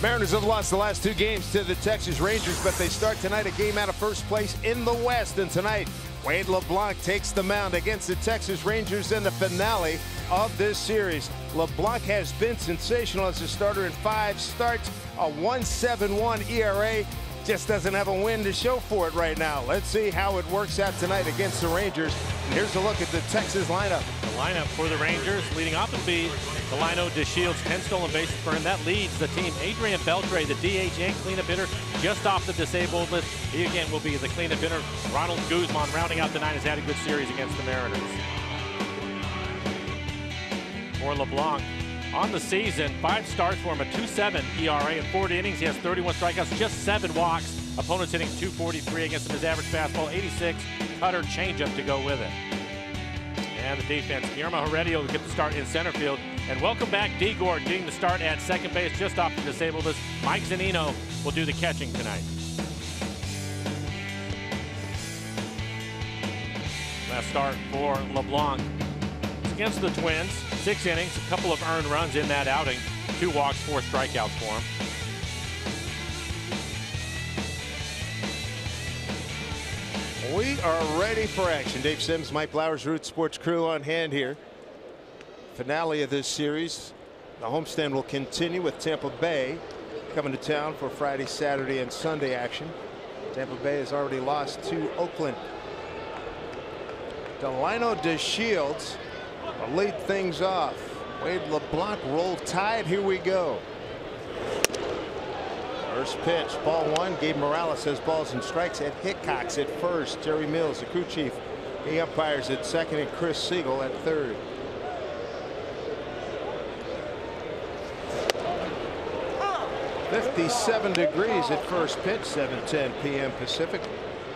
Mariners have lost the last 2 games to the Texas Rangers, but they start tonight a game out of first place in the West. And tonight, Wade LeBlanc takes the mound against the Texas Rangers in the finale of this series. LeBlanc has been sensational as a starter in 5 starts, a 1.71 ERA. Just doesn't have a win to show for it right now. Let's see how it works out tonight against the Rangers. And here's a look at the Texas lineup. The lineup for the Rangers, leading off will be Delino DeShields, 10 stolen bases for him. That leads the team. Adrian Beltre, the DH and cleanup hitter, just off the disabled list. He again will be the cleanup hitter. Ronald Guzman rounding out the night, has had a good series against the Mariners. For LeBlanc, on the season, 5 starts for him, a 2.7 ERA in 40 innings. He has 31 strikeouts, just 7 walks. Opponents hitting .243 against him. His average fastball, 86. Cutter, changeup to go with it. And the defense, Guillermo Heredia will get the start in center field. And welcome back, D. Gordon, getting the start at second base just off the disabled list. Mike Zunino will do the catching tonight. Last start for LeBlanc. It's against the Twins. 6 innings, a couple of earned runs in that outing. 2 walks, 4 strikeouts for him. We are ready for action. Dave Sims, Mike Blowers, Root Sports crew on hand here. Finale of this series. The homestand will continue with Tampa Bay coming to town for Friday, Saturday, and Sunday action. Tampa Bay has already lost to Oakland. Delino DeShields will lead things off. Wade LeBlanc roll tide. Here we go. First pitch, ball 1. Gabe Morales has balls and strikes at Hickox at first. Jerry Mills, the crew chief, he umpires at second, and Chris Siegel at third. .57 degrees at first pitch, 7:10 p.m. Pacific.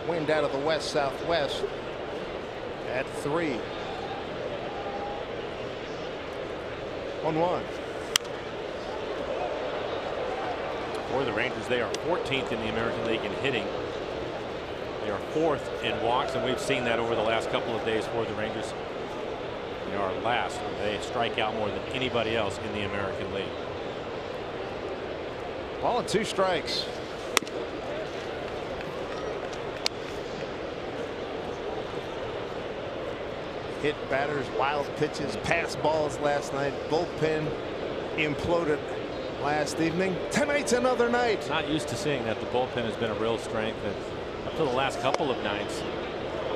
Wind out of the west-southwest at 3. 1-1. For the Rangers, they are 14th in the American League in hitting. They are 4th in walks, and we've seen that over the last couple of days for the Rangers. They are last. They strike out more than anybody else in the American League. Ball and 2 strikes. Hit batters, wild pitches, pass balls last night. Bullpen imploded last evening. Tonight's another night. Not used to seeing that. The bullpen has been a real strength, and up to the last couple of nights,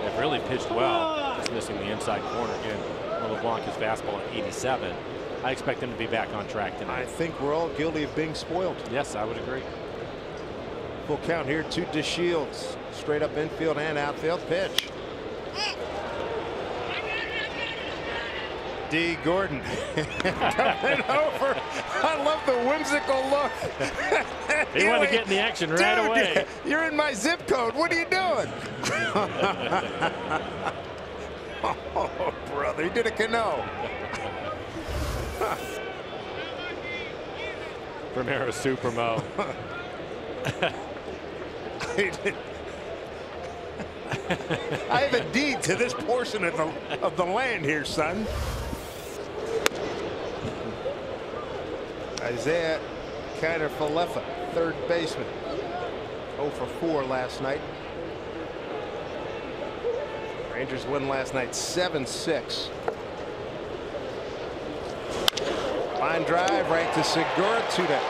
they've really pitched well. Just missing the inside corner again. LeBlanc is fastball at 87. I expect them to be back on track tonight. I think we're all guilty of being spoiled. Yes, I would agree. Full count here to DeShields. Straight up infield and outfield pitch. D. Gordon coming over. I love the whimsical look. He wanted to get in the action right away. You're in my zip code. What are you doing? Oh, brother, he did a canoe. Primero Supremo. I have a deed to this portion of the land here, son. Isaiah Kiner-Falefa, third baseman. 0 for 4 last night. Rangers win last night 7-6. Line drive right to Segura, 2-down.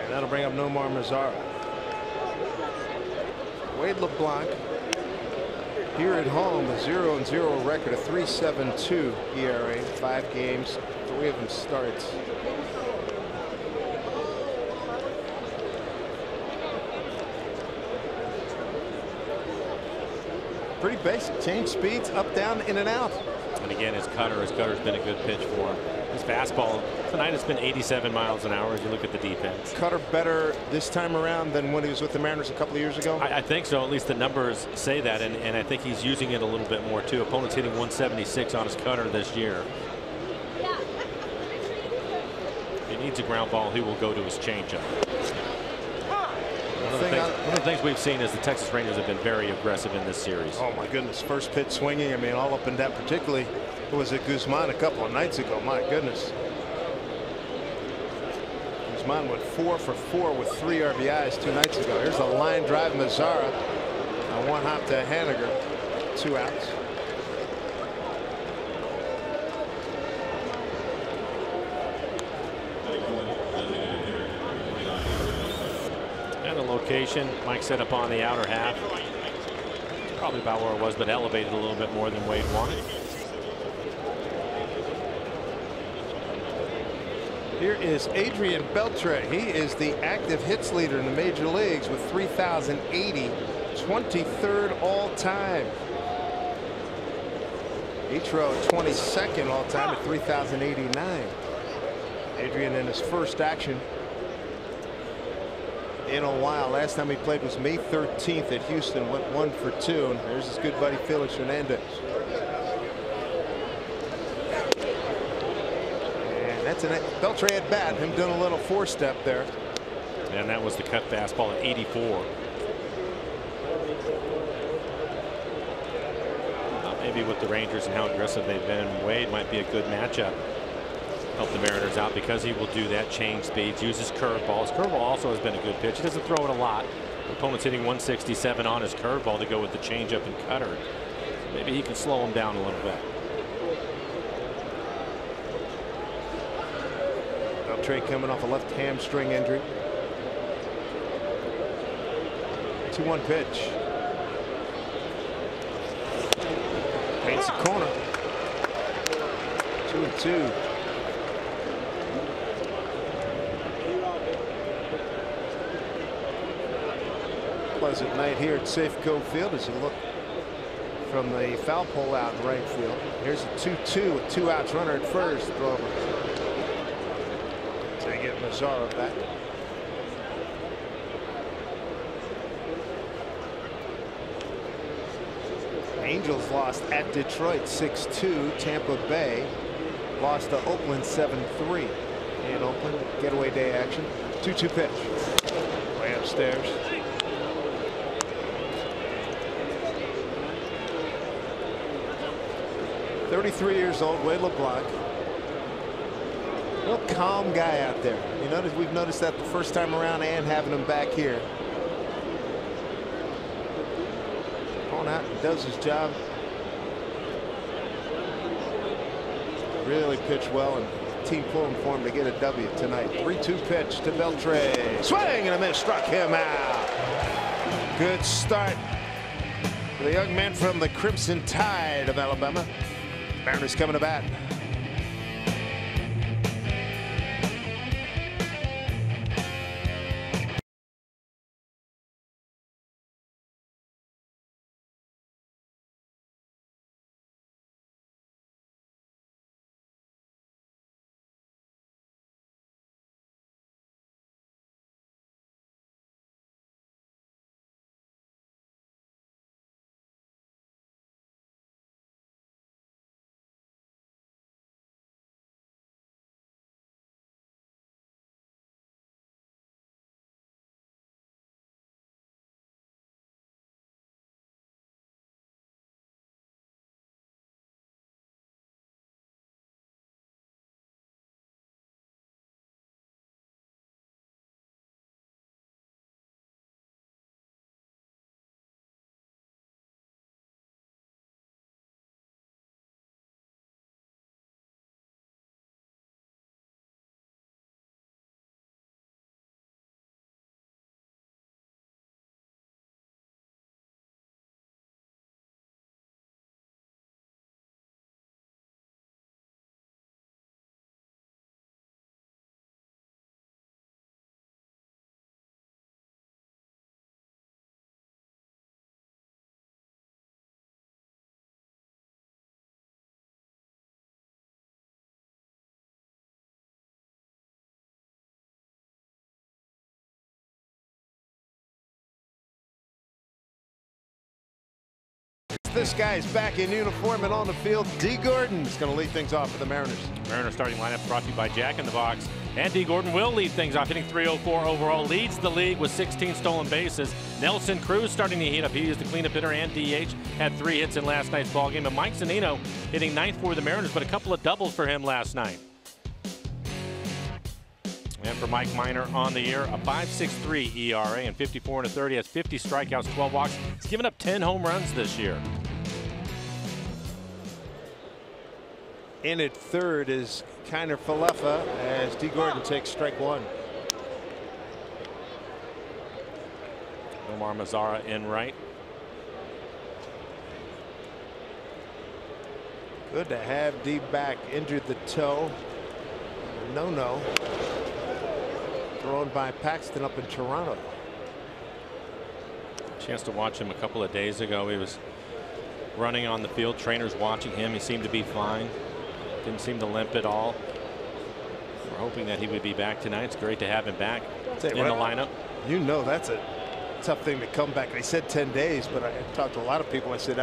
And that'll bring up Nomar Mazara. Wade LeBlanc here at home, a 0-0 record, a 3.72 ERA, 5 games, 3 of them starts. Pretty basic. Change speeds, up, down, in and out. And again, his cutter's been a good pitch for him. His fastball tonight has been 87 miles an hour as you look at the defense. Cutter better this time around than when he was with the Mariners a couple of years ago? I think so. At least the numbers say that, and I think he's using it a little bit more too. Opponents hitting 176 on his cutter this year. If he needs a ground ball, he will go to his changeup. One of One of the things we've seen is the Texas Rangers have been very aggressive in this series. Oh my goodness, first pitch swinging. I mean, all up and down. Particularly, it was at Guzman a couple of nights ago. My goodness. Guzman went 4 for 4 with 3 RBIs 2 nights ago. Here's a line drive, Mazzara. A 1 hop to Haniger. 2 outs. And the location, Mike set up on the outer half. It's probably about where it was, but elevated a little bit more than Wade wanted. Here is Adrian Beltre. He is the active hits leader in the major leagues with 3,080, 23rd all time. Ichiro 22nd all time at 3,089. Adrian in his first action in a while. Last time he played was May 13th at Houston. Went 1 for 2. And there's his good buddy Felix Hernandez. And that's an Beltre at bat. Him doing a little 4-step there. And that was the cut fastball at 84. Maybe with the Rangers and how aggressive they've been, Wade might be a good matchup. Help the Mariners out because he will do that, change speeds, use his curveball. His curveball also has been a good pitch. He doesn't throw it a lot. The opponent's hitting 167 on his curveball to go with the changeup and cutter. So maybe he can slow him down a little bit. Beltre coming off a left hamstring injury. 2-1 pitch. Paints the corner. 2-2. Pleasant night here at Safeco Field as you look from the foul pole out in right field. Here's a 2-2 with 2 outs, runner at first. Throw over. So they get Mazzara back. Angels lost at Detroit 6-2. Tampa Bay lost to Oakland 7-3 in Oakland. Getaway day action. 2-2 pitch. Way upstairs. .33 years old, Wade LeBlanc. Real calm guy out there. You notice we've noticed that the first time around and having him back here. Going out and does his job. Really pitched well and team pulling for him to get a W tonight. 3-2 pitch to Beltre. Swing and a miss, struck him out. Good start for the young man from the Crimson Tide of Alabama. Mariners coming to bat. This guy is back in uniform and on the field. D. Gordon is going to lead things off for the Mariners. Mariners starting lineup brought to you by Jack in the Box. And D. Gordon will lead things off, hitting .304 overall. Leads the league with 16 stolen bases. Nelson Cruz starting to heat up. He is the cleanup hitter and DH. Had 3 hits in last night's ballgame. And Mike Zunino hitting 9th for the Mariners, but a couple of doubles for him last night. And for Mike Minor on the year, a 5.63 ERA and 54 1/3. Has 50 strikeouts, 12 walks. He's given up 10 home runs this year. In at third is Kiner Falefa as D. Gordon takes strike 1. Omar Mazara in right. Good to have D back. Injured the toe. No. Thrown by Paxton up in Toronto. Chance to watch him a couple of days ago. He was running on the field. Trainers watching him. He seemed to be fine. Didn't seem to limp at all. We're hoping that he would be back tonight. It's great to have him back in the lineup. You know that's a tough thing to come back. They said 10 days, but I talked to a lot of people. I said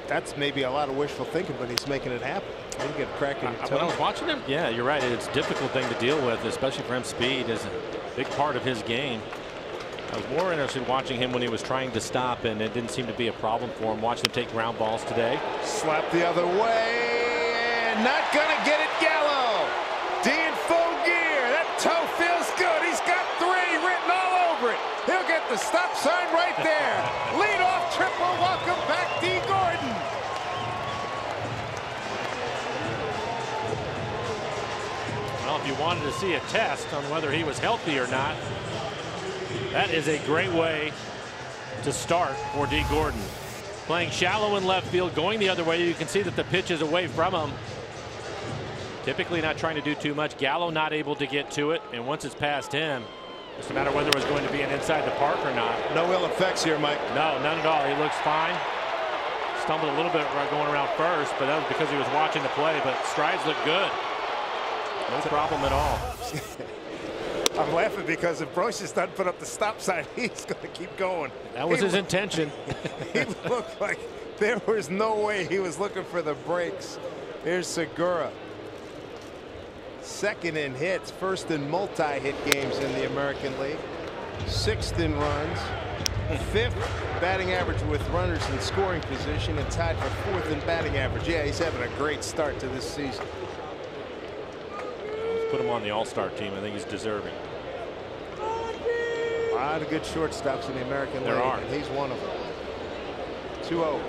that's maybe a lot of wishful thinking, but he's making it happen. He get a crack in your toe. When I was watching him, yeah, you're right. It's a difficult thing to deal with, especially for him. Speed is a big part of his game. I was more interested in watching him when he was trying to stop, and it didn't seem to be a problem for him. Watching him take ground balls today. Slap the other way. Not gonna get it. Gallo. D in full gear. That toe feels good. He's got 3 written all over it. He'll get the stop sign right there. Lead off triple. Welcome back, D. Gordon. Well, if you wanted to see a test on whether he was healthy or not, that is a great way to start for D. Gordon. Playing shallow in left field, going the other way. You can see that the pitch is away from him. Typically not trying to do too much. Gallo not able to get to it, and once it's past him, it's a matter of whether it was going to be an inside the park or not. No ill effects here, Mike. No, none at all. He looks fine. Stumbled a little bit going around first, but that was because he was watching the play. But strides look good. No problem at all. I'm laughing because if Brocious doesn't put up the stop sign, he's going to keep going. That was his intention. He looked like there was no way he was looking for the brakes. Here's Segura. Second in hits, first in multi-hit games in the American League. 6th in runs. 5th batting average with runners in scoring position and tied for 4th in batting average. Yeah, he's having a great start to this season. Let's put him on the all-star team. I think he's deserving. A lot of good shortstops in the American League. There are. And he's one of them. 2-0.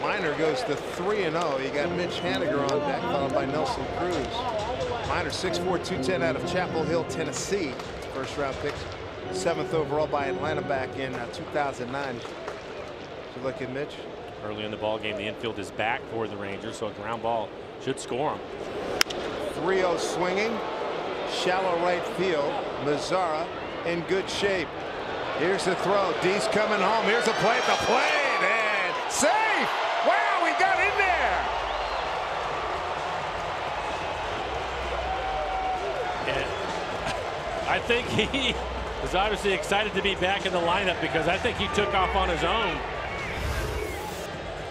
Minor goes to 3-0. You got Mitch Haniger on deck, followed by Nelson Cruz. Minor 6'4", 210 out of Chapel Hill, Tennessee. First round pick. 7th overall by Atlanta back in 2009. So look at Mitch. Early in the ball game, the infield is back for the Rangers, so a ground ball should score him. 3-0 swinging. Shallow right field. Mazara in good shape. Here's the throw. D's coming home. Here's a play at the plate. And safe. Wow, we got in there. And I think he was obviously excited to be back in the lineup because I think he took off on his own.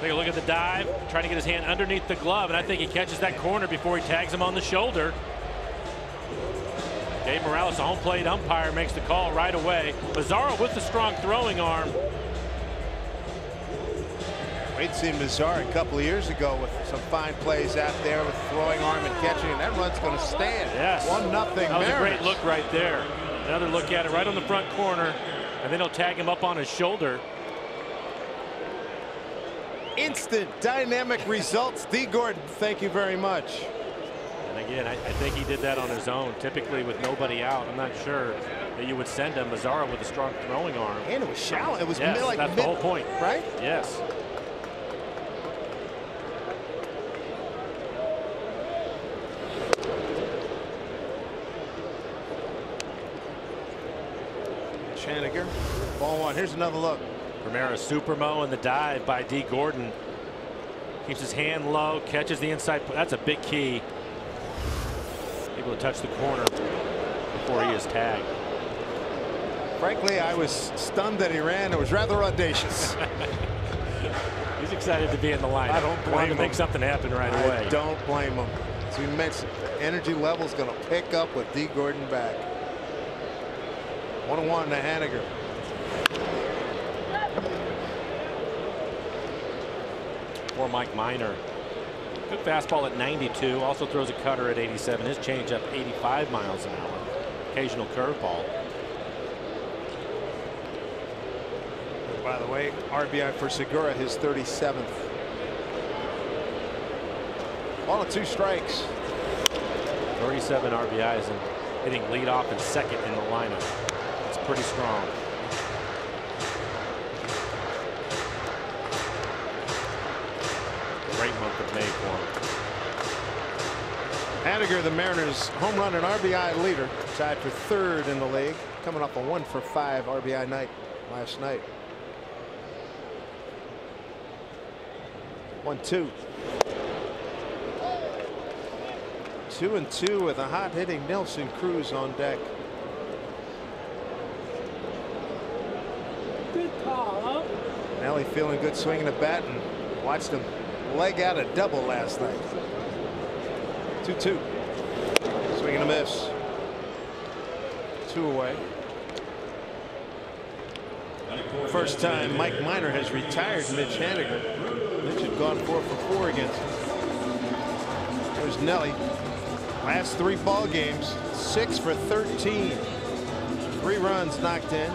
Take a look at the dive, trying to get his hand underneath the glove, and I think he catches that corner before he tags him on the shoulder. Dave Morales, a home plate umpire, makes the call right away. Mazara with the strong throwing arm. We'd seen Mazara a couple of years ago with some fine plays out there with throwing arm and catching, and that run's going to stand. Yes. 1-0 That was a great look right there. Another look at it right on the front corner, and then he'll tag him up on his shoulder. Instant dynamic results. D. Gordon, thank you very much. And again, I think he did that on his own. Typically with nobody out, I'm not sure that you would send him. Mazara with a strong throwing arm. And it was shallow. It was yes, like that's the whole point. Right? Yes. Haniger. Ball 1. Here's another look. Primera Supermo and the dive by D. Gordon. Keeps his hand low, catches the inside. That's a big key. Able to touch the corner before he is tagged. Frankly, I was stunned that he ran. It was rather audacious. He's excited to be in the lineup. I don't blame him. To make something happen right away. I don't blame him. As we mentioned, energy level's going to pick up with D. Gordon back. 1-1 to Haniger. For Mike Minor. Good fastball at 92. Also throws a cutter at 87. His changeup 85 miles an hour. Occasional curveball. By the way, RBI for Segura, his 37th. Ball and 2 strikes. 37 RBIs and hitting leadoff and second in the lineup. It's pretty strong. Great month of May for him. Haniger, the Mariners' home run and RBI leader, tied for 3rd in the league, coming off a 1-for-5 RBI night last night. 1-2. 2-2 with a hot hitting Nelson Cruz on deck. Good call. Nelly feeling good swinging the bat, and watched him leg out a double last night. 2-2. Swing and a miss. 2 away. First time Mike Minor has retired Mitch Haniger. Mitch had gone 4-for-4 against him. There's Nelly. Last 3 ball games, 6 for 13. 3 runs knocked in.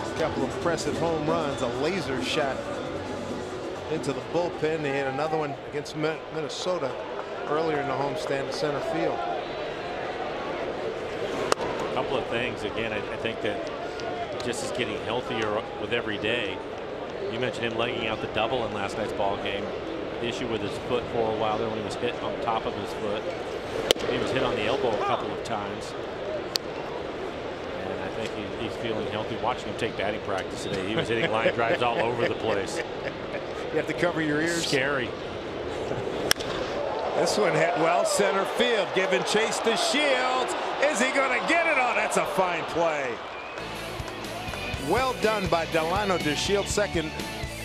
A couple of impressive home runs, a laser shot into the bullpen. They had another one against Minnesota earlier in the homestand in center field. A couple of things. Again, I think that just is getting healthier with every day. You mentioned him legging out the double in last night's ball game. The issue with his foot for a while there when he was hit on top of his foot. He was hit on the elbow a couple of times. And I think he's feeling healthy. Watching him take batting practice today, he was hitting line drives all over the place. You have to cover your ears. Scary. This one hit well center field, giving chase to Shields. Is he going to get it? Oh, that's a fine play. Well done by Delano to Shields. Second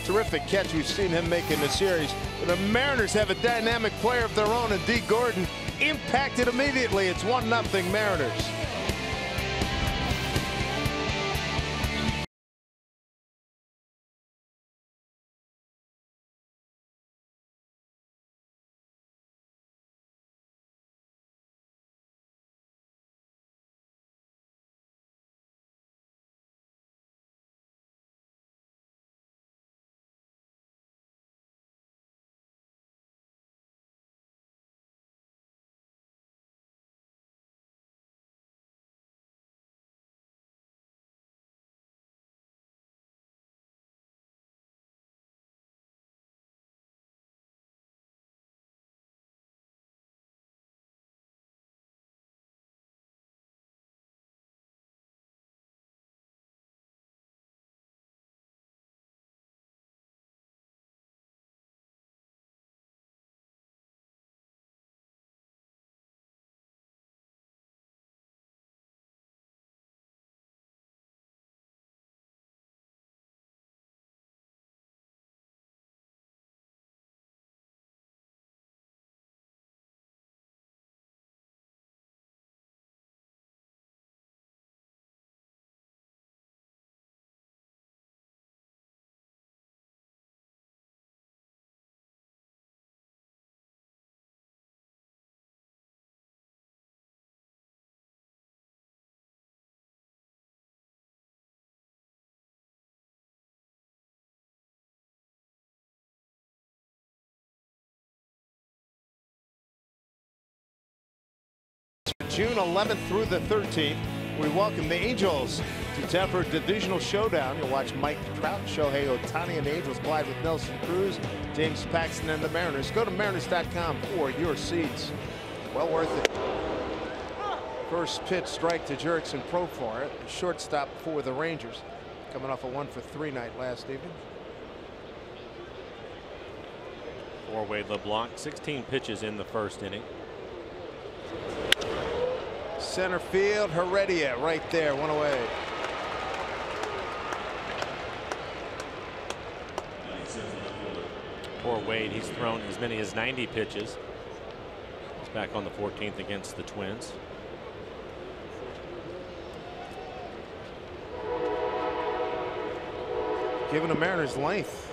terrific catch we've seen him make in the series. The Mariners have a dynamic player of their own, and D. Gordon impacted immediately. It's 1-0 Mariners. June 11th through the 13th, we welcome the Angels to Denver Divisional Showdown. You'll watch Mike Trout, Shohei Ohtani, and the Angels collide with Nelson Cruz, James Paxton, and the Mariners. Go to Mariners.com for your seats. Well worth it. First pitch strike to Jurickson Profar, shortstop for the Rangers, coming off a 1-for-3 night last evening. For Wade LeBlanc, 16 pitches in the first inning. Center field, Heredia right there, one away. Poor Wade, he's thrown as many as 90 pitches. He's back on the 14th against the Twins. Giving the Mariners length.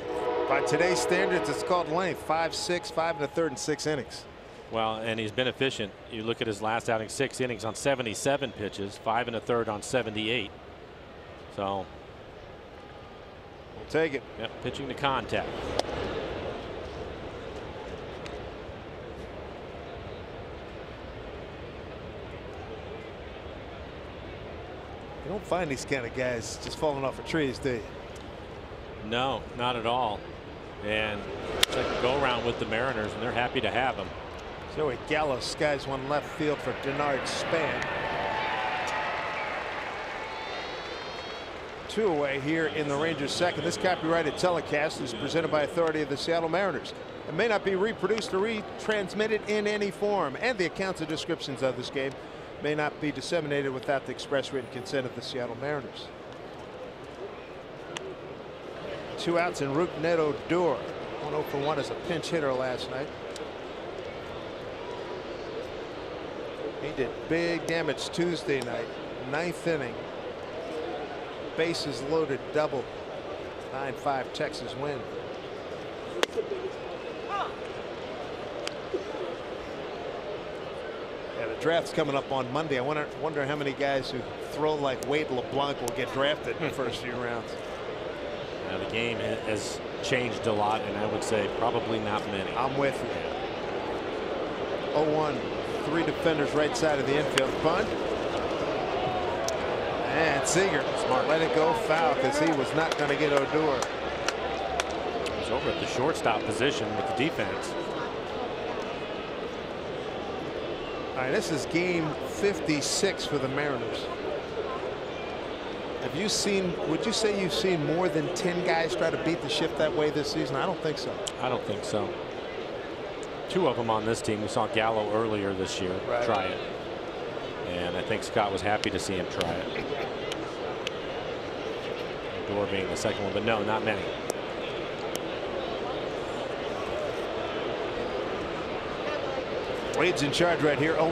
By today's standards, it's called length. 5-6, 5 1/3, and 6 innings. Well, and he's been efficient. You look at his last outing, 6 innings on 77 pitches, 5 1/3 on 78. So we'll take it. Yep, pitching to contact. You don't find these kind of guys just falling off of trees, do you? No, not at all. And it's like a go around with the Mariners, and they're happy to have him. Joey Gallo skies one left field for Denard Span. 2 away here in the Rangers' second. This copyrighted telecast is presented by authority of the Seattle Mariners. It may not be reproduced or retransmitted in any form, and the accounts and descriptions of this game may not be disseminated without the express written consent of the Seattle Mariners. 2 outs in Rougned Odor. 1 0 for 1 as a pinch hitter last night. He did big damage Tuesday night. 9th inning. Bases loaded double. 9-5 Texas win. Yeah, the draft's coming up on Monday. I wonder how many guys who throw like Wade LeBlanc will get drafted in the first few rounds. Now, the game has changed a lot, and I would say probably not many. I'm with you. 0-1. 3 defenders right side of the infield. Bunt. And Seager let it go foul because he was not going to get Odor. He's over at the shortstop position with the defense. All right, this is game 56 for the Mariners. Have you seen, would you say you've seen more than 10 guys try to beat the shift that way this season? I don't think so. I don't think so. 2 of them on this team. We saw Gallo earlier this year try it. And I think Scott was happy to see him try it. Odor being the second one, but no, not many. Wade's in charge right here, 0-2. I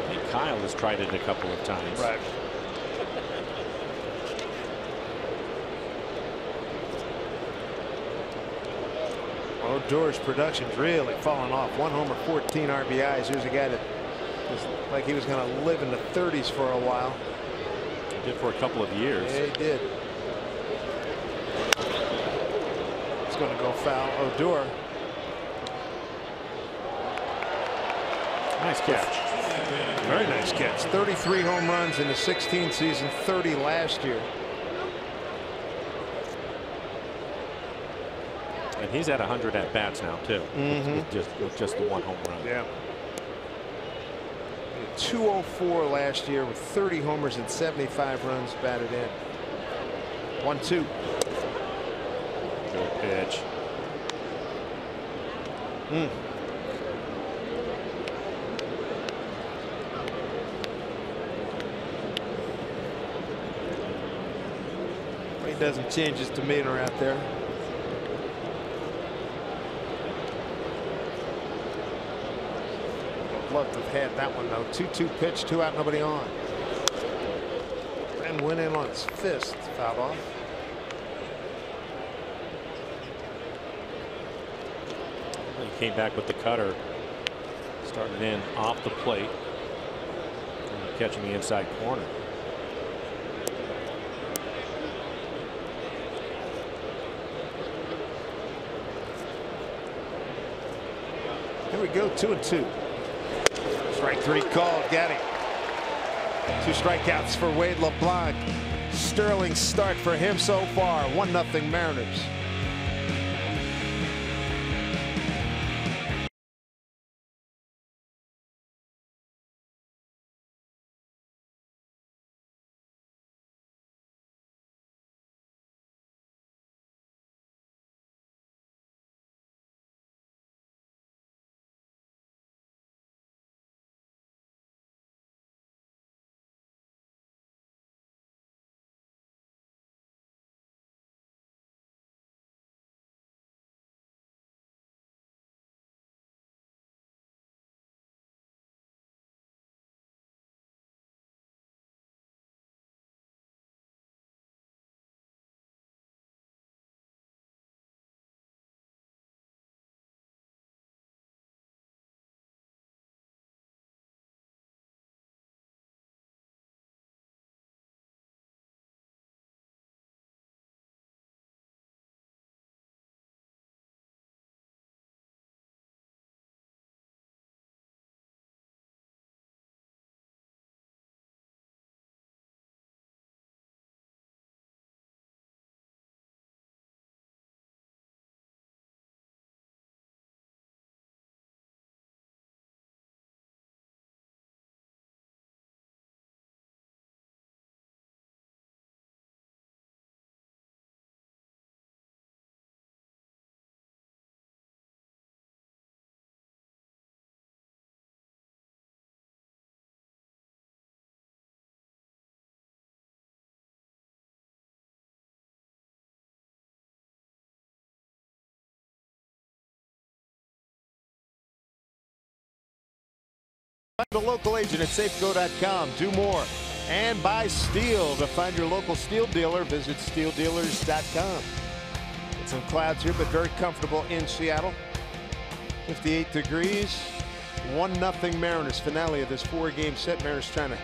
think Kyle has tried it a couple of times. Right. Odor's production's really fallen off. 1 homer, 14 RBIs. Here's a guy that was like he was going to live in the 30s for a while. He did for a couple of years. Yeah, he did. It's going to go foul. Odor. Nice catch. Very nice catch. 33 home runs in the 16 season, 30 last year. And he's at 100 at bats now too. With just the 1 home run. Yeah. 204 last year with 30 homers and 75 runs batted in. 1-2. Good pitch. He doesn't change his demeanor out there. Love to have had that one though. 2-2 pitch, 2 out, nobody on. And went in on his fist, fouled off. He came back with the cutter, starting in off the plate, and catching the inside corner. Here we go, 2-2. Strike 3 called, got him. 2 strikeouts for Wade LeBlanc. Sterling start for him so far. 1-0 Mariners. Find the local agent at safeco.com. Do more. And buy steel. To find your local steel dealer, visit steeldealers.com. It's some clouds here, but very comfortable in Seattle. 58 degrees. 1-0 Mariners. Finale of this 4-game set. Mariners trying to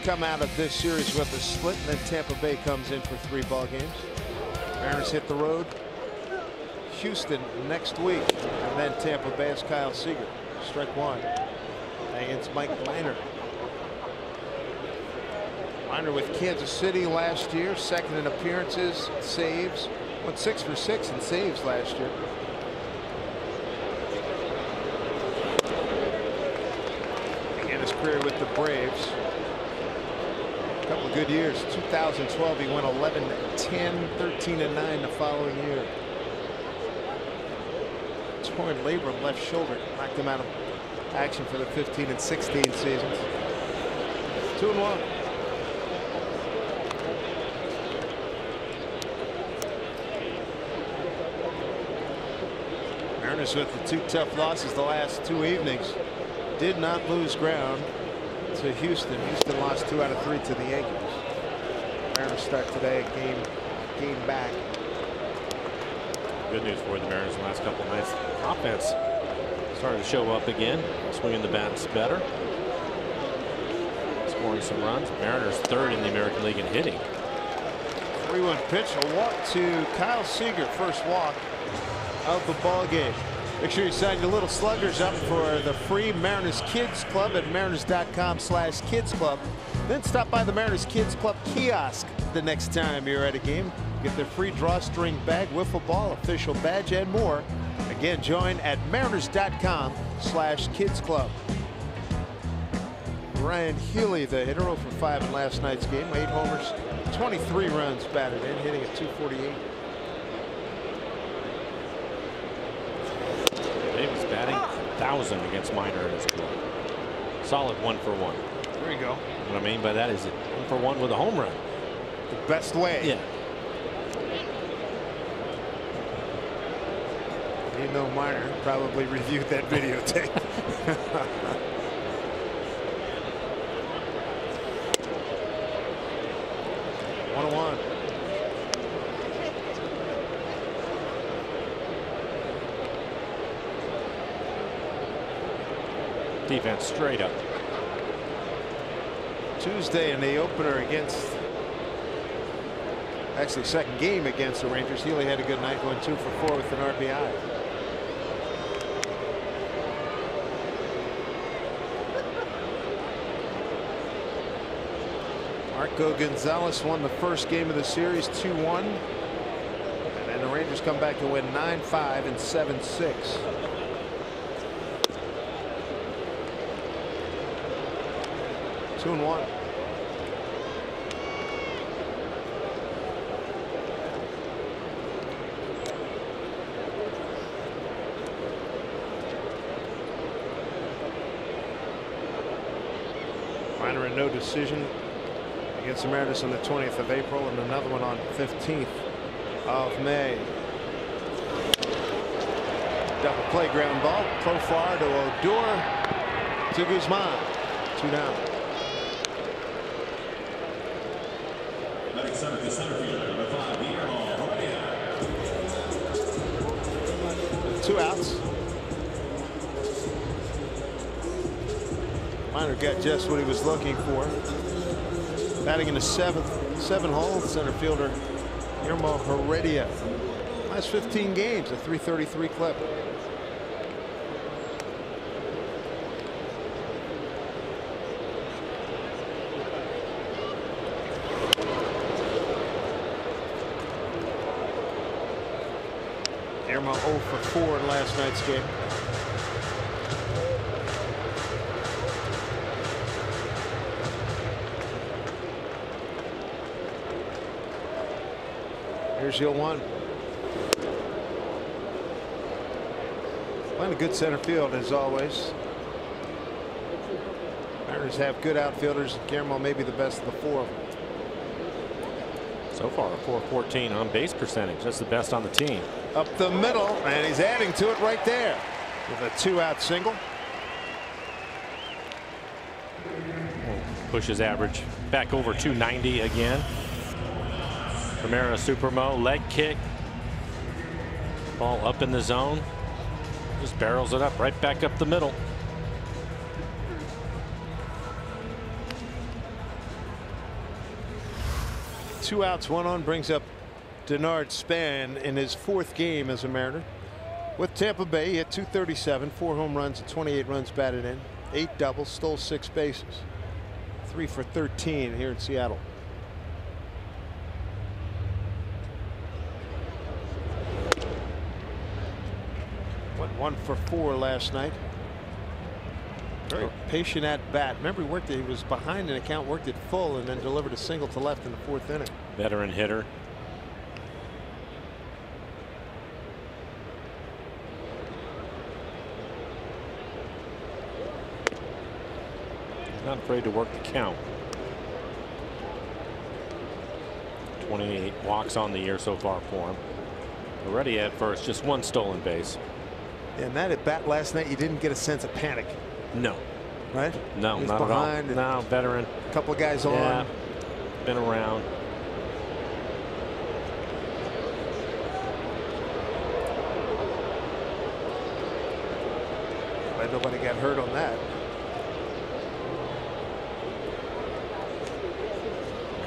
come out of this series with a split. And then Tampa Bay comes in for 3 ball games. Mariners hit the road. Houston next week. And then Tampa Bay is Kyle Seager. Strike 1. Against Mike Minor. Minor with Kansas City last year, second in appearances, saves, went 6 for 6 in saves last year. Began his career with the Braves. A couple of good years. 2012 he went 11-10, 13-9 the following year. Torn labrum left shoulder knocked him out of action for the 15 and 16 seasons. 2-1. Mariners with the 2 tough losses the last 2 evenings. Did not lose ground to Houston. Houston lost 2 out of 3 to the Yankees. Mariners start today a game back. Good news for the Mariners in the last couple of nights. Offense starting to show up again, swinging the bats better, scoring some runs. Mariners 3rd in the American League in hitting. 3-1 pitch, a walk to Kyle Seager, first walk of the ball game. Make sure you sign your little sluggers up for the free Mariners Kids Club at mariners.com/Kids Club. Then stop by the Mariners Kids Club kiosk the next time you're at a game. Get their free drawstring bag, wiffle ball, official badge, and more. Again, join at mariners.com/Kids Club. Ryan Healy, the hitter, 0 for 5 in last night's game. 8 homers, 23 runs batted in, hitting at .248. Davis batting 1,000 against Minor in his career. Solid 1 for 1. There you go. What I mean by that is 1 for 1 with a home run. The best way. Yeah. You know, Minor probably reviewed that videotape. 1-1. Defense straight up. Tuesday in the opener against, actually second game against the Rangers, Healy had a good night, going 2 for 4 with an RBI. Marco Gonzalez won the first game of the series 2-1. And then the Rangers come back to win 9-5 and 7-6. Two and 1. Minor in no decision against the Mariners on the 20th of April and another one on 15th of May. Double play ground ball. Profar to Odor to Guzman. 2 down. Two outs. Minor got just what he was looking for. Batting in the 7th hole, center fielder Guillermo Heredia. Last 15 games, a .333 clip. Guillermo 0 for 4 in last night's game. Here's 0-1. Playing a good center field as always. Mariners have good outfielders. Guillermo may be the best of the 4 of them. So far, a .414 on base percentage. That's the best on the team. Up the middle, and he's adding to it right there with a 2-out single. Push his average back over 290 again. Primera Supermo, leg kick. Ball up in the zone. Just barrels it up right back up the middle. Two outs, one on brings up Denard Span in his 4th game as a Mariner. With Tampa Bay, he hit .237, 4 home runs and 28 runs batted in, 8 doubles, stole 6 bases. 3 for 13 here in Seattle. Went 1 for 4 last night. Very patient at bat. Remember, he was behind in a count, worked it full, and then delivered a single to left in the 4th inning. Veteran hitter. Not afraid to work the count. 28 walks on the year so far for him. Already at first, just 1 stolen base. And that at bat last night, you didn't get a sense of panic. No. Right? No, not behind at all. No, veteran. A couple of guys on. Yeah, been around. But nobody got hurt on that.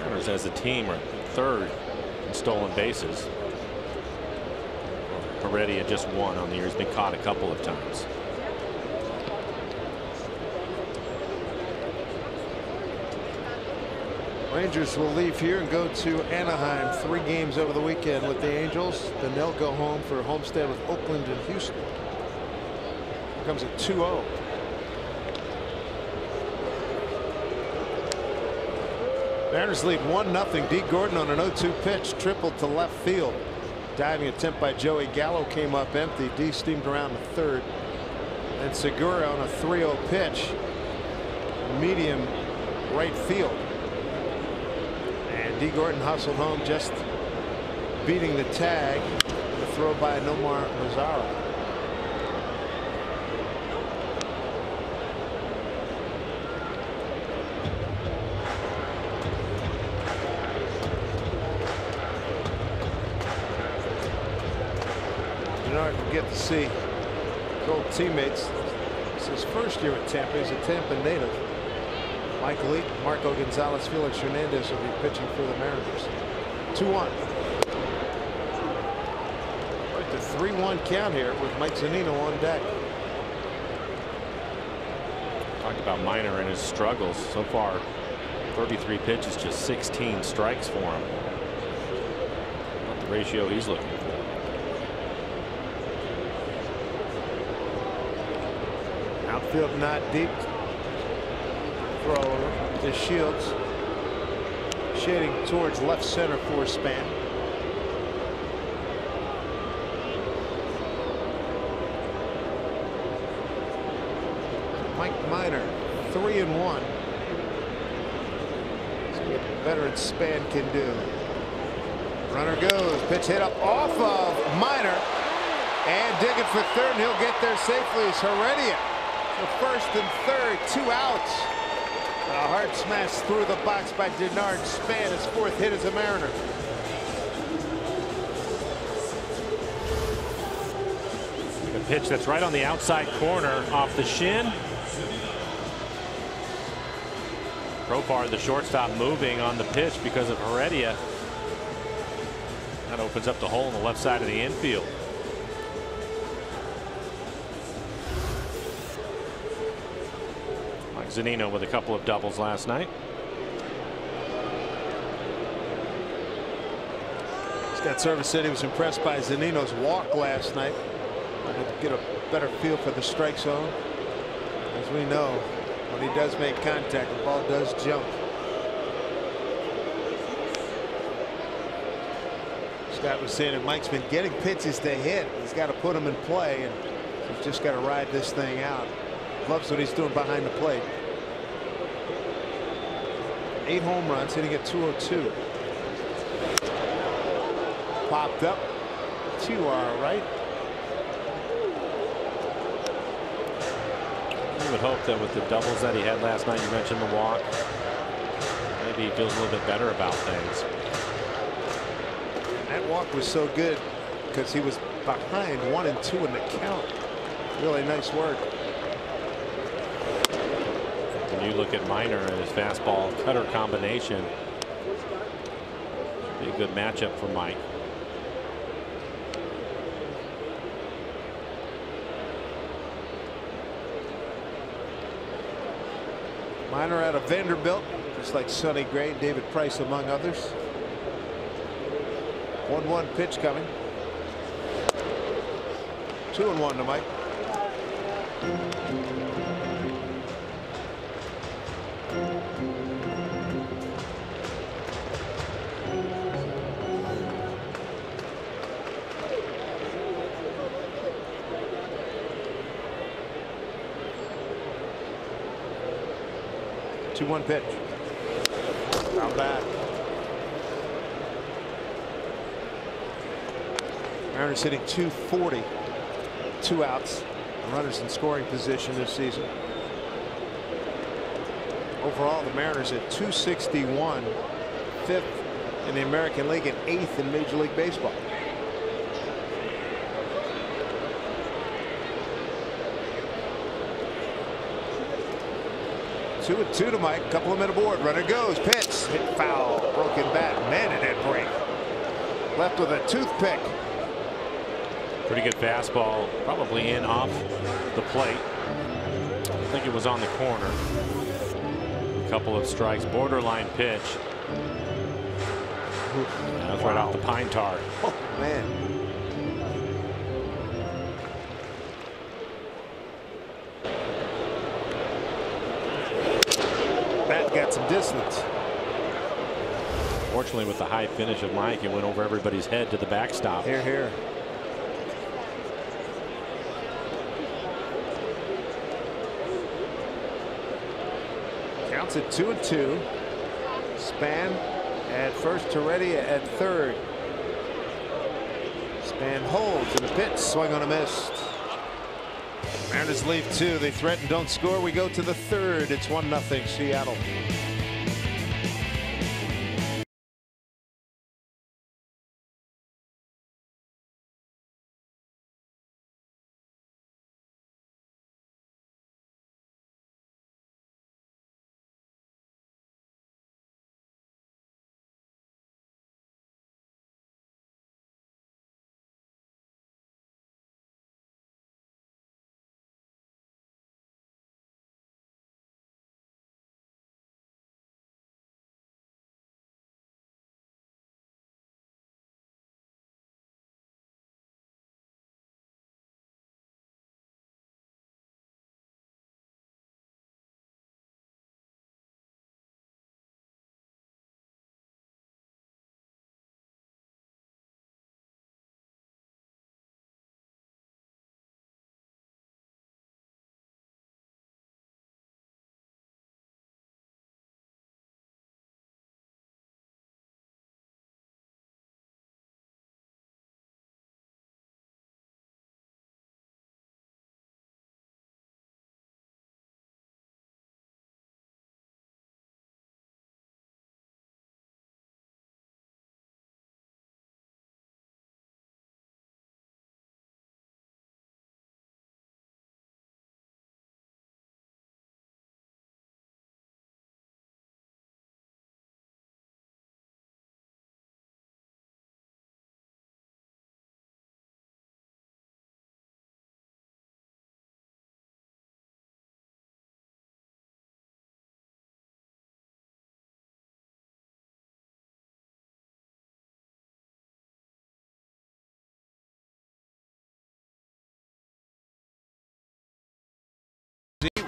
Mariners as a team are 3rd in stolen bases. Heredia just 1 on the year. He's been caught a couple of times. Rangers will leave here and go to Anaheim. 3 games over the weekend with the Angels. Then they'll go home for a homestand with Oakland and Houston. Here comes a 2-0. Mariners lead 1-0. D. Gordon on an 0-2 pitch, tripled to left field. Diving attempt by Joey Gallo came up empty. D steamed around the 3rd. And Segura on a 3-0 pitch, medium right field. And D. Gordon hustled home, just beating the tag. The throw by Nomar Mazara. Denard will get to see his old teammates. It's his 1st year at Tampa. He's a Tampa native. Michael Eaton, Marco Gonzalez, Felix Hernandez will be pitching for the Mariners. 2-1. Right to 3-1 count here with Mike Zunino on deck. Talked about Minor and his struggles so far. 33 pitches, just 16 strikes for him. Not the ratio he's looking for. Outfield not deep. Throw to Shields, shading towards left center for Span. Mike Minor, 3-1. See what veteran Span can do. Runner goes, pitch hit up off of Minor, and digging for 3rd, and he'll get there safely as Heredia. So 1st and 3rd, 2 outs. A hard smash through the box by Denard Span, his 4th hit as a Mariner. The pitch that's right on the outside corner off the shin. Profar, the shortstop, moving on the pitch because of Heredia. That opens up the hole on the left side of the infield. Zunino with a couple of doubles last night. Scott Service said he was impressed by Zunino's walk last night. To get a better feel for the strike zone. As we know, when he does make contact, the ball does jump. Scott was saying that Mike's been getting pitches to hit. He's got to put them in play, and he's just got to ride this thing out. Loves what he's doing behind the plate. 8 home runs, hitting at .202. Popped up to our right. would hope that with the doubles that he had last night, you mentioned the walk, maybe he feels a little bit better about things. That walk was so good because he was behind 1 and 2 in the count. Really nice work. When you look at Minor and his fastball cutter combination, be a good matchup for Mike. Minor out of Vanderbilt, just like Sonny Gray, David Price among others. 1-1 pitch coming. 2-1 to Mike. Two-one pitch. Foul back. Mariners hitting .240. 2 outs. Runners in scoring position this season. Overall, the Mariners at .261, 5th in the American League and 8th in Major League Baseball. Two and 2 to Mike. Couple of men aboard. Runner goes. Pitch. Hit foul. Broken bat. Man, it did break. Left with a toothpick. Pretty good fastball. Probably in off the plate. I think it was on the corner. A couple of strikes. Borderline pitch. That was right off the pine tar. Oh, man. Bat got some distance. Fortunately, with the high finish of Mike, it went over everybody's head to the backstop. Here, here. Counts at 2 and 2. Span at first, Toretti at third. Span holds and the pitch, swing on a miss. Mariners lead 2. They threaten, don't score. We go to the third. It's 1-0 Seattle.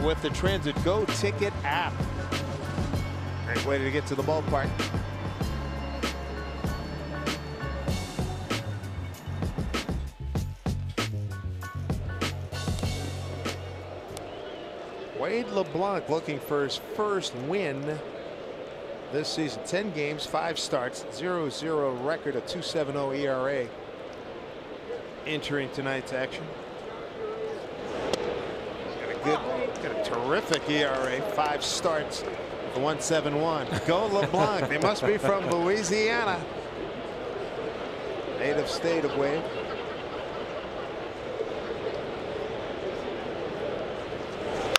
With the Transit Go Ticket app. Great way to get to the ballpark. Wade LeBlanc looking for his first win this season. 10 games, 5 starts, 0-0 record, a 2.70 ERA. Entering tonight's action. good. Got a terrific ERA. 5 starts. 1.71. Go LeBlanc. They must be from Louisiana. Native state of Wade.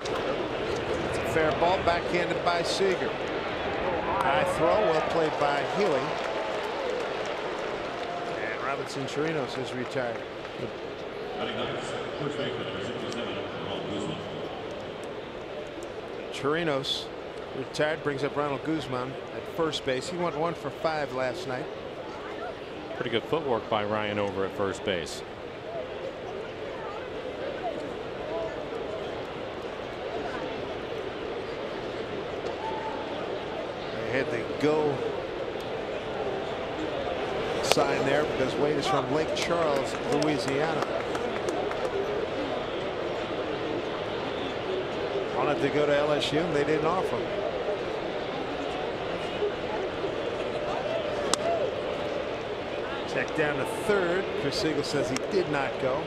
It's a fair ball, backhanded by Seager. High throw, well played by Healy. And Robinson Chirinos is retired. Chirinos retired, brings up Ronald Guzman at first base. He went 1 for 5 last night. Pretty good footwork by Ryan over at first base. They had the go sign there because Wade is from Lake Charles, Louisiana. Wanted to go to LSU and they didn't offer him. Check down to third. Chris Siegel says he did not go.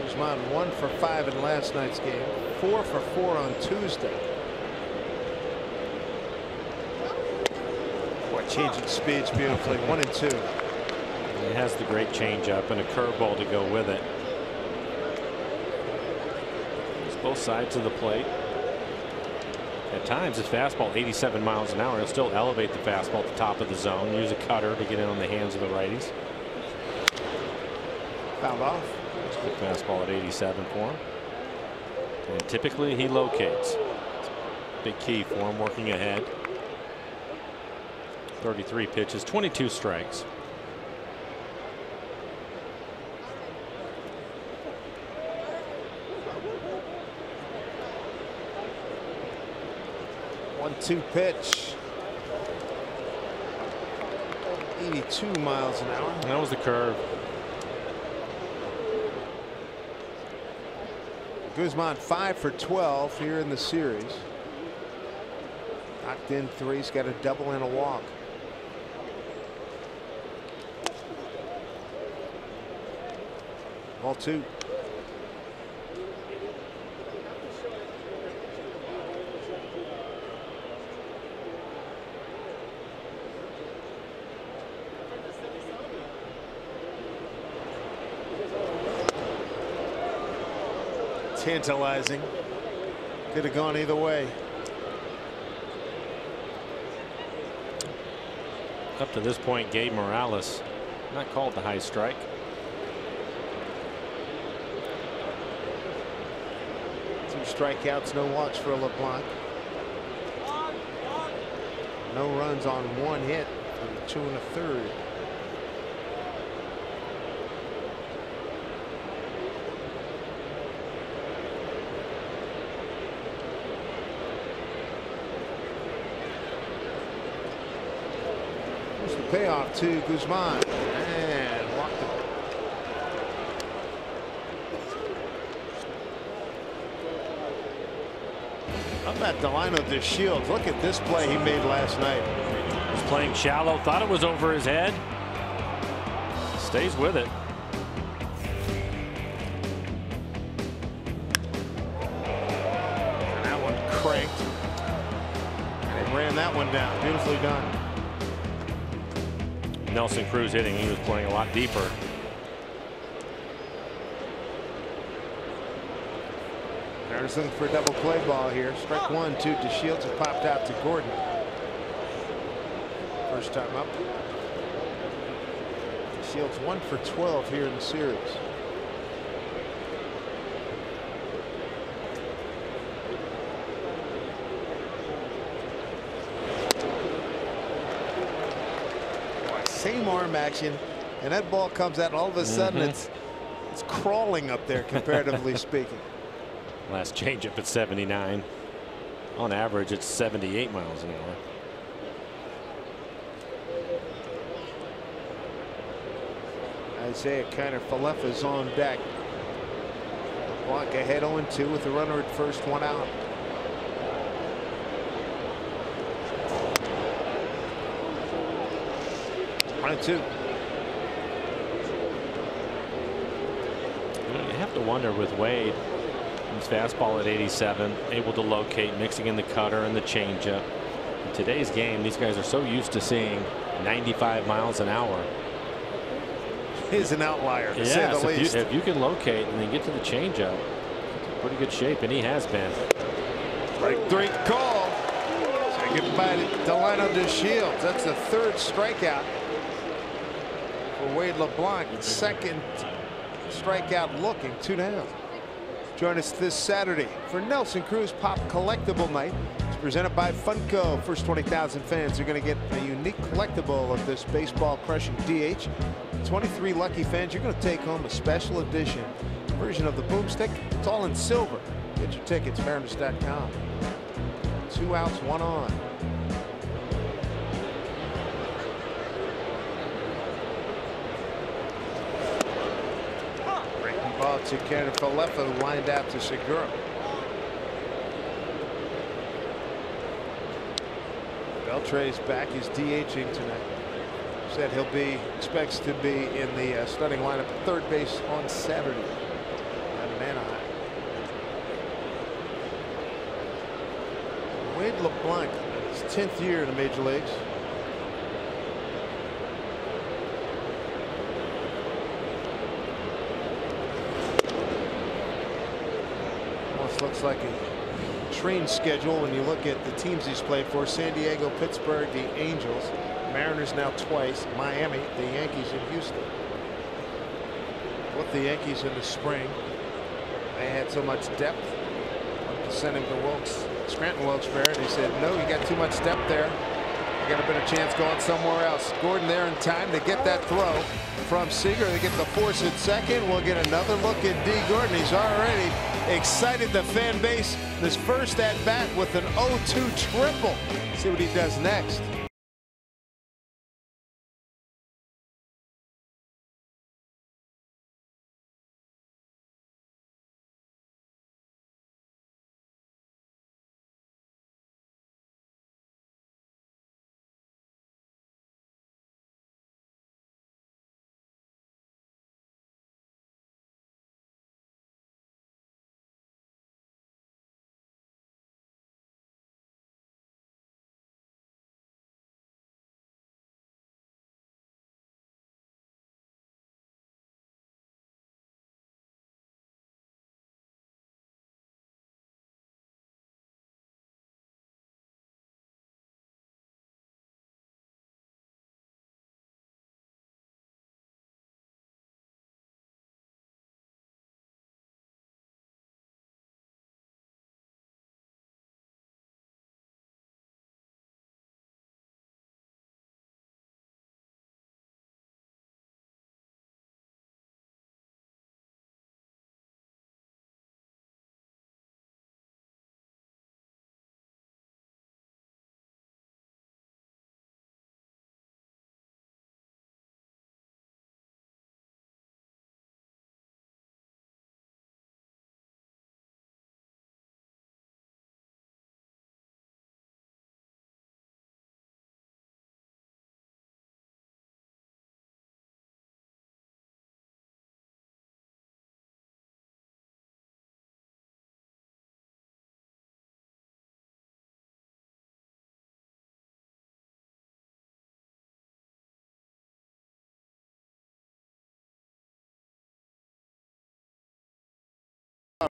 Guzman 1 for 5 in last night's game. 4 for 4 on Tuesday. Boy, changing speeds beautifully. 1 and 2. He has the great changeup and a curveball to go with it. Both sides of the plate. At times his fastball 87 miles an hour. He'll still elevate the fastball at the top of the zone, use a cutter to get in on the hands of the righties. Fouled off. It's a good fastball at 87 for him. And typically he locates. Big key for him working ahead. 33 pitches, 22 strikes. Two pitch. 82 miles an hour. That was the curve. Guzman 5 for 12 here in the series. Knocked in 3. He's got a double and a walk. Ball 2. Tantalizing. Could have gone either way. Up to this point, Gabe Morales not called the high strike. Two strikeouts, no walks for LeBlanc. No runs on 1 hit for 2 1/3. Payoff to Guzman and walked it. How about Delino DeShields? Look at this play he made last night. Was playing shallow, thought it was over his head. Stays with it. And that one cranked. And he ran that one down. Beautifully done. Nelson Cruz hitting. He was playing a lot deeper. Mariners looking for a double play ball here. Strike 1 to DeShields. It popped out to Gordon. First time up. DeShields 1 for 12 here in the series. Same arm action, and that ball comes out, and all of a sudden it's crawling up there, comparatively speaking. Last changeup at 79. On average, it's 78 miles an hour. Isaiah Kiner-Falefa's on deck. LeBlanc ahead 0-2 with the runner at first, 1 out. have to wonder with Wade, his fastball at 87, able to locate, mixing in the cutter and the changeup. In today's game, these guys are so used to seeing 95 miles an hour. He's an outlier, to say the least. If you can locate and then get to the changeup, pretty good shape, and he has been. Strike 3 call. Say goodbye to Delino DeShields. That's the 3rd strikeout for Wade LeBlanc. 2nd strikeout looking, 2 down. Join us this Saturday for Nelson Cruz Pop Collectible Night. It's presented by Funko. First 20,000 fans are going to get a unique collectible of this baseball crushing DH. 23 lucky fans, you're going to take home a special edition version of the boomstick. It's all in silver. Get your tickets, Mariners.com. 2 outs, 1 on. Breaking ball to Cannon Falefa, who lined out to Segura. Beltre's back. He's DHing tonight. Said expects to be in the starting lineup at 3rd base on Saturday out in Anaheim. Wade LeBlanc, his 10th year in the major leagues. Almost looks like a train schedule when you look at the teams he's played for: San Diego, Pittsburgh, the Angels, Mariners now twice, Miami, the Yankees, and Houston. With the Yankees in the spring, they had so much depth. Wanted to send him to Scranton Wilkes-Barre. They said, no, you got too much depth there. You got a better chance going somewhere else. Gordon there in time to get that throw from Seager. They get the force at second. We'll get another look at D. Gordon. He's already excited the fan base. This first at bat with an 0-2 triple. See what he does next.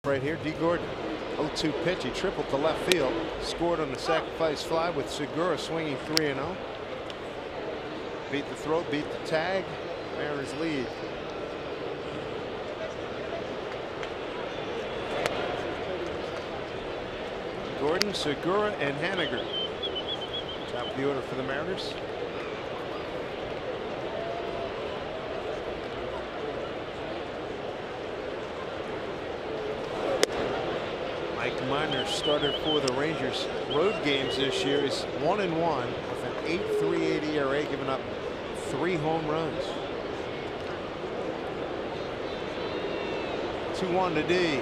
Right here, D. Gordon, 0-2 pitch. He tripled to left field, scored on the sacrifice fly with Segura swinging 3-0. Beat the throw, beat the tag. Mariners lead. Gordon, Segura, and Haniger. Top of the order for the Mariners. Mike Minor started for the Rangers. Road games this year is 1-1 with an 8.38 ERA, giving up 3 home runs. 2-1 to D.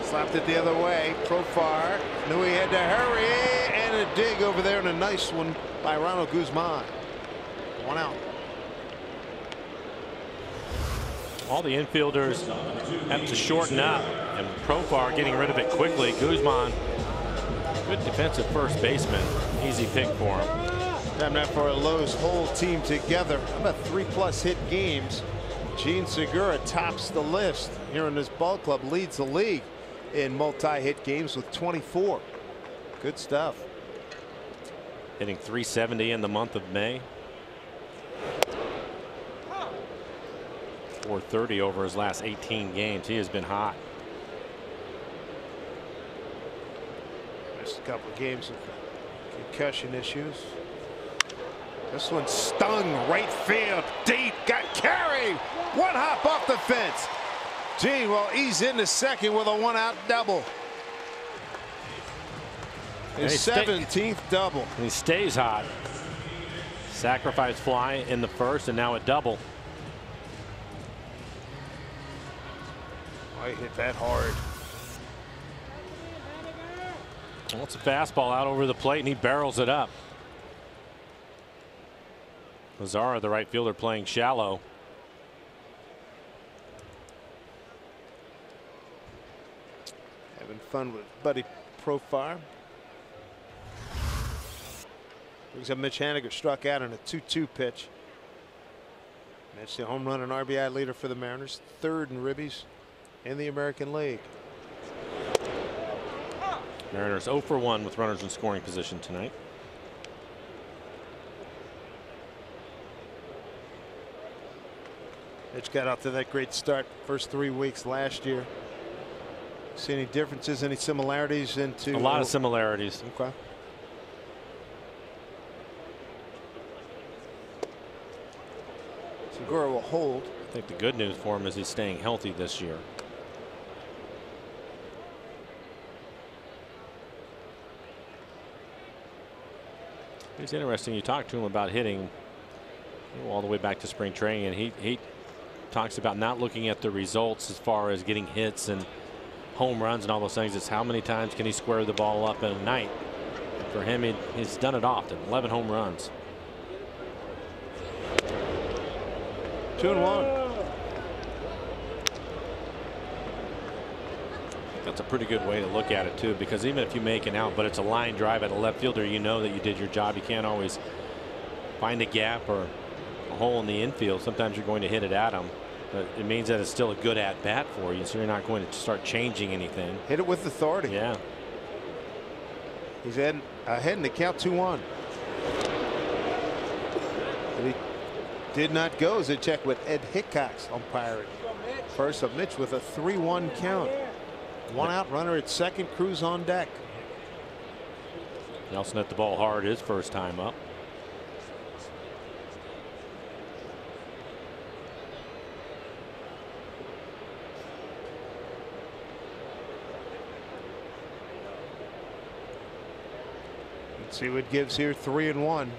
Slapped it the other way. Profar knew he had to hurry, and a dig over there, and a nice one by Ronald Guzman. 1 out. All the infielders have to shorten up, and Profar getting rid of it quickly. Guzman, good defensive first baseman. Easy pick for him. Time now for Lowe's whole team together. How about 3+ hit games? Gene Segura tops the list here in this ball club, leads the league in multi-hit games with 24. Good stuff. Hitting .370 in the month of May. .430 over his last 18 games. He has been hot. Just a couple of games of concussion issues. This one stung right field deep, got carried. One hop off the fence. Gene will ease into second with a 1-out double. His 17th double. And he stays hot. Sacrifice fly in the first, and now a double. I hit that hard. Well, it's a fastball out over the plate, and he barrels it up. Lazara, the right fielder, playing shallow. Having fun with Buddy Profar. Brings up Mitch Haniger, struck out on a 2-2 pitch. Mitch, the home run and RBI leader for the Mariners, 3rd in ribbies in the American League. Mariners 0 for 1 with runners in scoring position tonight. Mitch got out to that great start first 3 weeks last year. See any differences, any similarities into? A lot of similarities. Okay. Segura will hold. I think the good news for him is he's staying healthy this year. It's interesting. You talk to him about hitting all the way back to spring training, and he talks about not looking at the results as far as getting hits and home runs and all those things. It's how many times can he square the ball up in a night. And for him, he's done it often. 11 home runs. 2-1. That's a pretty good way to look at it too, because even if you make an out but it's a line drive at a left fielder, you know that you did your job. You can't always find a gap or a hole in the infield. Sometimes you're going to hit it at him, but it means that it's still a good at bat for you, so you're not going to start changing anything. Hit it with authority. Yeah. He's ahead in the count, 2-1. He did not go as a check with Ed Hickox umpiring. First up, Mitch with a 3-1 count. 1-out runner at second, Cruz on deck. Nelson hit the ball hard his first time up. Let's see what gives here. 3-1.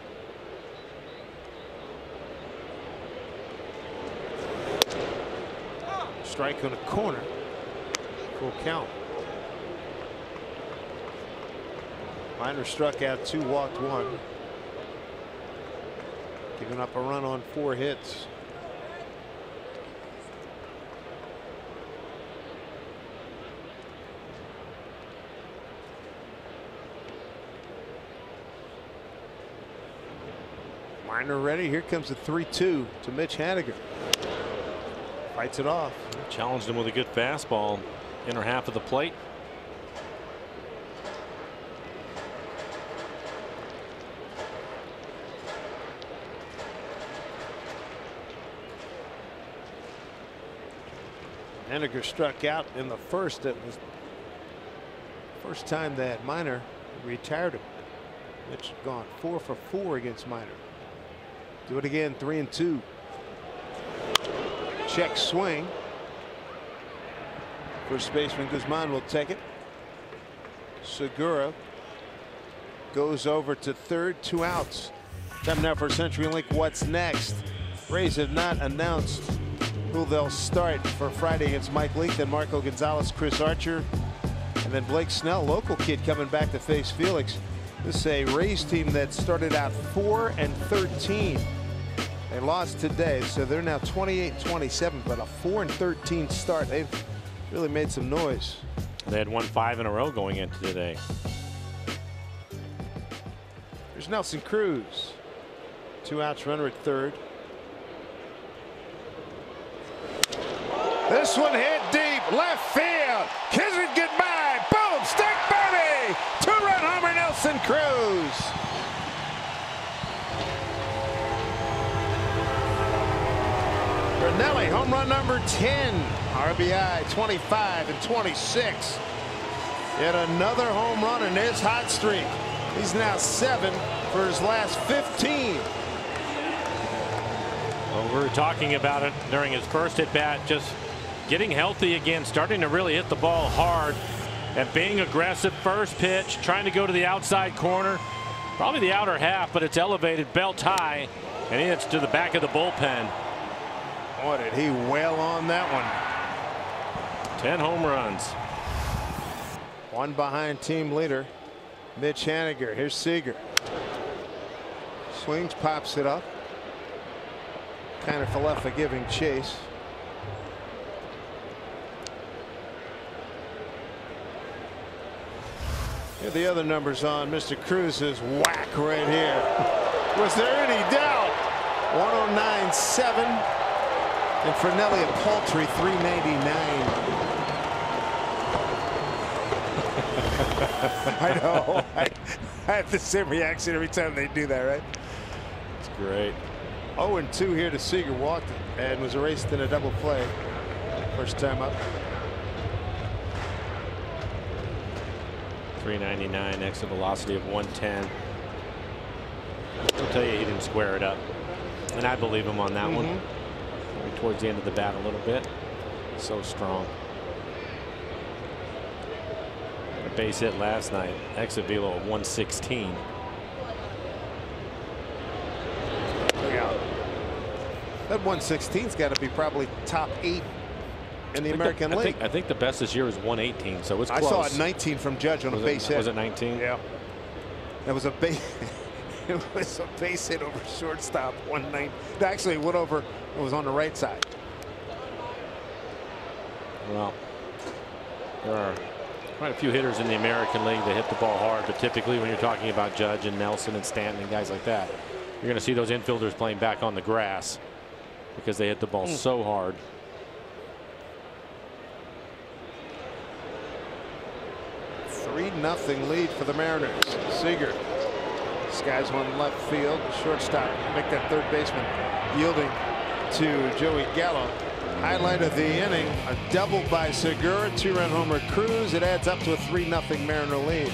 Strike on a corner. Full count. Miner struck out 2, walked 1. Giving up a run on 4 hits. Miner ready. Here comes a 3-2 to Mitch Haniger. Fights it off. Challenged him with a good fastball. Inner half of the plate. Haniger struck out in the first. It was the first time that Miner retired him. Mitch gone 4 for 4 against Miner. Do it again. 3-2. Check swing. First baseman Guzman will take it. Segura goes over to third. 2 outs. Time now for CenturyLink. What's next? Rays have not announced who they'll start for Friday against Mike Leake, then Marco Gonzalez, Chris Archer, and then Blake Snell, local kid, coming back to face Felix. This is a Rays team that started out 4-13 They lost today, so they're now 28-27, but a 4-13 start. They've really made some noise. They had won 5 in a row going into today. There's Nelson Cruz. 2 outs, runner at third. This one hit deep, left field. Kiss it goodbye. Boom, stick birdie. 2-run homer, Nelson Cruz. Rinelli, home run number 10. RBI 25 and 26. Yet another home run in his hot streak. He's now 7 for his last 15. Well, we were talking about it during his first at bat, just getting healthy again, starting to really hit the ball hard and being aggressive. First pitch, trying to go to the outside corner, probably the outer half, but it's elevated belt high, and he hits to the back of the bullpen. Boy, did he wail on that one. 10 home runs. One behind team leader, Mitch Haniger. Here's Seager. Swings, pops it up. Kind of Falefa giving chase. Here are the other numbers on Mr. Cruz's whack right here. Was there any doubt? 109.7. And for Nelly, a paltry 399. I know. I have the same reaction every time they do that, right? It's great. 0-2 here to Seager. Walked and was erased in a double play. First time up. 399, exit velocity of 110. I'll tell you, he didn't square it up, and I believe him on that one. Maybe towards the end of the bat a little bit. So strong. A base hit last night. Exit velo of 116. Look out. That 116's got to be probably top 8 in the American League. I think the best this year is 118, so it's close. I saw a 19 from Judge on a base hit. Was it 19? Yeah. That was a base. It was a base hit over shortstop. 119. Actually, it went over. It was on the right side. Well, there are quite a few hitters in the American League that hit the ball hard, but typically when you're talking about Judge and Nelson and Stanton and guys like that, you're going to see those infielders playing back on the grass because they hit the ball so hard. 3-0 lead for the Mariners. Seager skies one left field. Shortstop, make that third baseman yielding to Joey Gallo. Highlight of the inning, a double by Segura, 2-run homer Cruz. It adds up to a 3-0 Mariner lead.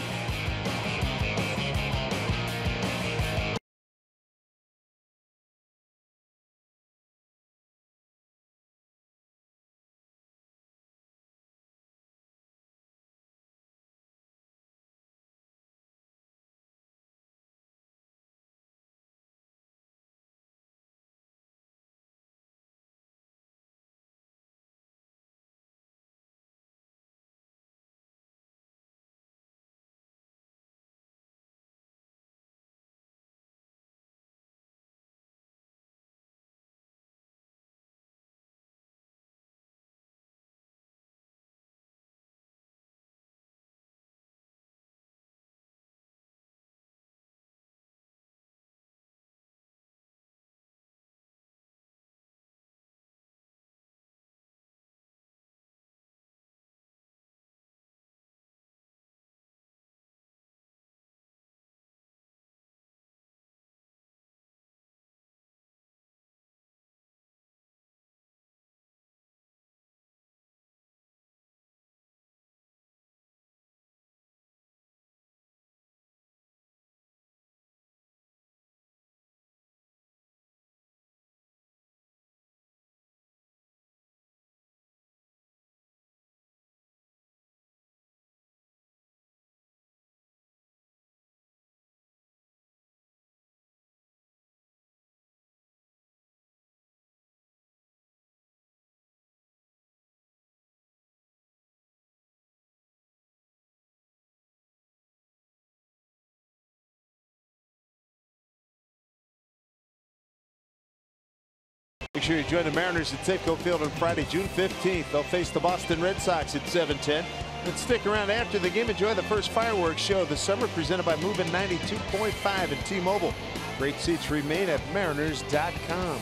Make sure you join the Mariners at Safeco Field on Friday, June 15th. They'll face the Boston Red Sox at 7:10. Then stick around after the game. Enjoy the first fireworks show of the summer presented by Movin' 92.5 and T-Mobile. Great seats remain at mariners.com.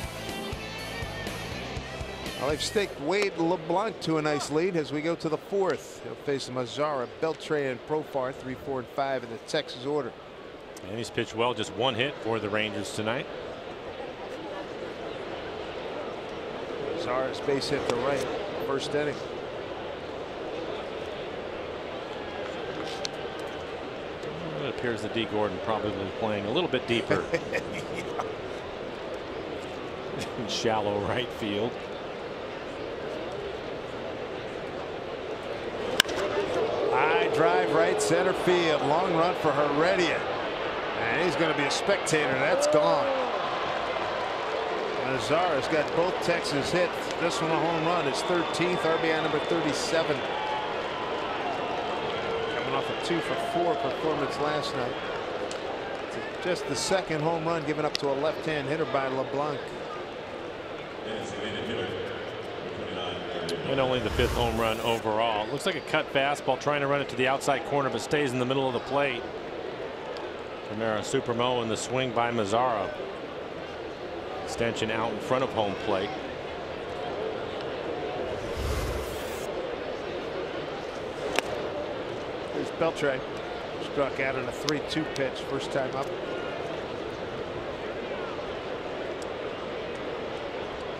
Well, they've staked Wade LeBlanc to a nice lead as we go to the fourth. He'll face Mazzara, Beltre, and Profar, 3, 4, and 5 in the Texas order. And he's pitched well, just one hit for the Rangers tonight. Mazzara's base hit to right, first inning. It appears that D. Gordon probably playing a little bit deeper. In shallow right field. High drive right center field. Long run for Heredia. And he's going to be a spectator. That's gone. Mazzara's got both Texas hits. This one a home run. His 13th, RBI number 37. Coming off a 2 for 4 performance last night. Just the second home run given up to a left-hand hitter by LeBlanc. And only the 5th home run overall. Looks like a cut fastball, trying to run it to the outside corner, but stays in the middle of the plate. Primera Supermo in the swing by Mazzara. Extension out in front of home plate. Here's Beltre. Struck out on a 3-2 pitch, first time up.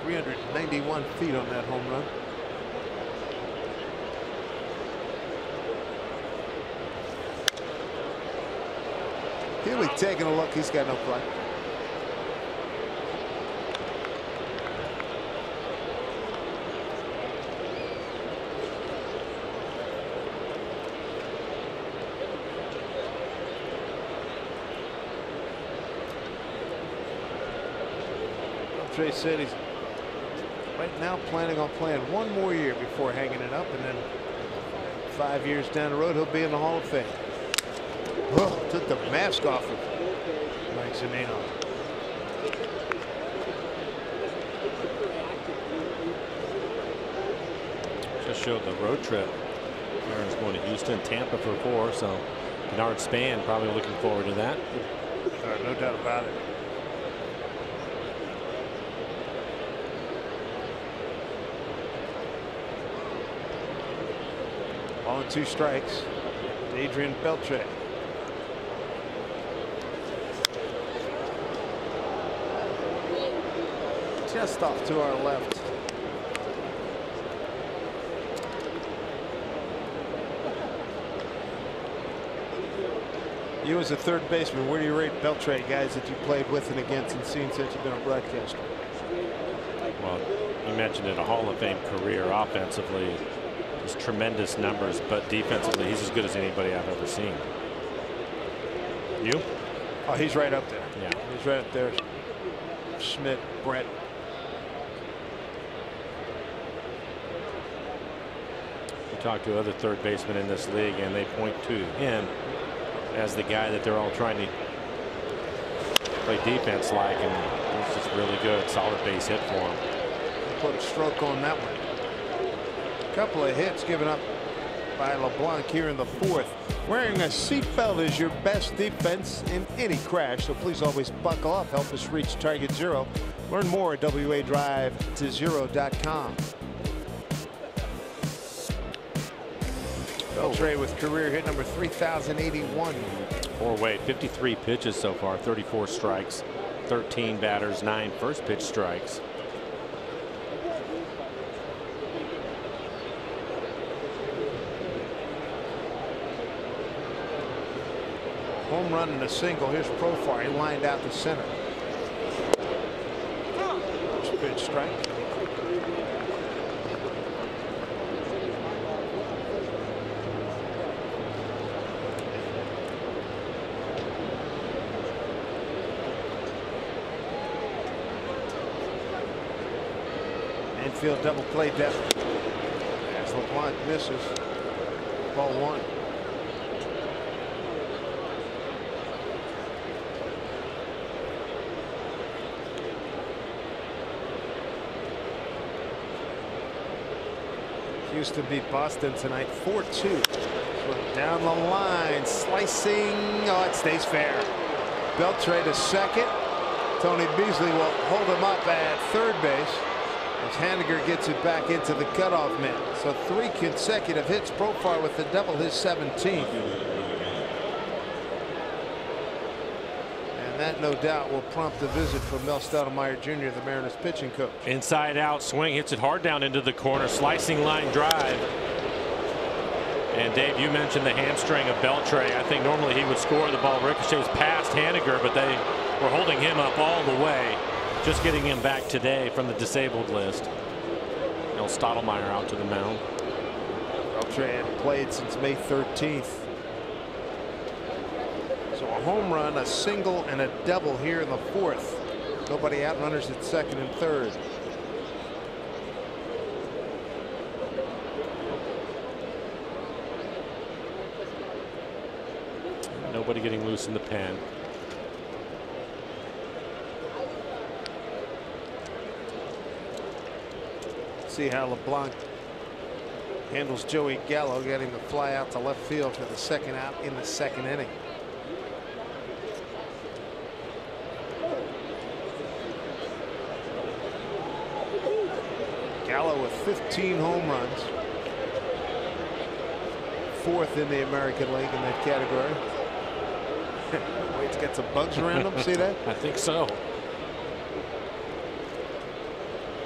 391 feet on that home run. Healy taking a look. He's got no play. Trey said he's right now planning on playing one more year before hanging it up, and then 5 years down the road he'll be in the Hall of Fame. Oh, took the mask off of Mike Zunino. Just showed the road trip. Aaron's going to Houston, Tampa for 4, so Bernard Span probably looking forward to that. No doubt about it. Ball and 2 strikes. Adrian Beltre. Just off to our left. You as a third baseman, where do you rate Beltre, guys that you played with and against and seen since you've been a broadcaster? Well, you mentioned it, a Hall of Fame career offensively. Just tremendous numbers, but defensively he's as good as anybody I've ever seen. You? Oh, he's right up there. Yeah, he's right up there. Schmidt, Brett. We talk to other third basemen in this league, and they point to him as the guy that they're all trying to play defense like, and he's just really good. Solid base hit for him. Put a stroke on that one. Couple of hits given up by LeBlanc here in the fourth. Wearing a seatbelt is your best defense in any crash, so please always buckle up. Help us reach target zero. Learn more at WADrive-to-0.com. Beltre with career hit number 3081. For Wade, 53 pitches so far, 34 strikes, 13 batters, 9 first pitch strikes. Home run and a single. Here's Profar. He lined out the center. First pitch strike. Infield double play depth. As LeBlanc misses. Ball 1. Houston beat Boston tonight 4-2. Down the line, slicing. Oh, it stays fair. Beltre to second. Tony Beasley will hold him up at third base as Haniger gets it back into the cutoff man. So 3 consecutive hits. Profar with the double, his 17th. And that, no doubt, will prompt a visit from Mel Stoudemire Jr., the Mariners pitching coach. Inside out swing, hits it hard down into the corner. Slicing line drive. And Dave, you mentioned the hamstring of Beltre. I think normally he would score. The ball ricochets past Haniger, but they were holding him up all the way. Just getting him back today from the disabled list. Mel Stoudemire out to the mound. Beltre had played since May 13th. So a home run, a single, and a double here in the 4th. Nobody out, runners at second and third. Nobody getting loose in the pen. See how LeBlanc handles Joey Gallo, getting the fly out to left field for the second out in the second inning. Gallo with 15 home runs. 4th in the American League in that category. Wait to get some bugs around him. See that? I think so.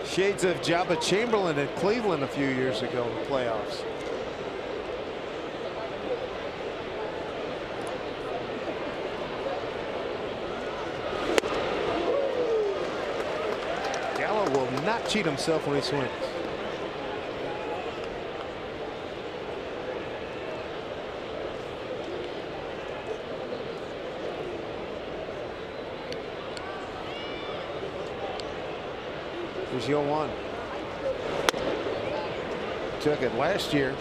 Shades of Jabba Chamberlain at Cleveland a few years ago in the playoffs. Gallo will not cheat himself when he swings. Here's your one. Took it last year.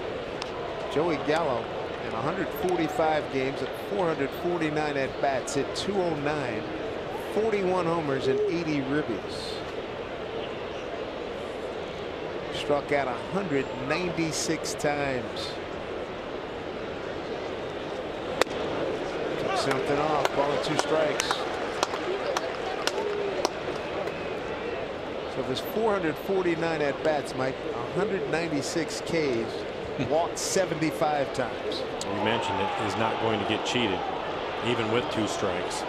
Joey Gallo in 145 games at 449 at bats, hit .209, 41 homers and 80 ribbies. Struck out 196 times. Took something off. Ball and 2 strikes. So of his 449 at bats, Mike, 196 Ks, walked 75 times. You mentioned it. He's not going to get cheated, even with 2 strikes.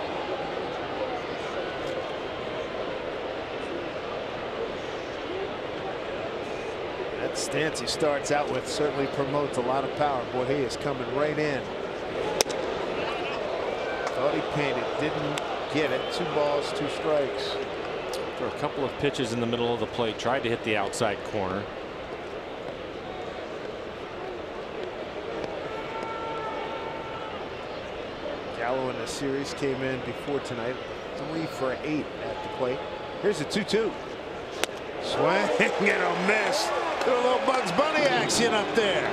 That stance he starts out with certainly promotes a lot of power. Boy, he is coming right in. Thought he painted, didn't get it. 2 balls, 2 strikes. For a couple of pitches in the middle of the plate, tried to hit the outside corner. Gallo in the series came in before tonight, 3 for 8 at the plate. Here's a 2-2. Swing and a miss. A little Bugs Bunny action up there.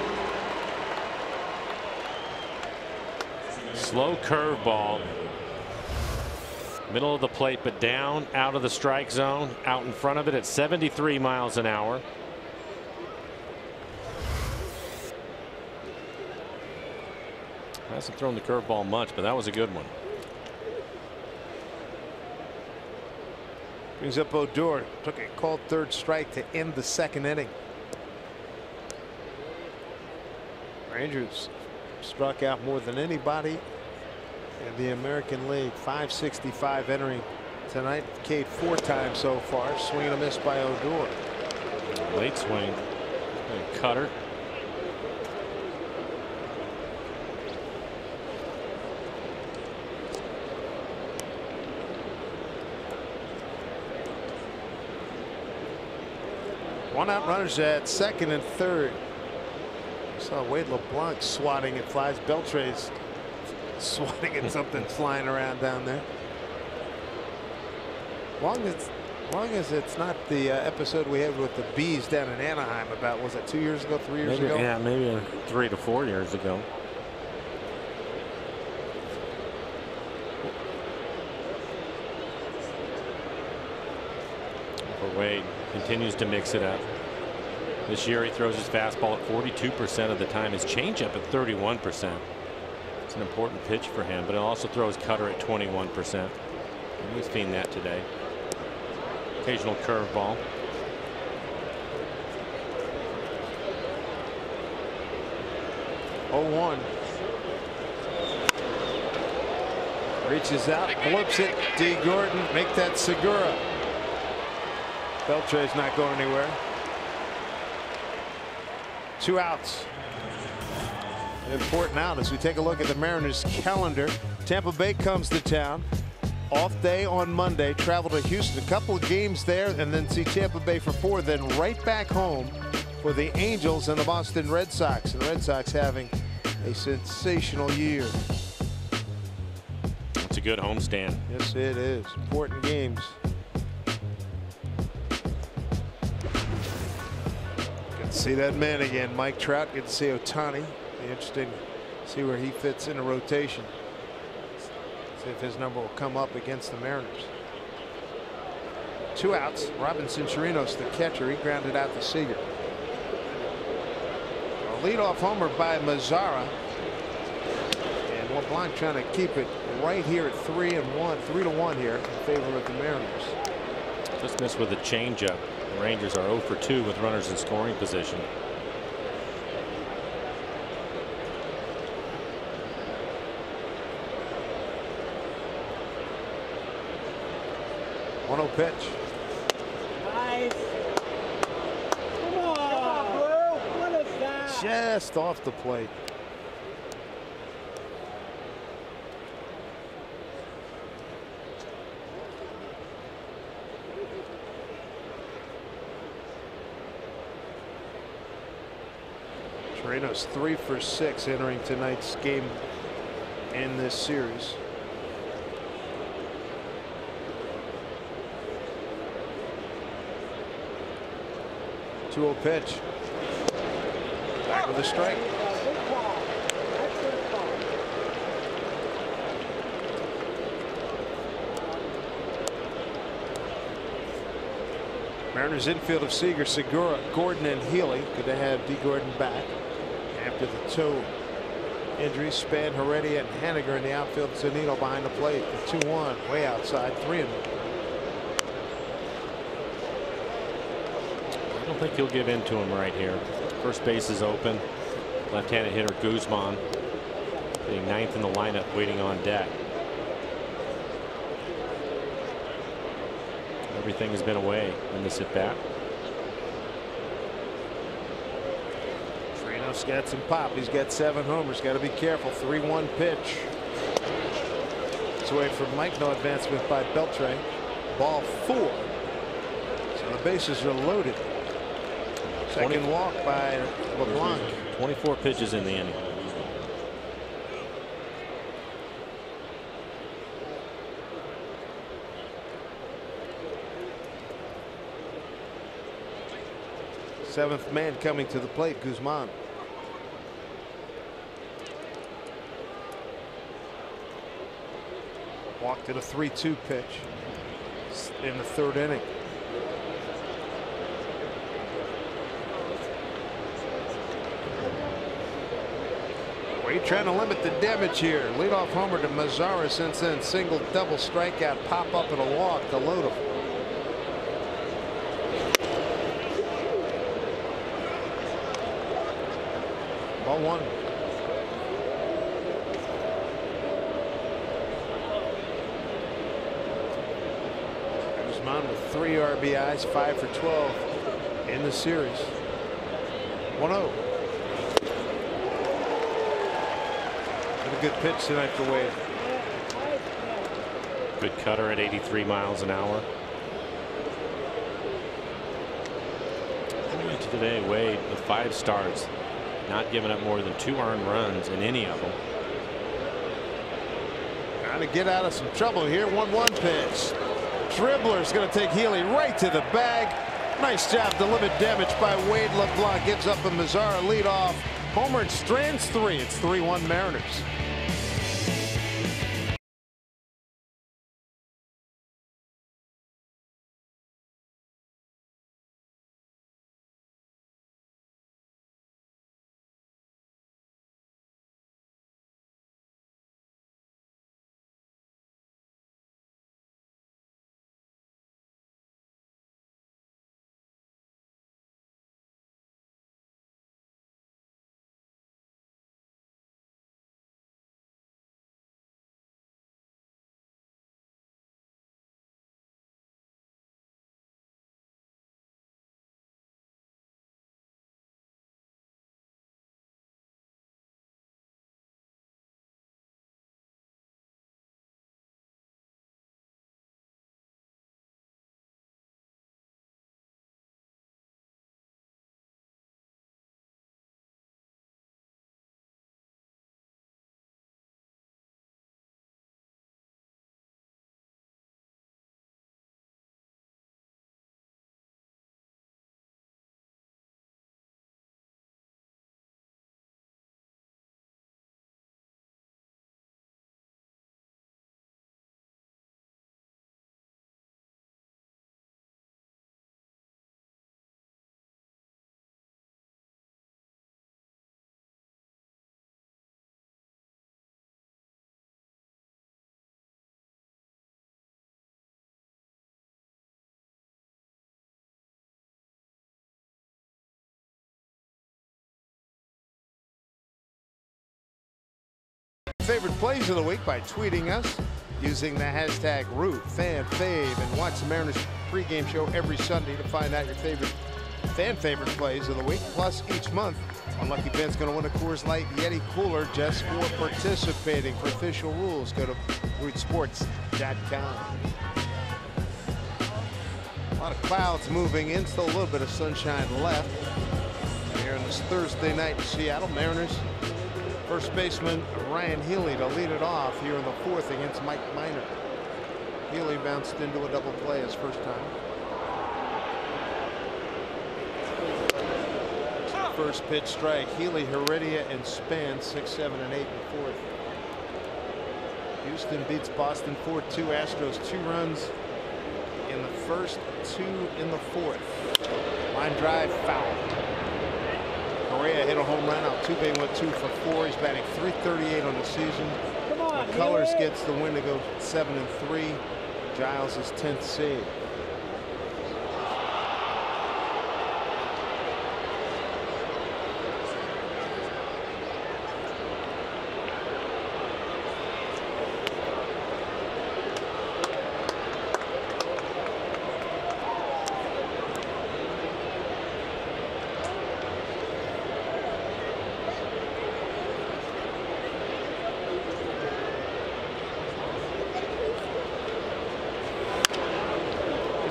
Slow curveball. Middle of the plate, but down out of the strike zone, out in front of it at 73 miles an hour. Hasn't thrown the curveball much, but that was a good one. Brings up Odor. Took a called 3rd strike to end the second inning. Rangers struck out more than anybody in the American League. 565 entering tonight. K'd 4 times so far. Swing and a miss by Odor. Late swing. And cutter. One out, runners at second and third. Saw Wade LeBlanc swatting at flies. Beltre's swatting at something flying around down there. Long as it's not the episode we had with the bees down in Anaheim about, was it 2 years ago, 3 years ago? Yeah, maybe 3 to 4 years ago. For Wade, continues to mix it up. This year he throws his fastball at 42% of the time, his changeup at 31%. It's an important pitch for him, but he'll also throw his cutter at 21%. And he's seen that today. Occasional curveball. Oh, 1. Reaches out, blips it. D. Gordon, make that Segura. Beltre's not going anywhere. 2 outs. An important out as we take a look at the Mariners calendar. Tampa Bay comes to town. Off day on Monday. Travel to Houston. A couple of games there and then see Tampa Bay for 4. Then right back home for the Angels and the Boston Red Sox. And the Red Sox having a sensational year. It's a good homestand. Yes, it is. Important games. Good to see that man again. Mike Trout. Good to see Ohtani. Be interesting to see where he fits in a rotation. See if his number will come up against the Mariners. 2 outs. Robinson Chirinos, the catcher. He grounded out to Seager. A leadoff homer by Mazzara. And LeBlanc trying to keep it right here at 3-1 here in favor of the Mariners. Just missed with a changeup. The Rangers are 0 for 2 with runners in scoring position. One-0 pitch. Nice. Come on, Blue. What is that? Just off the plate. Chirinos 3 for 6 entering tonight's game in this series. 2-0 pitch. Back with a strike. Mariners infield of Seager, Segura, Gordon, and Healy. Good to have D. Gordon back after the toe injury. Span, Heredia, and Haniger in the outfield. Zunino behind the plate. The 2-1 way outside. 3-1. I don't think he'll give in to him right here. First base is open. Left-handed hitter Guzman being 9th in the lineup, waiting on deck. Everything has been away in this at bat. Chirinos got some pop. He's got 7 homers. Got to be careful. 3-1 pitch. It's away from Mike. No advancement by Beltre. Ball 4. So the bases are loaded. Second walk by LeBlanc. 24 pitches in the inning. Seventh man coming to the plate, Guzman. Walked at a 3-2 pitch in the 3rd inning. We're trying to limit the damage here. Leadoff homer to Mazzara since then. Single, double strikeout, pop up and a walk to load him. Ball 1. Guzman with 3 RBIs, 5 for 12 in the series. 1-0. A good pitch tonight for Wade. Good cutter at 83 miles an hour. Coming into today, Wade with 5 starts, not giving up more than 2 earned runs in any of them. Trying to get out of some trouble here. 1-1 pitch. Dribbler's going to take Healy right to the bag. Nice job to limit damage by Wade. LeBlanc gives up a Mazzara leadoff homer and strands 3. It's 3-1 Mariners. Favorite plays of the week by tweeting us using the hashtag #RootFanFave, and watch the Mariners pregame show every Sunday to find out your favorite favorite plays of the week. Plus, each month, Unlucky Ben's going to win a Coors Light Yeti cooler just for participating. For official rules, go to rootsports.com. A lot of clouds moving in, still a little bit of sunshine left here on this Thursday night in Seattle. Mariners first baseman Ryan Healy to lead it off here in the fourth against Mike Minor. Healy bounced into a double play his first time. First pitch strike. Healy, Heredia, and Span 6, 7, and 8 in the fourth. Houston beats Boston 4-2. Astros 2 runs in the first, 2 in the fourth. Line drive foul. Correa hit a home run. Altuve went 2 for 4. He's batting .338 on the season. McCullers gets the win to go 7 and 3. Giles' 10th save.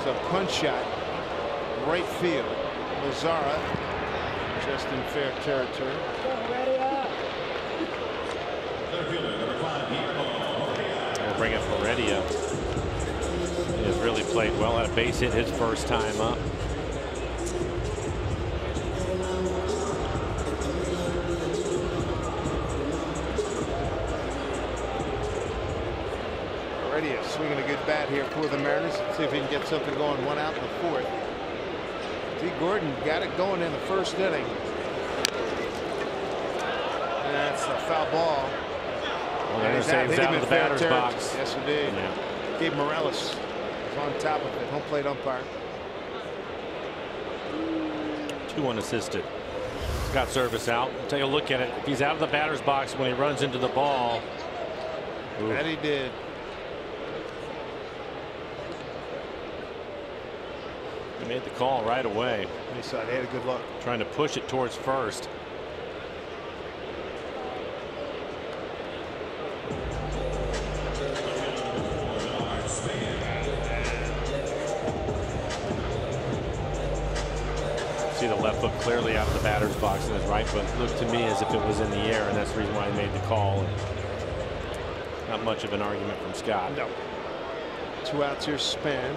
A punch shot, right field. Lazara just in fair territory. We'll bring it Heredia. He has really played well. At a base hit his first time up. Heredia swinging a good bat here for the Mariners. Let's see if he can get something going. 1 out in the fourth. D. Gordon got it going in the first inning. And that's a foul ball. Well, there's saves out of the batter's box. Yes, indeed. Yeah. Gabe Morales is on top of it. Home plate umpire. 2 unassisted. He's got service out. Take a look at it. If he's out of the batter's box when he runs into the ball. Ooh. That he did. He made the call right away. He saw he had a good look. Trying to push it towards first. See the left foot clearly out of the batter's box, and his right foot looked to me as if it was in the air, and that's the reason why he made the call. And not much of an argument from Scott. No. 2 outs here. Span.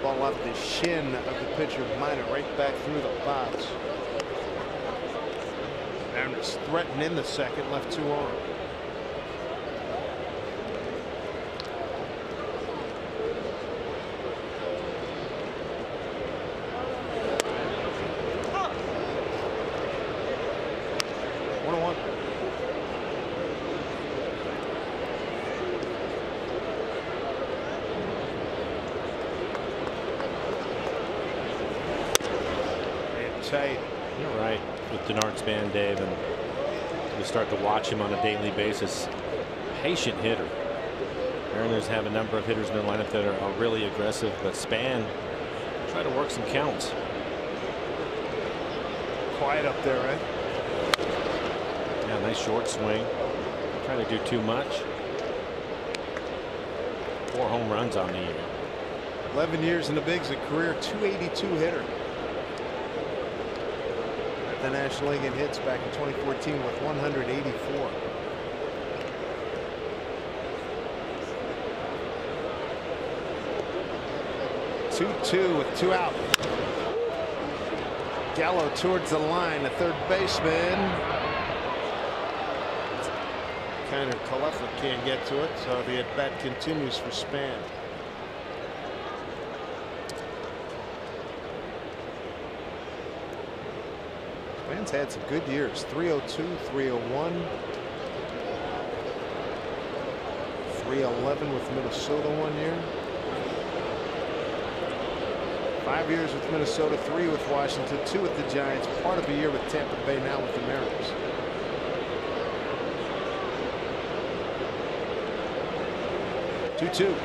Ball off the shin of the pitcher, Minor, right back through the box. Mariners threatened in the second, left 2 on. Tight. You're right with Denard Span, Dave, and you start to watch him on a daily basis. Patient hitter. Mariners have a number of hitters in their lineup that are really aggressive, but Span try to work some counts. Quiet up there, right? Yeah, nice short swing. Trying to do too much. 4 home runs on the year. 11 years in the bigs, a career .282 hitter. The National League in hits back in 2014 with 184. Two with 2 out. Gallo towards the line, the third baseman. Kind of Cleffa can't get to it, so the at bat continues for Span. Span's had some good years. 302, 301, 311 with Minnesota 1 year. 5 years with Minnesota, 3 with Washington, 2 with the Giants, part of a year with Tampa Bay, now with the Mariners. 2-2.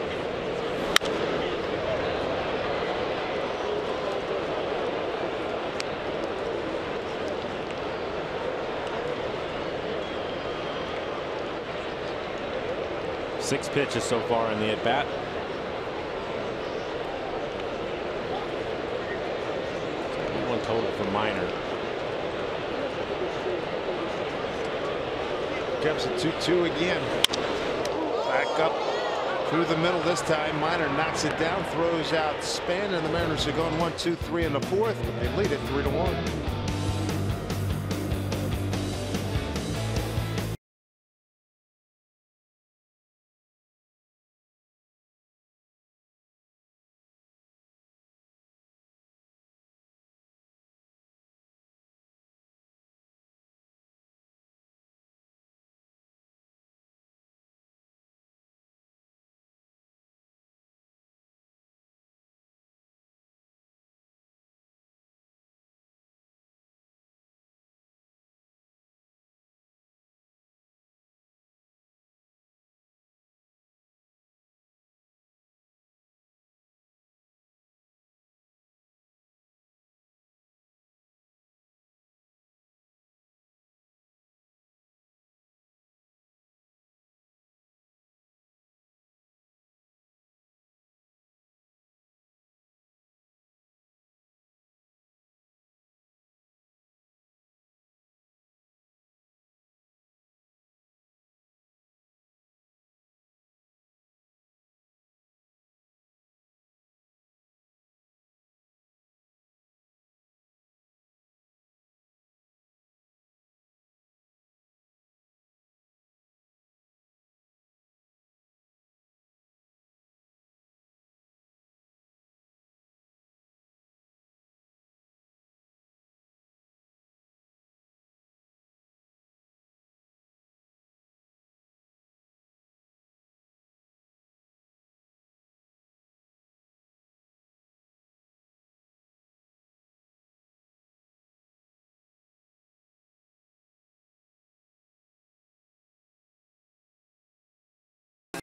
Six pitches so far in the at-bat. One total for Minor. Comes at 2-2 again. Back up through the middle this time. Minor knocks it down, throws out Span, and the Mariners are going 1-2-3 in the fourth. They lead it 3-1.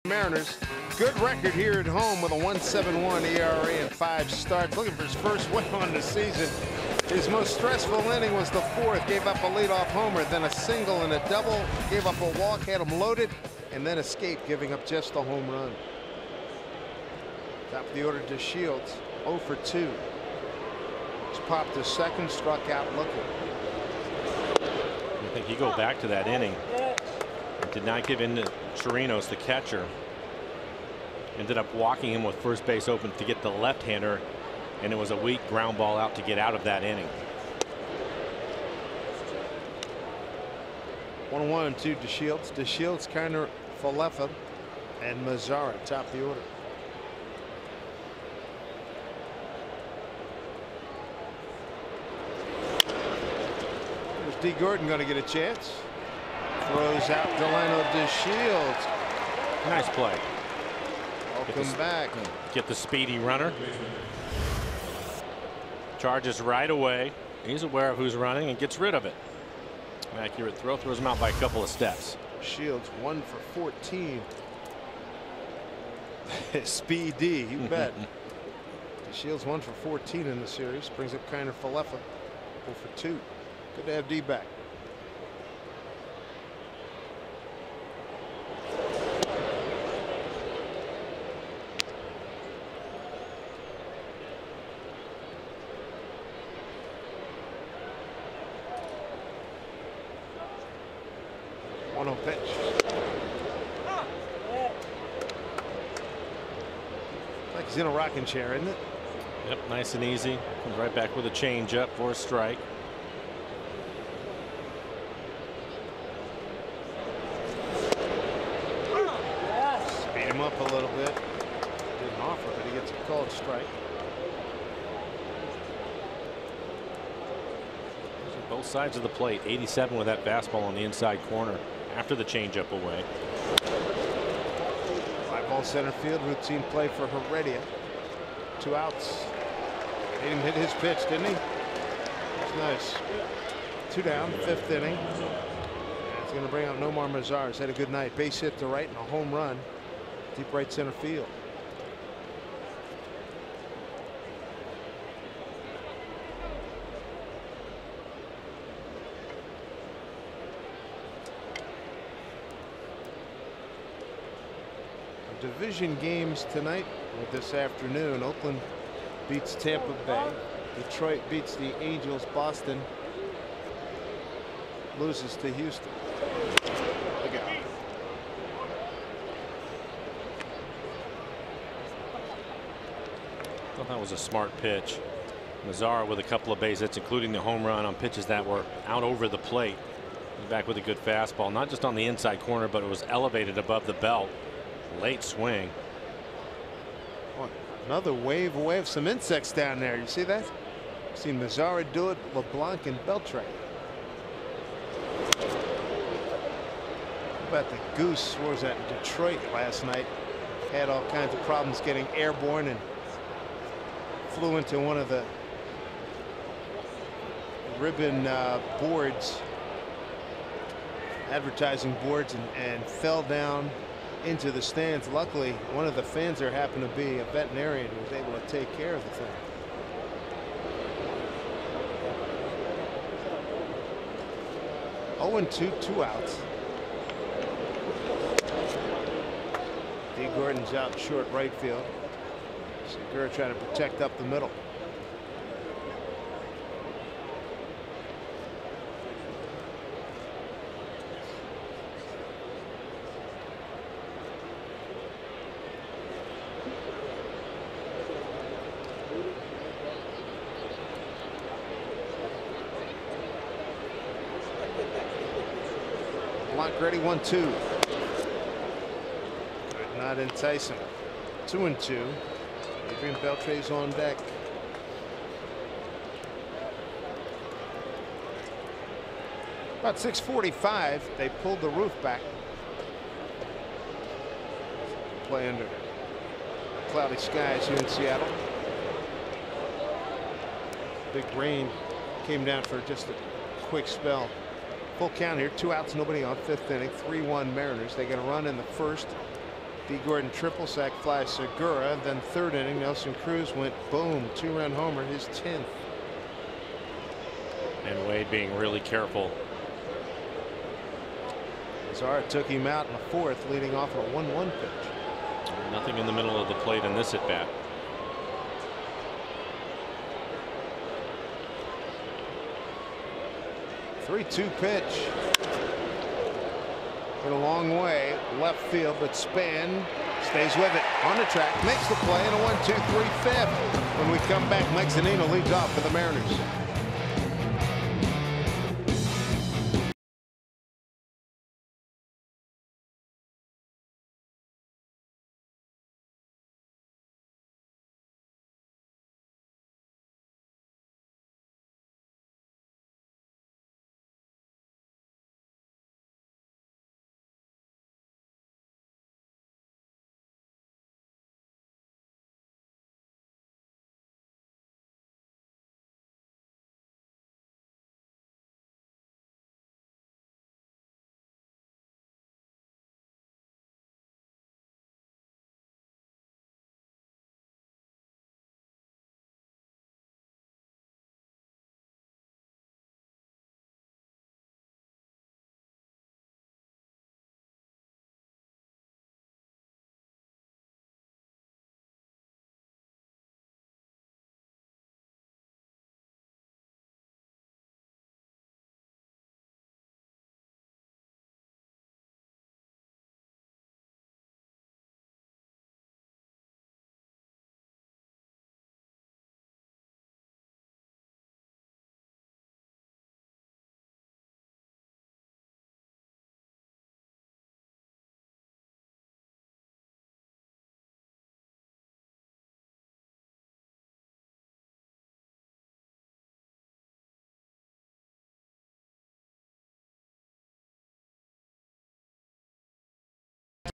Mariners, good record here at home with a 1.71 ERA and 5 starts. Looking for his first win on the season. His most stressful inning was the fourth. Gave up a leadoff homer, then a single and a double. Gave up a walk, had him loaded, and then escaped, giving up just a home run. Top of the order to Shields, 0 for 2. He's popped his second, struck out looking. I think you go back to that inning. Did not give in to Chirinos, the catcher. Ended up walking him with first base open to get the left-hander, and it was a weak ground ball out to get out of that inning. 1-1 to DeShields. DeShields, Kiner, Falefa, and Mazzara top the order. There's D. Gordon going to get a chance. Throws out Delano DeShields. Nice play. Welcome back. Get the speedy runner. Charges right away. He's aware of who's running and gets rid of it. Accurate throw, throws him out by a couple of steps. Shields 1 for 14. Speedy, you bet. Shields 1 for 14 in the series. Brings up Kiner Falefa 0 for 2. Good to have D back. Pitch. Like he's in a rocking chair, isn't it? Yep, nice and easy. Comes right back with a changeup for a strike. Speed him up a little bit. Didn't offer, but he gets a called strike. Both sides of the plate. 87 with that fastball on the inside corner after the changeup away. Fly ball center field, routine play for Heredia. 2 outs. Made him hit his pitch, didn't he? That's nice. 2 down, 5th inning. And it's going to bring out Nomar Mazar. He's had a good night. Base hit to right and a home run. deep right center field. Division games tonight or this afternoon. Oakland beats Tampa Bay. Detroit beats the Angels. Boston loses to Houston. Look out. I thought that was a smart pitch. Mazara with a couple of base hits, including the home run on pitches that were out over the plate. He's back with a good fastball, not just on the inside corner, but it was elevated above the belt. Late swing. Oh, another wave away of some insects down there. You see that? You've seen Mazara do it, LeBlanc and Beltran. How about the Goose? Where was that in Detroit last night? Had all kinds of problems getting airborne and flew into one of the ribbon boards, advertising boards, and fell down into the stands. Luckily, one of the fans there happened to be a veterinarian who was able to take care of the thing. Oh, and 2 outs. D. Gordon's out short right field. Segura trying to protect up the middle. Blanc ready, 1-2. Could not entice him. 2-2. Adrian Beltre's on deck. About 6:45, they pulled the roof back. Play under cloudy skies here in Seattle. Big rain came down for just a quick spell. Full count here, 2 outs, nobody on, 5th inning, 3-1 Mariners. They get a run in the first. D. Gordon triple sack fly Segura. Then 3rd inning, Nelson Cruz went boom, 2-run homer, his 10th. And Wade being really careful. Zara took him out in the 4th, leading off a 1-1 pitch. Nothing in the middle of the plate in this at bat. Three-two pitch. Hit a long way left field, but Span stays with it on the track, makes the play, and a 1-2-3 fifth. When we come back, Mike Zunino leads off for the Mariners.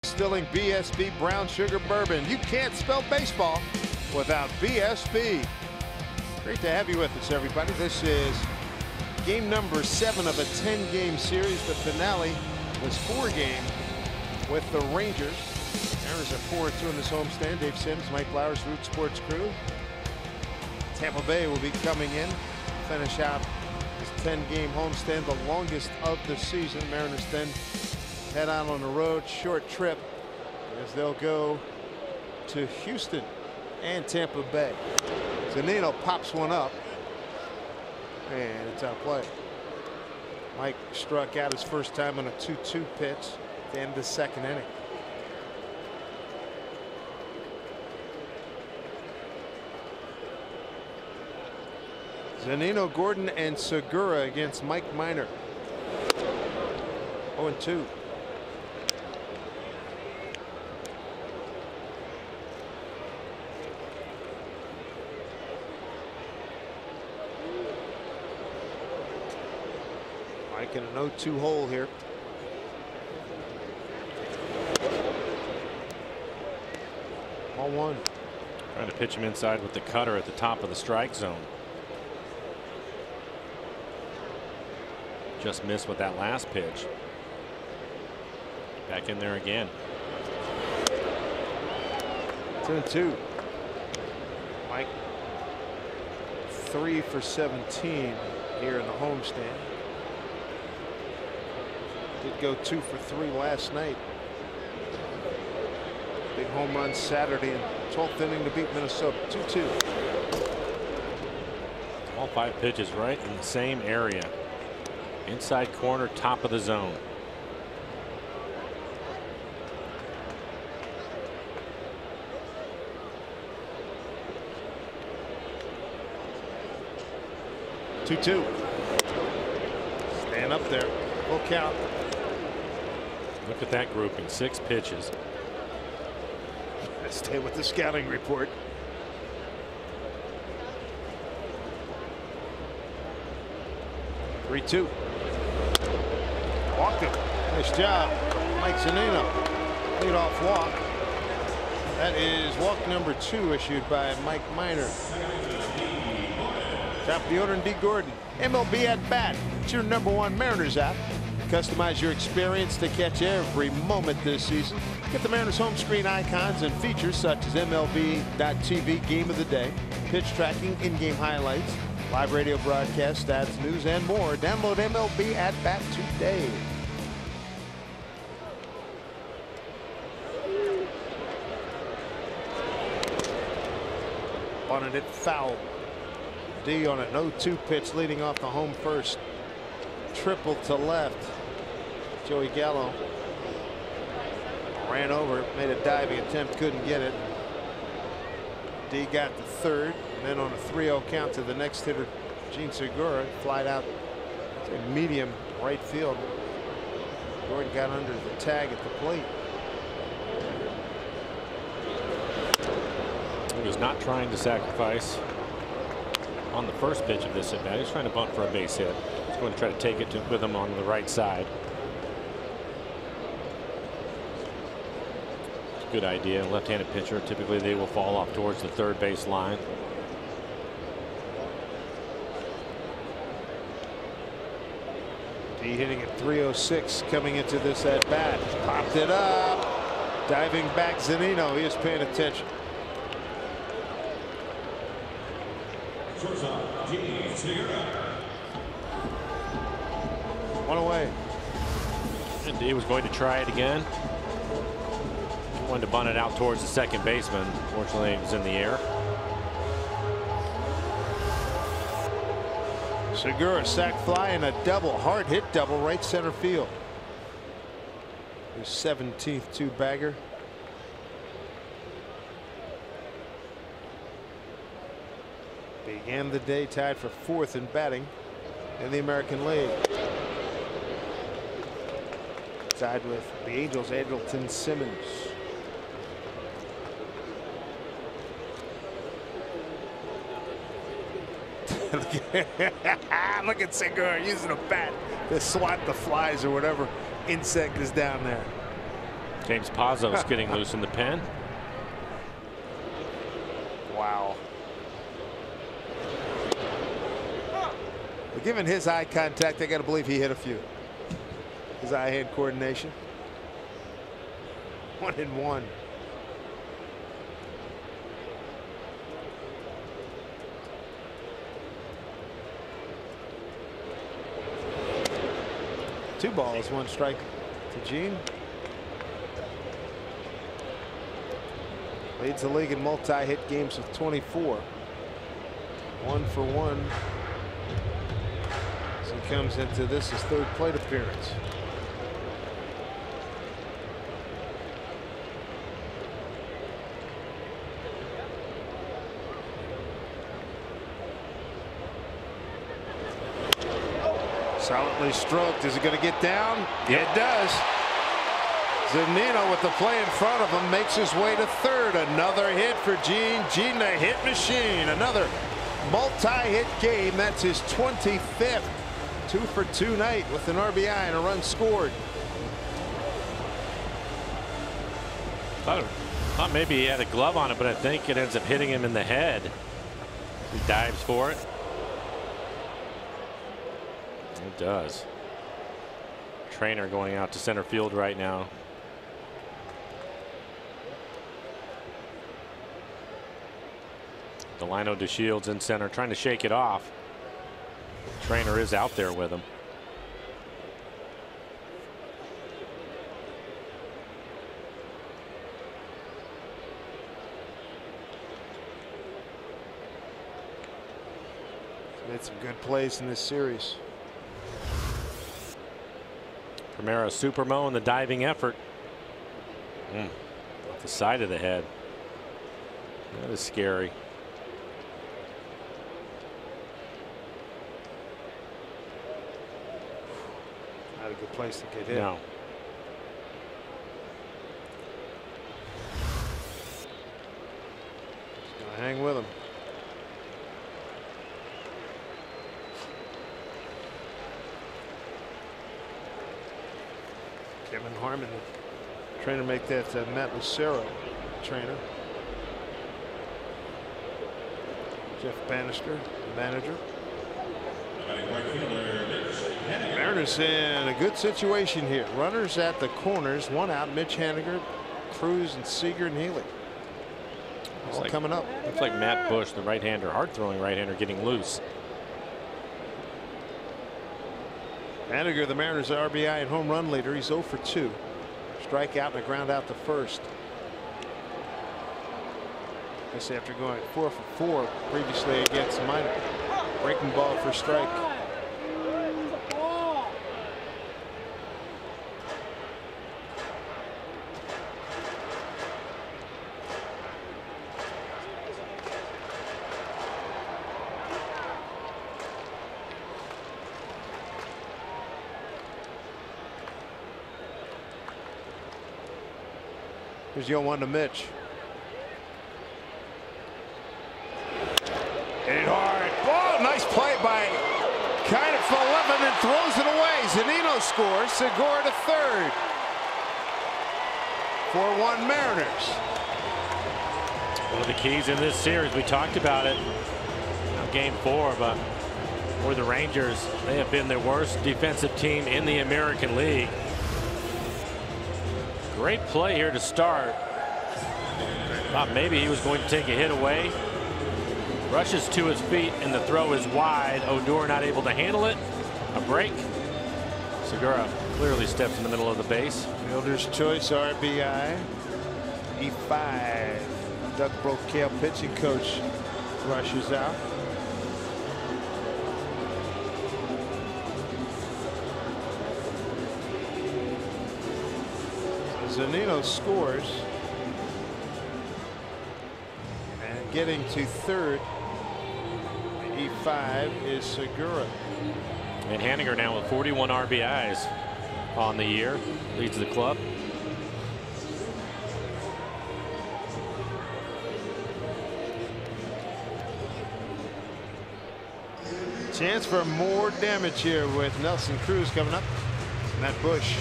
Distilling BSB brown sugar bourbon. You can't spell baseball without BSB. Great to have you with us, everybody. This is game number 7 of a 10-game series. The finale was 4 games with the Rangers. Mariners are 4-2 in this homestand. Dave Sims, Mike Flowers, Root Sports crew. Tampa Bay will be coming in, finish out this 10-game homestand, the longest of the season. Mariners then head out on the road, short trip, as they'll go to Houston and Tampa Bay. Zunino pops one up, and it's out of play. Mike struck out his first time on a 2-2 pitch at the end of the second inning. Zunino, Gordon, and Segura against Mike Minor. 0-2. Mike in an 0-2 hole here. Ball one. Trying to pitch him inside with the cutter at the top of the strike zone. Just missed with that last pitch. Back in there again. 2-2. Mike 3 for 17 here in the homestand. Did go 2 for 3 last night. Big home run Saturday in 12th inning to beat Minnesota. 2-2. All 5 pitches right in the same area. Inside corner, top of the zone. Two. Stand up there. Full count. Look at that grouping. 6 pitches. Let's stay with the scouting report. Three-two. Walked him. Nice job, Mike Zunino. Leadoff walk. That is walk number 2 issued by Mike Minor. Top of the order, D. Gordon. MLB at bat. It's your #1 Mariners app. Customize your experience to catch every moment this season. Get the Mariners home screen icons and features such as MLB.TV Game of the Day, pitch tracking, in-game highlights, live radio broadcast, stats, news, and more. Download MLB at bat today. Bunted it foul. D on an 0-2 pitch leading off the home first. Triple to left. Joey Gallo ran over, made a diving attempt, couldn't get it. D got the third, and then on a 3-0 count to the next hitter, Gene Segura, flied out to medium right field. Gordon got under the tag at the plate. He was not trying to sacrifice on the first pitch of this at bat. He's trying to bunt for a base hit. He's going to try to take it with him on the right side. It's a good idea. Left-handed pitcher, typically they will fall off towards the third base line. D hitting at 306 coming into this at bat. Popped it up. Diving back Zunino. He is paying attention. One away. And he was going to try it again. He wanted to bunt it out towards the second baseman. Fortunately, it was in the air. Segura sac fly and a double, hard hit double right center field. His 17th 2-bagger. Began the day tied for 4th in batting in the American League. Tied with the Angels, Andrelton Simmons. Look at Segura using a bat to swat the flies or whatever insect is down there. James Pazos getting loose in the pen. Wow. But given his eye contact, I got to believe he hit a few. His eye-hand coordination. 1-1. 2 balls, 1 strike to Gene. Leads the league in multi-hit games with 24. 1 for 1. As he comes into this his 3rd plate appearance. Solidly stroked. Is it going to get down? Yep. It does. Zunino with the play in front of him makes his way to 3rd. Another hit for Gene. Gene, the hit machine. Another multi-hit game. That's his 25th. 2 for 2 night with an RBI and a run scored. Thought maybe he had a glove on it, but I think it ends up hitting him in the head. He dives for it. It does. Trainer going out to center field right now. Delino DeShields in center trying to shake it off. Trainer is out there with him. He's made some good plays in this series. Primera Supermo in the diving effort. Off the side of the head. That is scary. Not a good place to get hit. No. Just gonna hang with him. Kevin Harmon, trainer, make that Matt Lucero trainer. Jeff Bannister, the manager. Mariners in a good situation here. Runners at the corners, 1 out. Mitch Haniger, Cruz, and Seager and Healy. All coming up. Looks like Matt Bush, the right-hander, hard-throwing right-hander, getting loose. Haniger, the Mariners' RBI and home run leader. He's 0 for 2. Strikeout and a ground out to first. This after going 4 for 4 previously against Minor. Breaking ball for strike. Here's your 1 to Mitch. Hit it hard. Oh, nice play by kind of 11 and throws it away. Zunino scores. Segura to 3rd. 4-1 Mariners. One of the keys in this series, we talked about it. Now game 4, but for the Rangers, they have been the worst defensive team in the American League. Great play here to start. Thought maybe he was going to take a hit away. Rushes to his feet and the throw is wide. Odor not able to handle it. A break. Segura clearly steps in the middle of the base. Fielder's choice RBI. E5. Doug Brocail, pitching coach, rushes out. Zunino scores. And getting to 3rd. E5 is Segura. And Haniger now with 41 RBIs on the year. Leads the club. Chance for more damage here with Nelson Cruz coming up. Matt Bush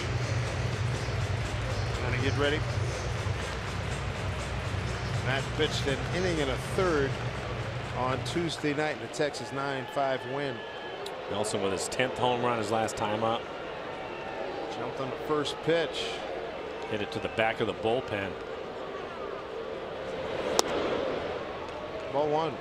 trying to get ready. Matt pitched an inning and a 1/3 on Tuesday night in a Texas 9-5 win. Nelson with his 10th home run his last time up. Jumped on the first pitch. Hit it to the back of the bullpen. Ball 1.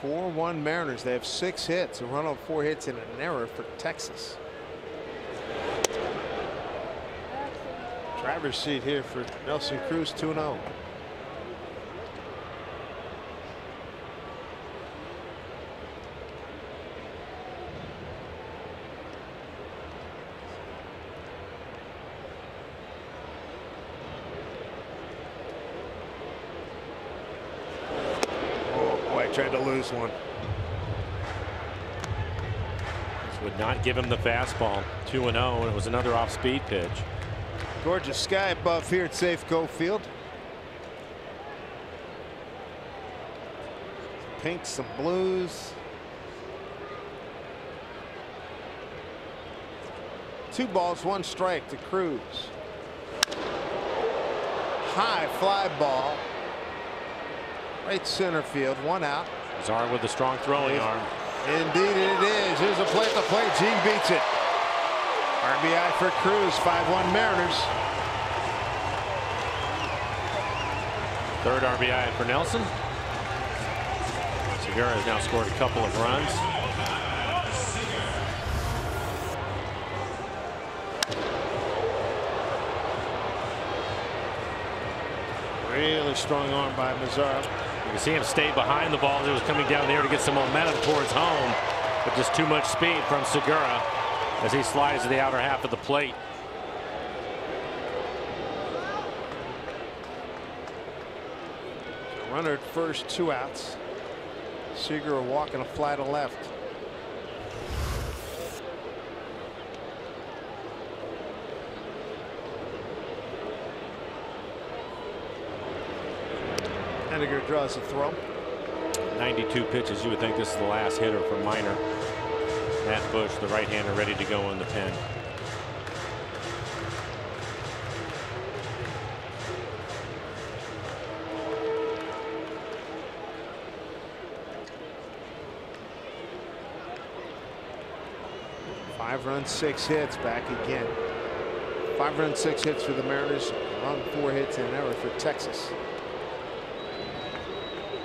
4-1 Mariners. They have 6 hits, a run on 4 hits and an error for Texas. Driver's seat here for Nelson Cruz, 2-0. Tried to lose one. This would not give him the fastball. 2-0, and it was another off-speed pitch. Gorgeous sky above here at Safeco Field. Some pinks, some blues. 2 balls, 1 strike to Cruz. High fly ball. Right center field, 1 out. Mazara with a strong throwing arm. Indeed it is. Here's a play at the plate. Gene beats it. RBI for Cruz, 5-1 Mariners. 3rd RBI for Nelson. Segura has now scored a couple of runs. Really strong arm by Mazara. You can see him stay behind the ball as it was coming down there to get some momentum towards home, but just too much speed from Segura as he slides to the outer half of the plate. So runner at first, 2 outs. Segura walking a fly to left. Henniger draws a throw. 92 pitches. You would think this is the last hitter for Minor. Matt Bush, the right-hander, ready to go in the pen. Five runs, 6 hits, back again. 5 runs, 6 hits for the Mariners. Run, 4 hits and an error for Texas.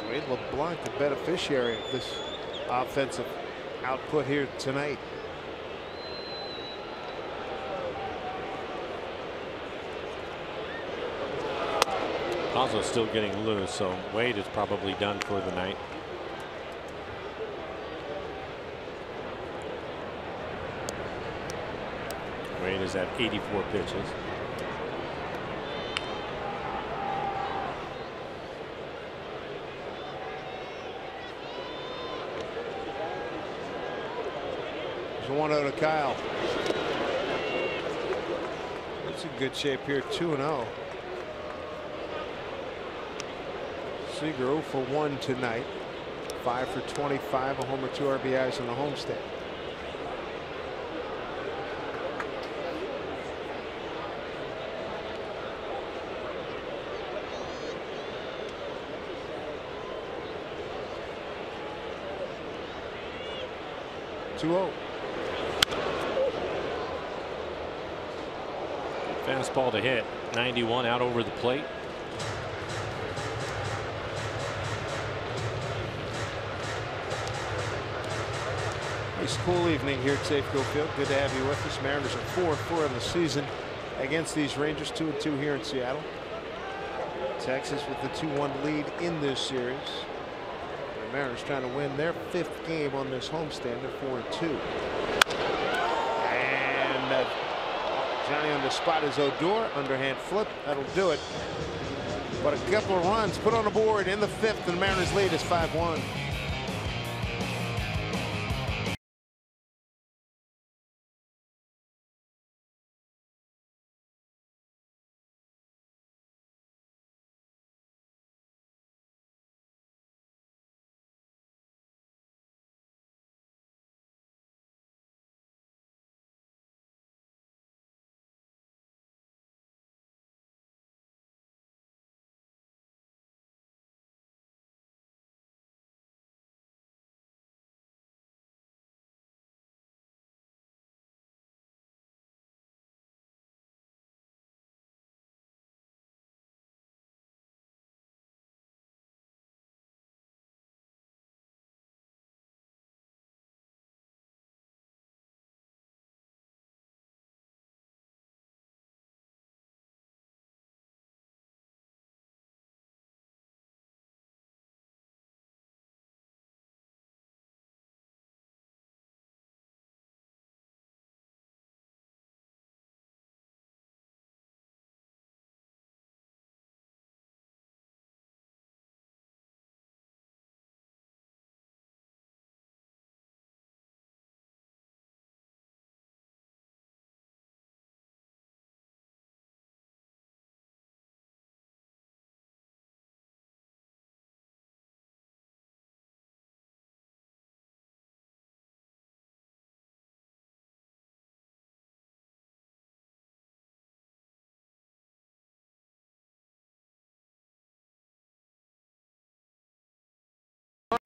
Wade LeBlanc, the beneficiary of this offensive output here tonight. Also still getting loose, so Wade is probably done for the night. Wade is at 84 pitches. There's a 1-0 to Kyle. That's in good shape here, 2-0. Seager 0 for 1 tonight. 5 for 25, a homer, 2 RBIs in the homestand. Fastball to hit. 91 out over the plate. Nice cool evening here at Safeco Field. Good to have you with us. Mariners are 4-4 in the season against these Rangers. 2-2 here in Seattle. Texas with the 2-1 lead in this series. The Mariners trying to win their 5th game on this homestand. They're 4-2. And Johnny on the spot is Odor. Underhand flip. That'll do it. But a couple of runs put on the board in the 5th, and the Mariners lead is 5-1.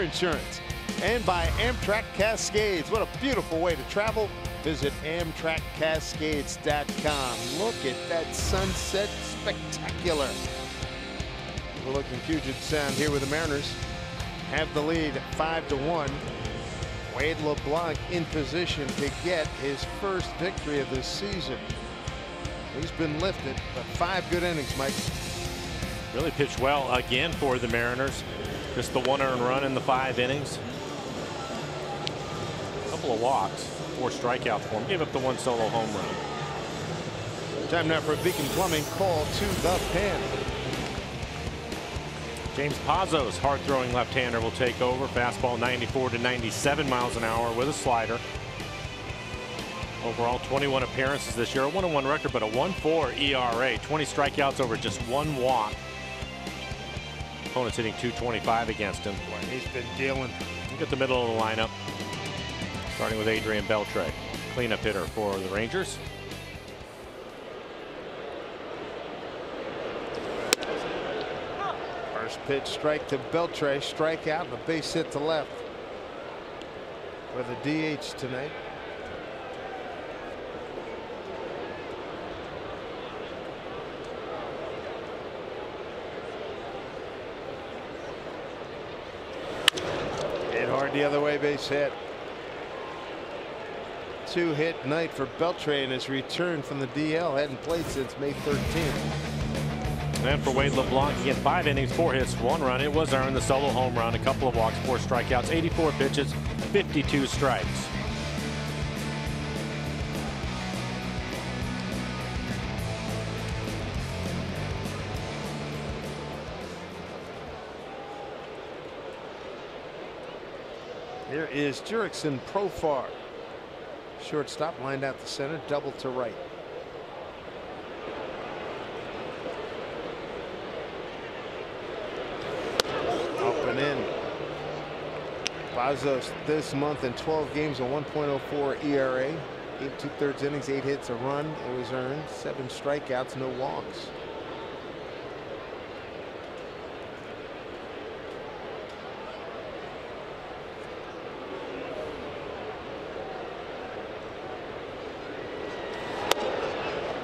insurance. And by Amtrak Cascades. What a beautiful way to travel. Visit AmtrakCascades.com. Look at that sunset. Spectacular. Overlooking Puget Sound here with the Mariners. Have the lead 5-1. Wade LeBlanc in position to get his first victory of this season. He's been lifted, but 5 good innings, Mike. Really pitched well again for the Mariners. Just the 1 earned run in the 5 innings. A couple of walks, 4 strikeouts for him. Gave up the 1 solo home run. Time now for Beacon Plumbing. Call to the pen. James Pazos, hard-throwing left-hander, will take over. Fastball 94 to 97 miles an hour with a slider. Overall, 21 appearances this year, a 1-1 record, but a 1.4 ERA. 20 strikeouts over just 1 walk. Opponents hitting .225 against him. Boy, he's been dealing. Look at the middle of the lineup, starting with Adrian Beltre, cleanup hitter for the Rangers. First pitch strike to Beltre, strikeout, and a base hit to left for the DH tonight. Hit hard the other way, base hit. 2-hit night for Beltre in his return from the DL. Hadn't played since May 13th. And for Wade LeBlanc, again, 5 innings, 4 hits, 1 run. It was earned, the solo home run, a couple of walks, 4 strikeouts, 84 pitches, 52 strikes. There is Jurickson Profar. Shortstop lined out to center, double to right. In. Pazos this month in 12 games, a 1.04 ERA, 8 2/3 innings, 8 hits, a run. It was earned, 7 strikeouts, no walks.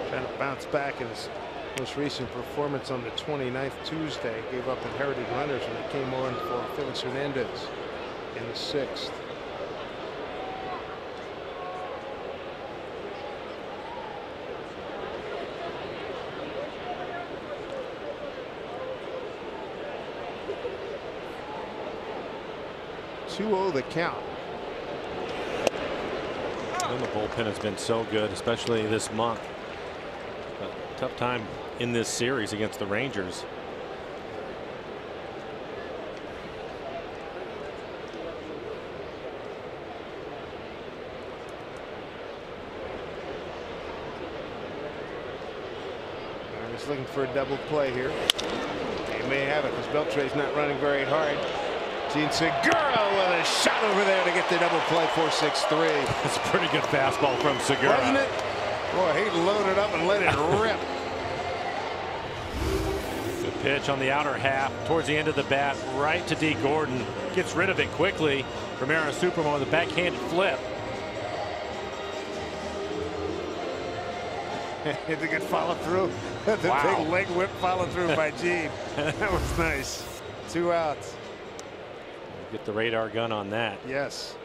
Trying to bounce back in his most recent performance on the 29th Tuesday. Gave up inherited runners when he came on for Felix Hernandez in the 6th. (2-0) the count. And the bullpen has been so good, especially this month. Tough time in this series against the Rangers. He's looking for a double play here. He may have it because Beltre's not running very hard. Gene Segura with a shot over there to get the double play. 4-6-3. That's a pretty good fastball from Segura. Wasn't it? Boy, he loaded up and let it rip. Good pitch on the outer half towards the end of the bat, right to D. Gordon. Gets rid of it quickly. Romero Superman with a backhanded flip. It's a good follow through. The big leg whip follow through by Gene. That was nice. 2 outs. Get the radar gun on that. Yes.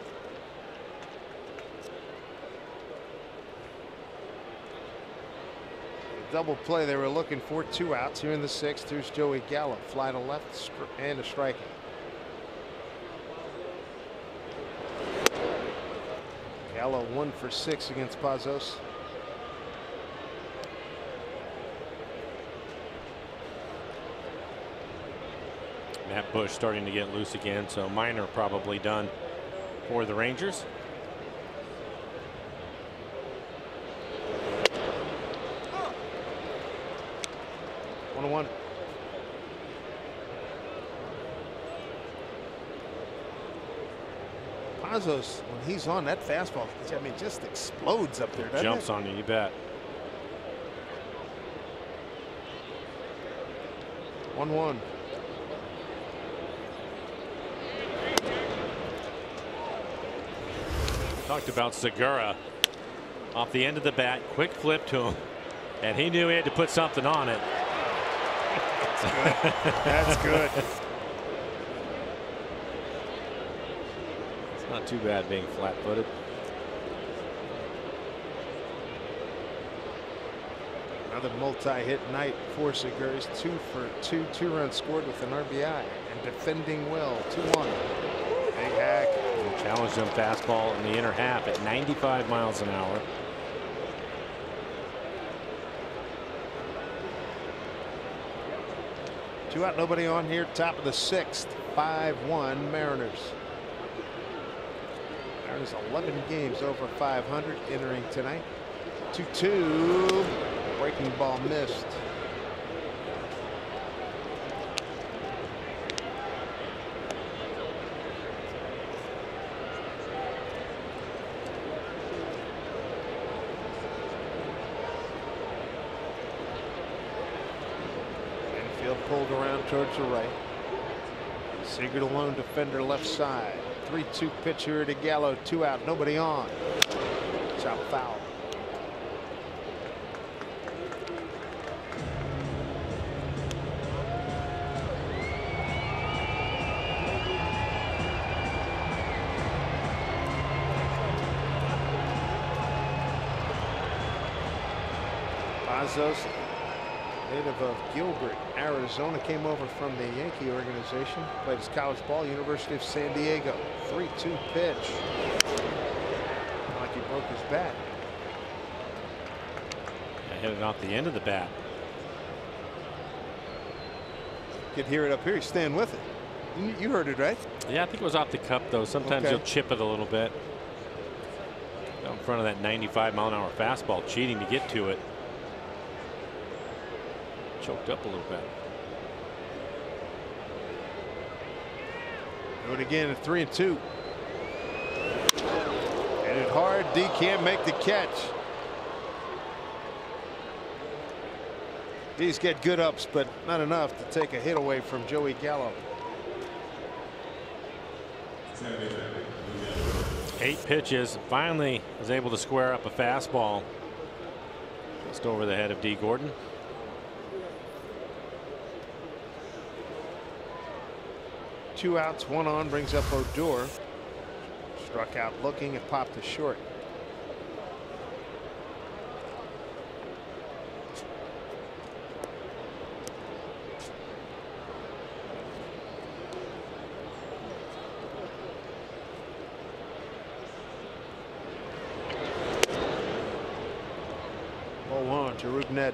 Double play they were looking for. 2 outs here in the 6th. Here's Joey Gallo. Fly to left and a strikeout. Gallo 1 for 6 against Pazos. Matt Bush starting to get loose again, so Minor probably done for the Rangers. One. Pazos, when he's on, that fastball, I mean, just explodes up there, doesn't it? Jumps on you, you bet. 1-1. Talked about Segura off the end of the bat, quick flip to him, and he knew he had to put something on it. That's good. That's good. It's not too bad being flat-footed. Another multi-hit night for Segura's. 2 for 2, 2 runs scored with an RBI, and defending well. 2-1. Big hack. And challenged him fastball in the inner half at 95 miles an hour. Two out, nobody on here. Top of the 6th. 5-1 Mariners. Mariners 11 games over 500 entering tonight. 2-2. Breaking ball missed. Infield pulled around towards the right. Seager, the lone defender, left side. 3-2 pitch here to Gallo. 2 out, nobody on. Chop foul. Pazos, native of Gilbert, Arizona, came over from the Yankee organization. Played his college ball, University of San Diego. 3-2 pitch. Like he broke his bat. I hit it off the end of the bat. You could hear it up here. He's staying with it. You heard it, right? Yeah, I think it was off the cup, though. Sometimes you'll chip it a little bit. Got in front of that 95-mile-an-hour fastball, cheating to get to it. Choked up a little bit. Do it again at 3-2. Hit it hard. D can't make the catch. D's get good ups, but not enough to take a hit away from Joey Gallo. 8 pitches. Finally was able to square up a fastball just over the head of D. Gordon. Two outs, 1 on, brings up Odor. Struck out looking and popped to short. Ball 1 to Rubnet.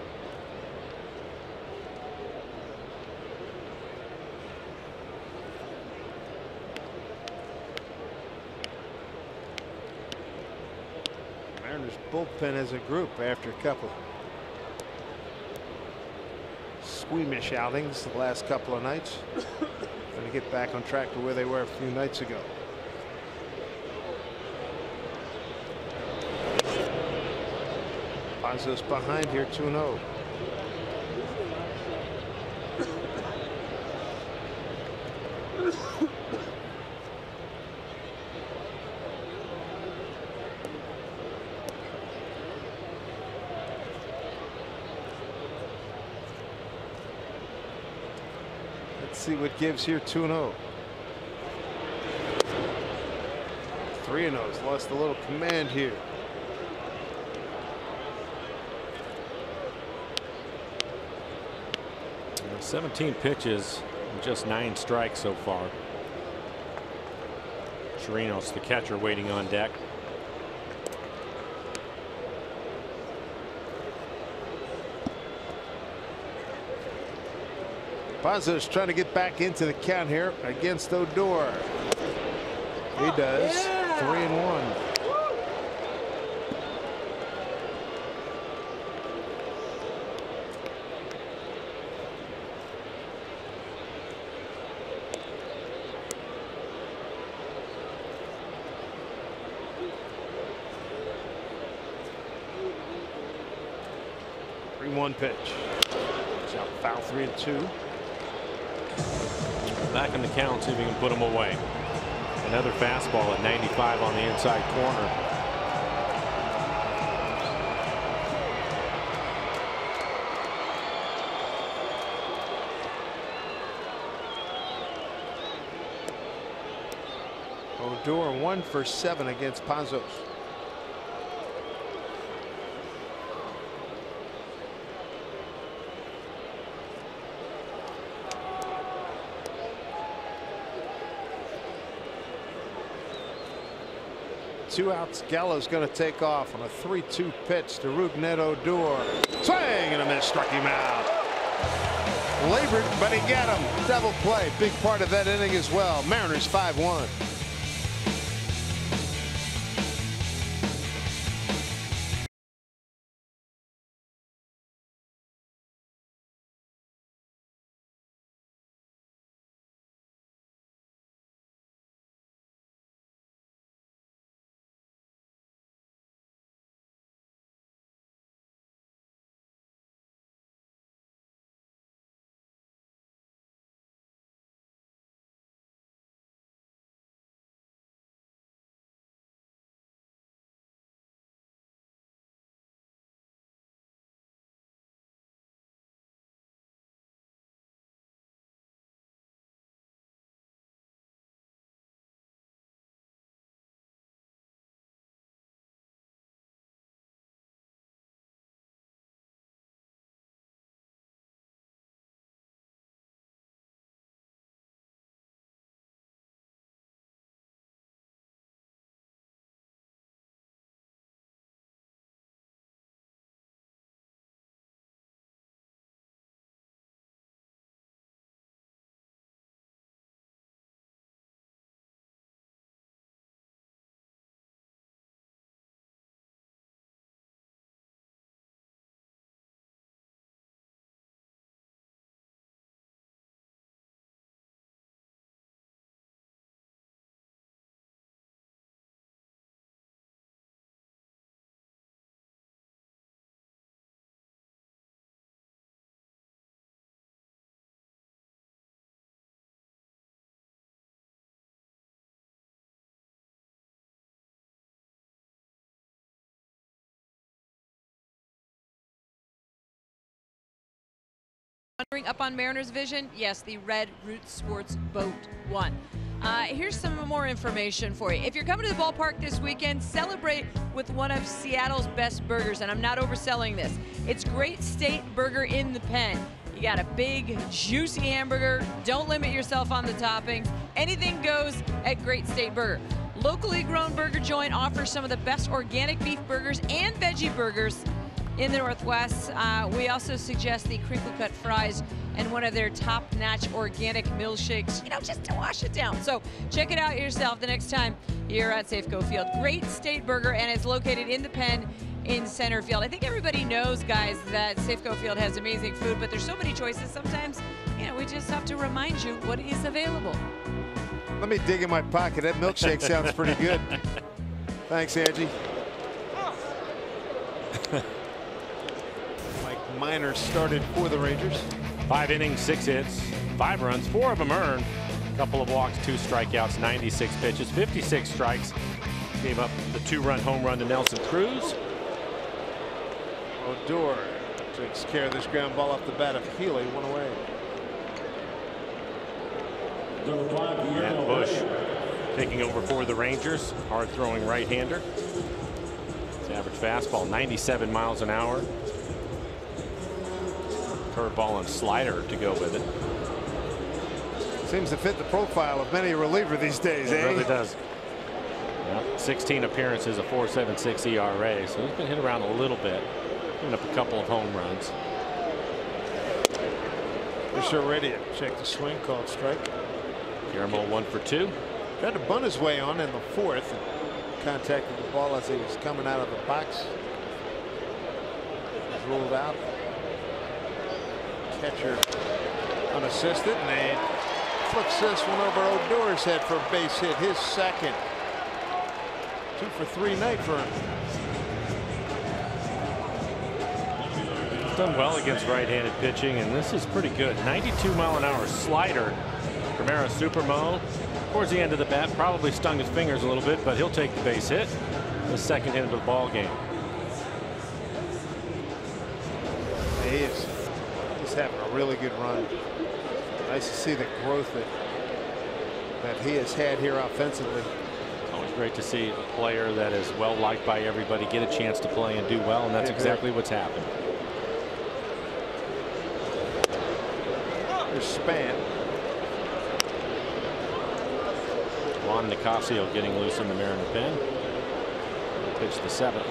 Mariners bullpen as a group after a couple squeamish outings the last couple of nights. Going to get back on track to where they were a few nights ago. Pazos behind here, 2-0. Let's see what gives here. 2-0. 3-0's lost a little command here. Yeah, 17 pitches and just 9 strikes so far. Chirinos, the catcher, waiting on deck. Pazos trying to get back into the count here against Odor. He does. 3-1. One pitch. It's out foul. 3-2. Back in the count, see if he can put him away. Another fastball at 95 on the inside corner. Odor 1 for 7 against Pazos. Two outs. Gallo's going to take off on a 3-2 pitch to Rougned Odor. Swing and a miss, struck him out. Labored, but he got him. Double play. Big part of that inning as well. Mariners 5-1. Wondering up on Mariners Vision? Yes, the Red Root Sports Boat 1. Here's some more information for you. If you're coming to the ballpark this weekend, celebrate with one of Seattle's best burgers, and I'm not overselling this. It's Great State Burger in the Pen. You got a big, juicy hamburger. Don't limit yourself on the toppings. Anything goes at Great State Burger. Locally grown burger joint offers some of the best organic beef burgers and veggie burgers in the Northwest. We also suggest the crinkle cut fries and one of their top-notch organic milkshakes, you know, just to wash it down. So check it out yourself the next time you're at Safeco Field. Great State Burger, and it's located in the Pen in center field. I think everybody knows, guys, that Safeco Field has amazing food, but there's so many choices. Sometimes, you know, we just have to remind you what is available. Let me dig in my pocket. That milkshake sounds pretty good. Thanks, Angie. Mike Minor started for the Rangers. 5 innings, 6 hits, 5 runs, 4 of them earned. A couple of walks, 2 strikeouts, 96 pitches, 56 strikes. Gave up the 2-run home run to Nelson Cruz. Odor takes care of this ground ball off the bat of Healy, 1 away. Matt Bush taking over for the Rangers. Hard throwing right-hander. His average fastball 97 miles an hour. Curveball and slider to go with it. Seems to fit the profile of many a reliever these days. It really does. Yep. 16 appearances, a 4.76 ERA, so he's been hit around a little bit, giving up a couple of home runs. Fisher ready to check the swing, called strike. Guillermo 1 for 2. Tried to bunt his way on in the 4th and contacted the ball as he was coming out of the box. He's ruled out. Catcher unassisted, and they flips this one over Odor's head for a base hit, his second. 2 for 3 night for him. He's done well against right-handed pitching, and this is pretty good. 92 mile an hour slider. Primera Supermo Towards the end of the bat, probably stung his fingers a little bit, but he'll take the base hit. The second hit of the ball game. He's having a really good run. Nice to see the growth that he has had here offensively. It's always great to see a player that is well liked by everybody get a chance to play and do well, and that's exactly what's happened. Here's Span. Juan Nicasio getting loose in the Mariner pen. Pitch the 7th.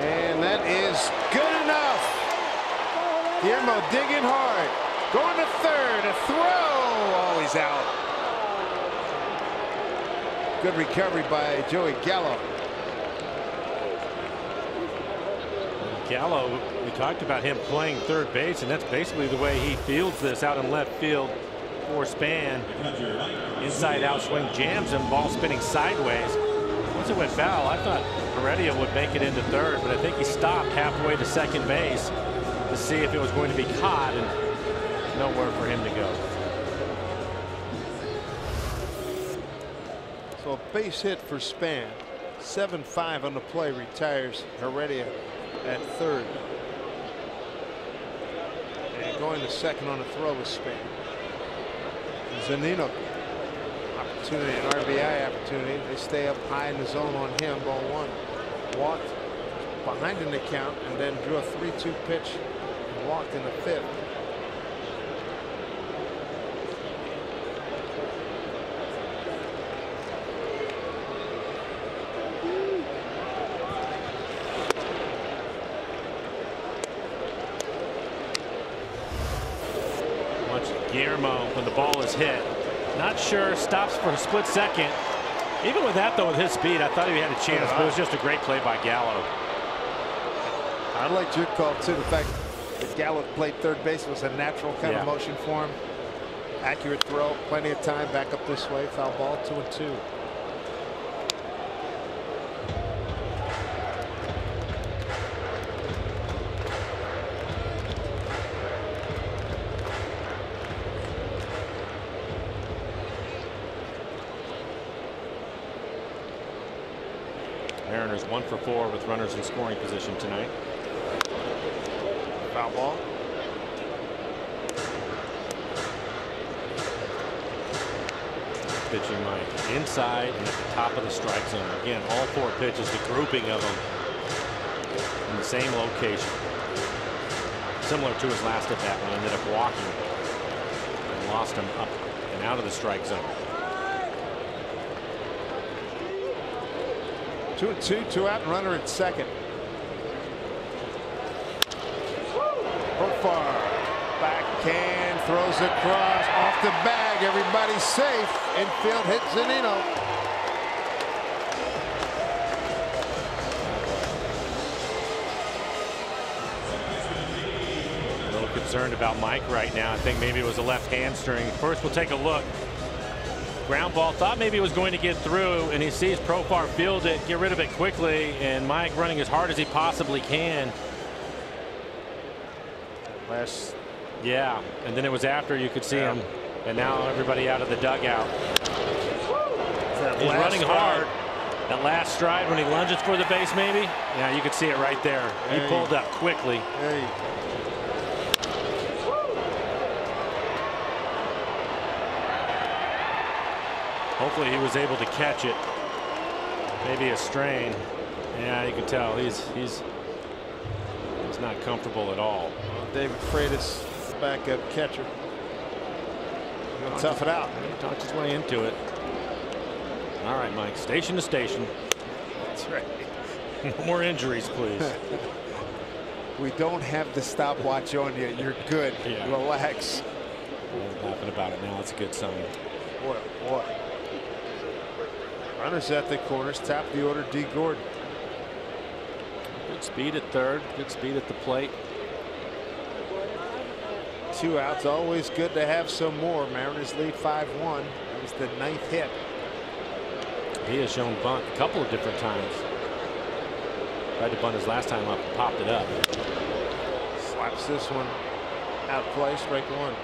And that is good enough. Guillermo digging hard. Going to third. A throw. Oh, he's out. Good recovery by Joey Gallo. Gallo, we talked about him playing third base, and that's basically the way he fields this out in left field for Span. Inside out swing, jams him, ball spinning sideways. Once it went foul, I thought Heredia would make it into third, but I think he stopped halfway to second base to see if it was going to be caught, and nowhere for him to go. So a base hit for Span. 7-5 on the play, retires Heredia at third. And going to second on the throw with Span. Zunino, opportunity, an RBI opportunity. They stay up high in the zone on him. Ball 1. Walked behind in the count and then drew a 3-2 pitch and walked in the 5th. Guillermo, when the ball is hit, not sure, stops for a split second. Even with that, though, with his speed, I thought he had a chance, but it was just a great play by Gallo. I liked your call, too. The fact that Gallo played third base was a natural kind of motion for him. Accurate throw, plenty of time back up this way. Foul ball, 2-2. Mariners 1 for 4 with runners in scoring position tonight. Foul ball. Pitching Mike inside and at the top of the strike zone. Again, all 4 pitches, the grouping of them in the same location. Similar to his last at bat when he ended up walking and lost him up and out of the strike zone. 2-2, 2 out, and runner at second. Profar backhand, throws across, off the bag. Everybody's safe. Infield hits Zunino. A little concerned about Mike right now. I think maybe it was a left hamstring. First, we'll take a look. Ground ball, thought maybe it was going to get through, and he sees Profar field it, get rid of it quickly, and Mike running as hard as he possibly can. Yeah, and then it was after you could see him, and now everybody out of the dugout. He's running hard. That last stride when he lunges for the base, maybe. Yeah, you could see it right there. He pulled up quickly. There you go. Hopefully he was able to catch it. Maybe a strain. Yeah, you can tell he's not comfortable at all. David Freitas, backup catcher. Gonna tough it out. He talked his way into it. All right, Mike, station to station. That's right. No more injuries, please. We don't have the stopwatch on you. You're good. Yeah. Relax. I'm laughing about it now. That's a good sign. Boy, boy. Runners at the corners. Top of the order, D. Gordon. Good speed at third. Good speed at the plate. 2 outs. Always good to have some more. Mariners lead 5-1. That was the 9th hit. He has shown bunt a couple of different times. Tried to bunt his last time up and popped it up. Slaps this one out play, strike one.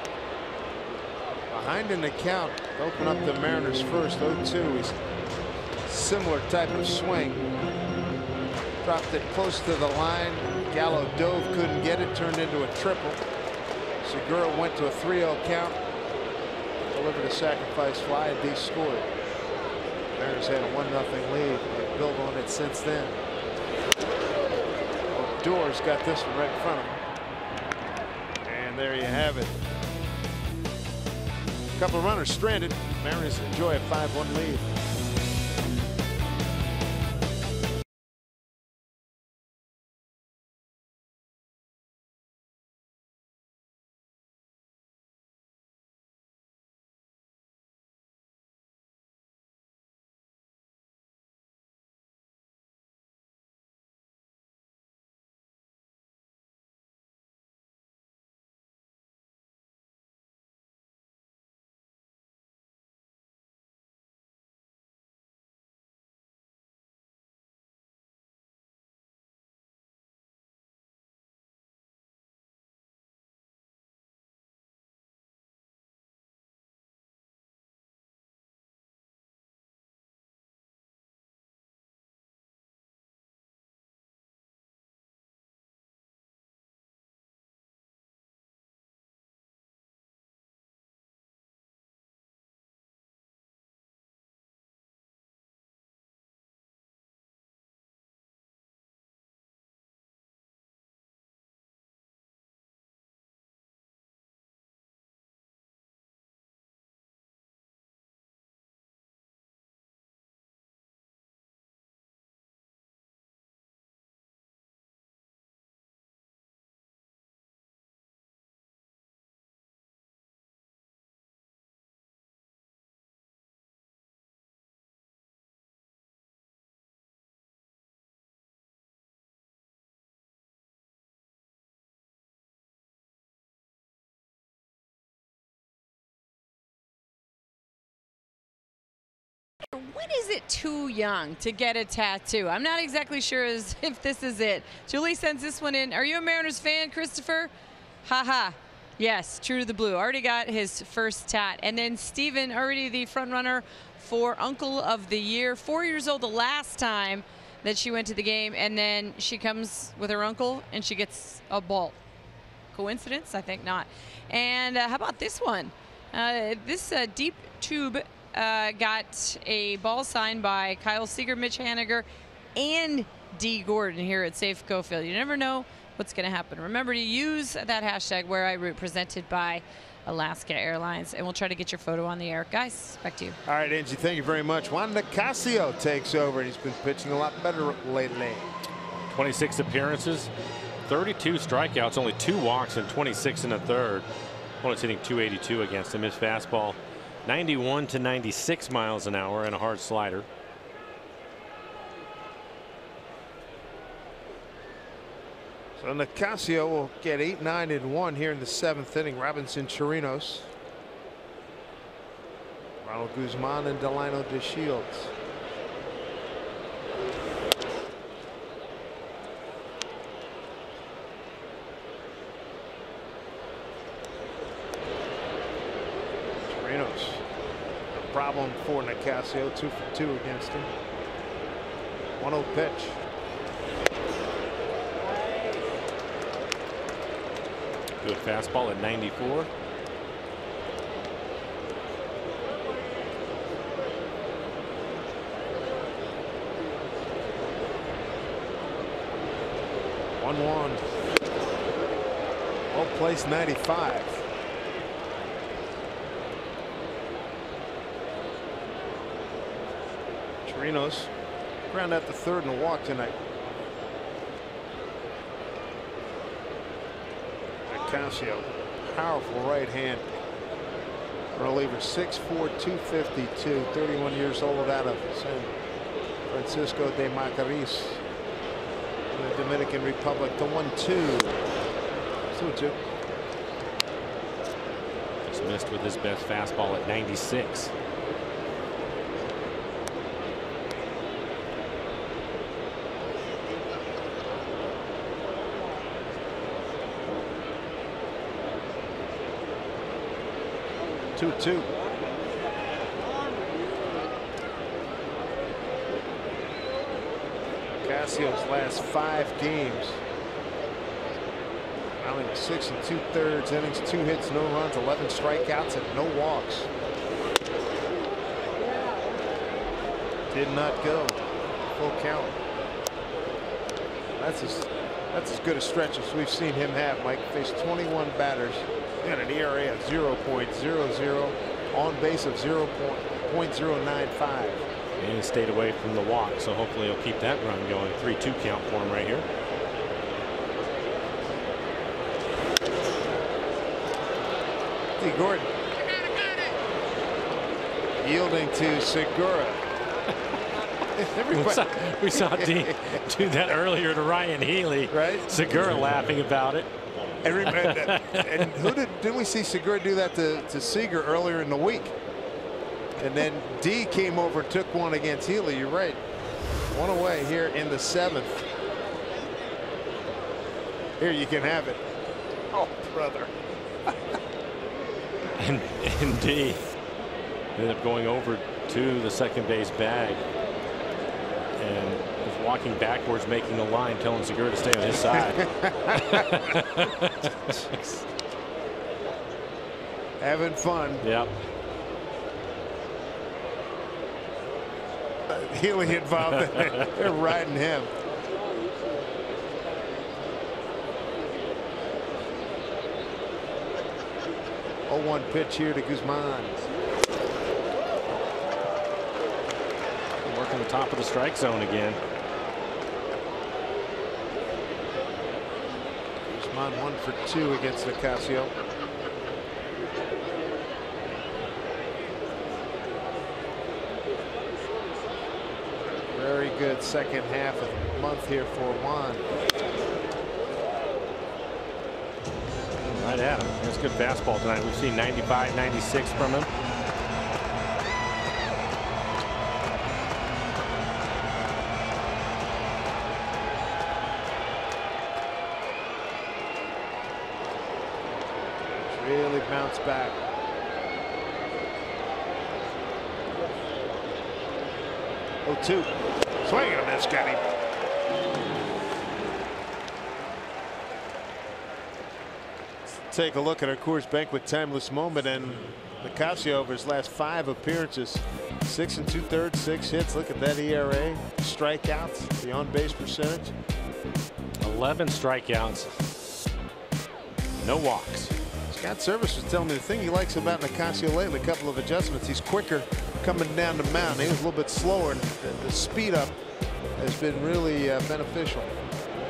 Behind in the count, open up the Mariners first, 0-2. He's similar type of swing. Dropped it close to the line. Gallo dove, couldn't get it, turned into a triple. Segura went to a 3-0 count. Delivered a sacrifice fly, and D scored. Mariners had a 1-0 lead. They've built on it since then. Doors got this one right in front of him. And there you have it. A couple of runners stranded. Mariners enjoy a 5-1 lead. When is it too young to get a tattoo? I'm not exactly sure if this is it. Julie sends this one in. Are you a Mariners fan, Christopher? Haha. Yes, true to the blue. Already got his first tat. And then Steven, already the front runner for Uncle of the Year. 4 years old the last time that she went to the game, and then she comes with her uncle and she gets a ball. Coincidence? I think not. And how about this one? This deep tube got a ball signed by Kyle Seager, Mitch Haniger, and D. Gordon here at Safeco Field. You never know what's going to happen. Remember to use that hashtag #WhereIRoot, presented by Alaska Airlines, and we'll try to get your photo on the air. Guys, back to you. All right, Angie, thank you very much. Juan Nicasio takes over, and he's been pitching a lot better lately. 26 appearances, 32 strikeouts, only 2 walks, and 26 in the third. Opponent's hitting .282 against him. His fastball 91 to 96 miles an hour and a hard slider. So Nicasio will get 8, 9, and 1 here in the 7th inning. Robinson Chirinos, Ronald Guzman, and Delino DeShields. A problem for Nicasio, 2 for 2 against him. 1-0 pitch. Good fastball at 94. One. Well placed, 95. Chirinos ground out the third and a walk tonight. Nicasio, powerful right hand reliever, 6'4", 252, 31 years old, out of San Francisco de Macorís in the Dominican Republic. The 1-2. 2-2. Just missed with his best fastball at 96. 2-2. Casio's last 5 games. Allowing 6 2/3 innings, 2 hits, no runs, 11 strikeouts, and no walks. Did not go full count. That's as good a stretch as we've seen him have. Mike faced 21 batters and an ERA of 0.00, on base of 0.095. And he stayed away from the walk, so hopefully he'll keep that run going. 3-2 count for him right here. Gordon yielding to Segura. we saw D do that earlier to Ryan Healy. Right? Segura laughing about it. And who didn't we see Segura do that to Seager earlier in the week? And then D came over, took one against Healy. You're right. One away here in the 7th. Here, you can have it. Oh, brother. And D ended up going over to the second base bag and was walking backwards, making a line, telling Segura to stay on his side. Having fun. Yep. Healy involved. They're riding him. Oh, 1 pitch here to Guzman. Working the top of the strike zone again. Guzman 1 for 2 against Nicasio. Very good second half of the month here for Juan. Right at him. That's good fastball tonight. We've seen 95, 96 from him. Really bounced back. Oh, 2. Swing and a miss, got him. Take a look at our Coors Banquet timeless moment, and Nicasio over his last 5 appearances, 6 2/3, 6 hits. Look at that ERA, strikeouts, the on-base percentage. 11 strikeouts, no walks. Scott Service was telling me the thing he likes about Nicasio lately, a couple of adjustments. He's quicker coming down the mound. He was a little bit slower, and the speed up has been really beneficial.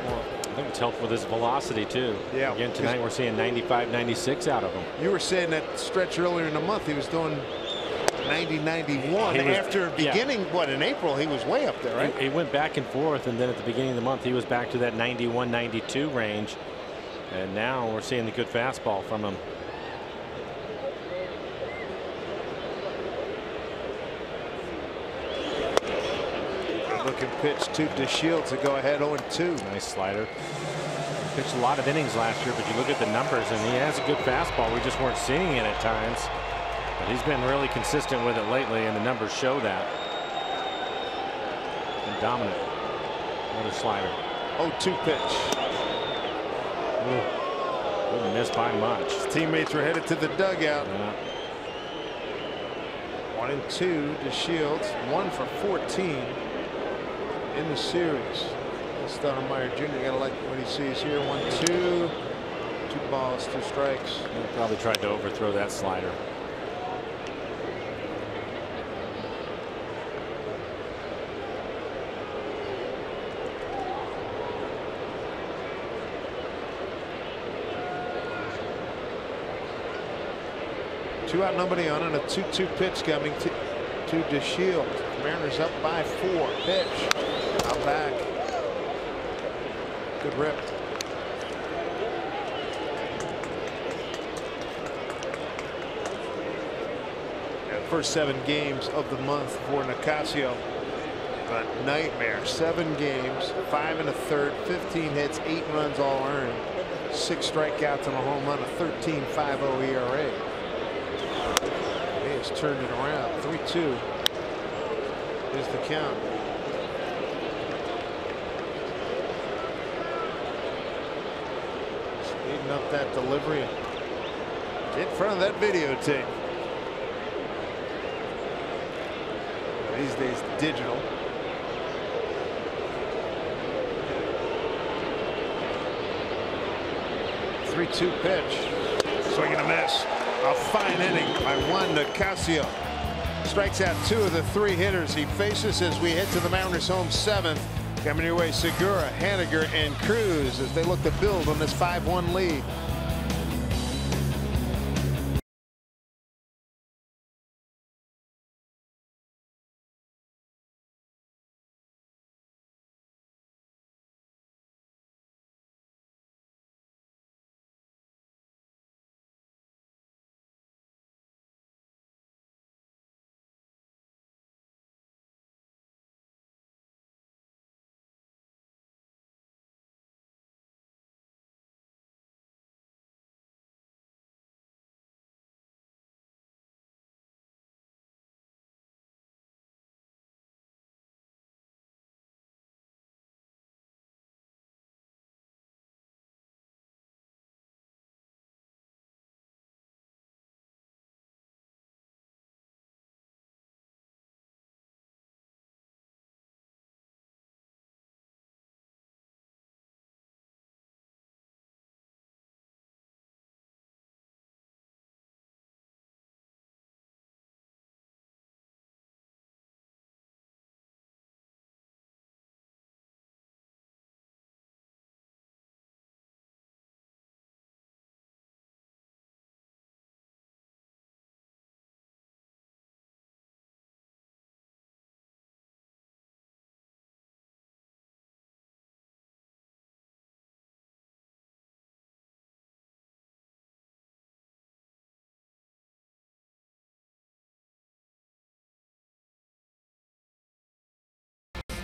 I think it's helped with his velocity too. Yeah. Again tonight we're seeing 95, 96 out of him. You were saying that stretch earlier in the month he was doing 90, 91. After beginning, what, in April, he was way up there, right? He went back and forth, and then at the beginning of the month he was back to that 91, 92 range. And now we're seeing the good fastball from him. Looking pitch to DeShields to go ahead 0-2. Nice slider. He pitched a lot of innings last year, but you look at the numbers and he has a good fastball. We just weren't seeing it at times, but he's been really consistent with it lately, and the numbers show that. And dominant. Another slider. 0-2 pitch. Wouldn't miss by much. His teammates were headed to the dugout. Yeah. 1-2 DeShields, 1 for 14 in the series. Stoudemire Jr. gotta like what he sees here. 1-2, 2 balls, 2 strikes. He probably tried to overthrow that slider. Two out, nobody on, and a 2-2 pitch coming to DeShields. Mariners up by 4. Pitch out back. Good rip. First 7 games of the month for Nicasio. A nightmare. 7 games, 5 1/3, 15 hits, 8 runs all earned, 6 strikeouts and a home run, a 13.50 ERA. He's turned it around. 3-2 is the count. Speeding up that delivery. In front of that videotape. These days, digital. 3-2 pitch. Swing and a miss. A fine inning by Juan Nicasio. Strikes out 2 of the 3 hitters he faces as we head to the Mariners' home 7th. Coming your way, Segura, Haniger, and Cruz as they look to build on this 5-1 lead.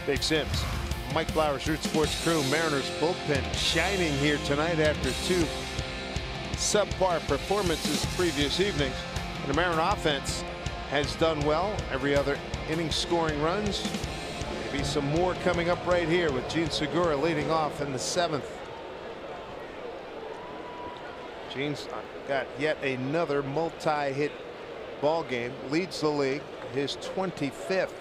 Big Sims, Mike Flowers, Root Sports crew. Mariners bullpen shining here tonight after 2 subpar performances previous evenings. And the Mariner offense has done well. Every other inning scoring runs. Maybe some more coming up right here with Gene Segura leading off in the 7th. Gene's got yet another multi-hit ball game. Leads the league, his 25th.